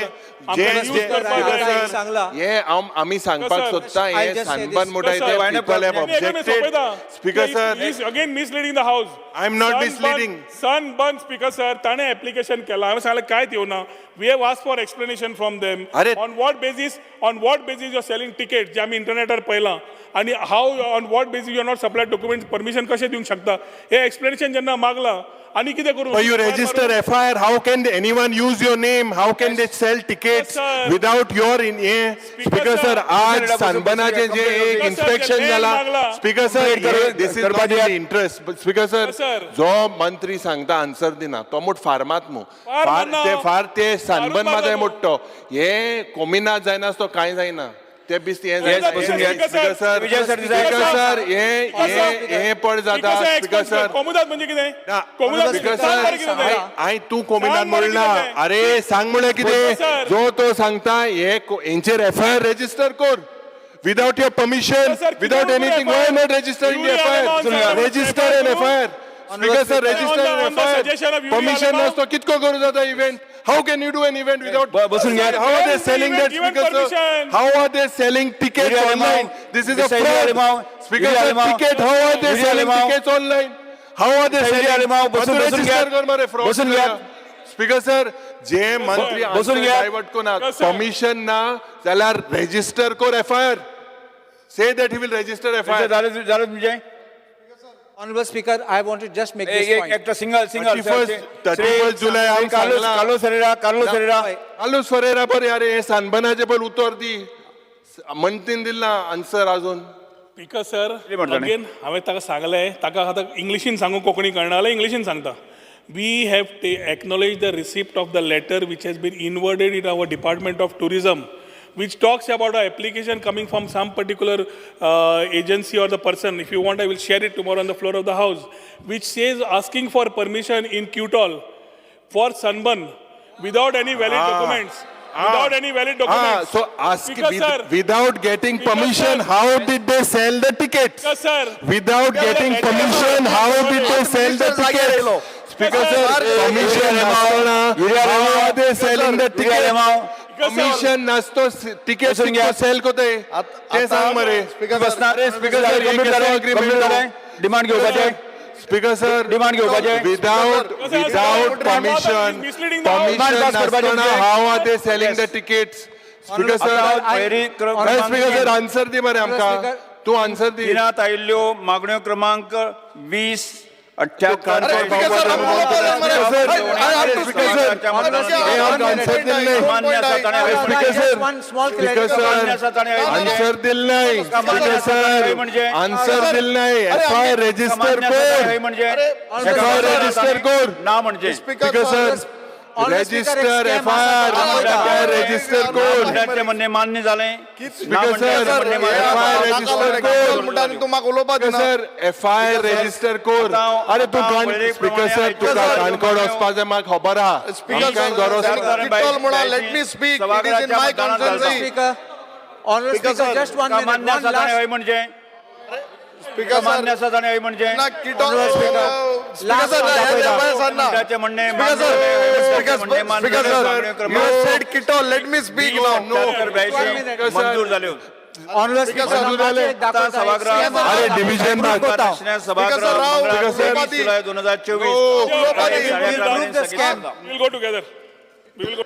हे आमी सांगपाक सोदता हे सनबर्न मोठाय ते people have objected speaker sir again misleading the house I am not misleading Sunburn speaker sir ताणें एप्लिकेशन केला हांवें सांगलें कांयच येवना we have ask for explanation from them on what basis you are selling ticket जे आमी इंटरनेटार पळयलां आनी हाव on what basis you are not supplied documents permission कशें दिवंक शकता हे एक्सप्लेनेशन जेन्ना मागलां आनी कितें करूं you register FIR, how can anyone use your name? How can they sell tickets without your in here? Speaker sir, आज सनबर्नाचे जे एक inspection झाला. Speaker sir, this is not in the interest. But Speaker sir, जो मंत्री सांगता answer दिना तो मोठ फार्मात मु. फार ते सनबर्न मध्ये मोठो. हे कोमिना जायना तो काय जायना. ते बिस्ती हे स्पीकर सर हे पड जाता स्पीकर सर कोमुदात म्हणजे कितें कोमुदात स्पीकर सर हाय तू कोमिनान म्हणला अरे सांग म्हळ्यार कितें जो तो सांगता हे हेंचेर एफआयआर रेजिस्टर कर without your permission without anything why not register in FIR register in FIR speaker sir register in FIR permission नसतो कितको करू जाता event How can you do an event without? How are they selling that? Speaker sir, how are they selling tickets online? This is a fraud. Speaker sir, ticket. How are they selling tickets online? How are they selling? Register कर मारे fraud. Speaker sir, जे मंत्री divert को ना permission ना जाल्यार register कर FIR. Say that he will register FIR. झालं तुमचे Honorable Speaker, I want to just make this point. एक सिंगल 31st जुलै हम सांगला कार्लोस फरेरा पर यार हे सनबर्नाचे पण उत्तर दी मंत्रीन दिला आन्सर अजून स्पीकर सर म्हणटा न्ही? अगेन हांवें ताका सांगलें ताका आतां इंग्लिशीन सांगू कोंकणी कळना जाल्यार इंग्लिशीन सांगता we have acknowledge the receipt of the letter which has been inwarded in our department of tourism which talks about an application coming from some particular agency or the person. If you want, I will share it tomorrow on the floor of the House, which says asking for permission in Qtol for sunburn without any valid documents. Without any valid documents. So ask Speaker, sir. without getting Speaker, permission, sir. how did they sell the tickets? Speaker, sir. Without getting permission, how did they sell the tickets? Speaker sir, permission नसताना how are they selling the tickets? Permission नसतो tickets sell कोते ते सांग मरे. Speaker sir, demand घेवपाचे Speaker sir, demand घेवपाचे without permission नसताना how are they selling the tickets? Speaker sir, Speaker sir, answer दी मरे आमका. तू answer दी. दिनात आयिल्ल्यो मागण्यो क्रमांक 20 78 One small clarification. आन्सर दिल नाही आन्सर दिल नाही FIR register code FIR register code ना म्हणजे speaker sir register FIR register code ते म्हणणे मान्य झाले speaker sir FIR register code तू म्हाका उलोवपाक दिना सर FIR रजिस्टर कोड अरे तू स्पीकर सर तुका काणकोण वचपाक जाय म्हाका खबर आहा स्पीकर गरज म्हणा let me speak it is in my concern Speaker, Honorable Speaker, just 1 minute. मान्य One last. हय म्हणजे स्पीकर मान्य आसा जाणे हय म्हणजे त्याचे म्हणणे लेट मी स्पीक मंजूर झाल्यो Honorable Speaker, सभागृह अरे डिव्हिजन सभागृह 23 जुलै 2024 We will go together. We will go.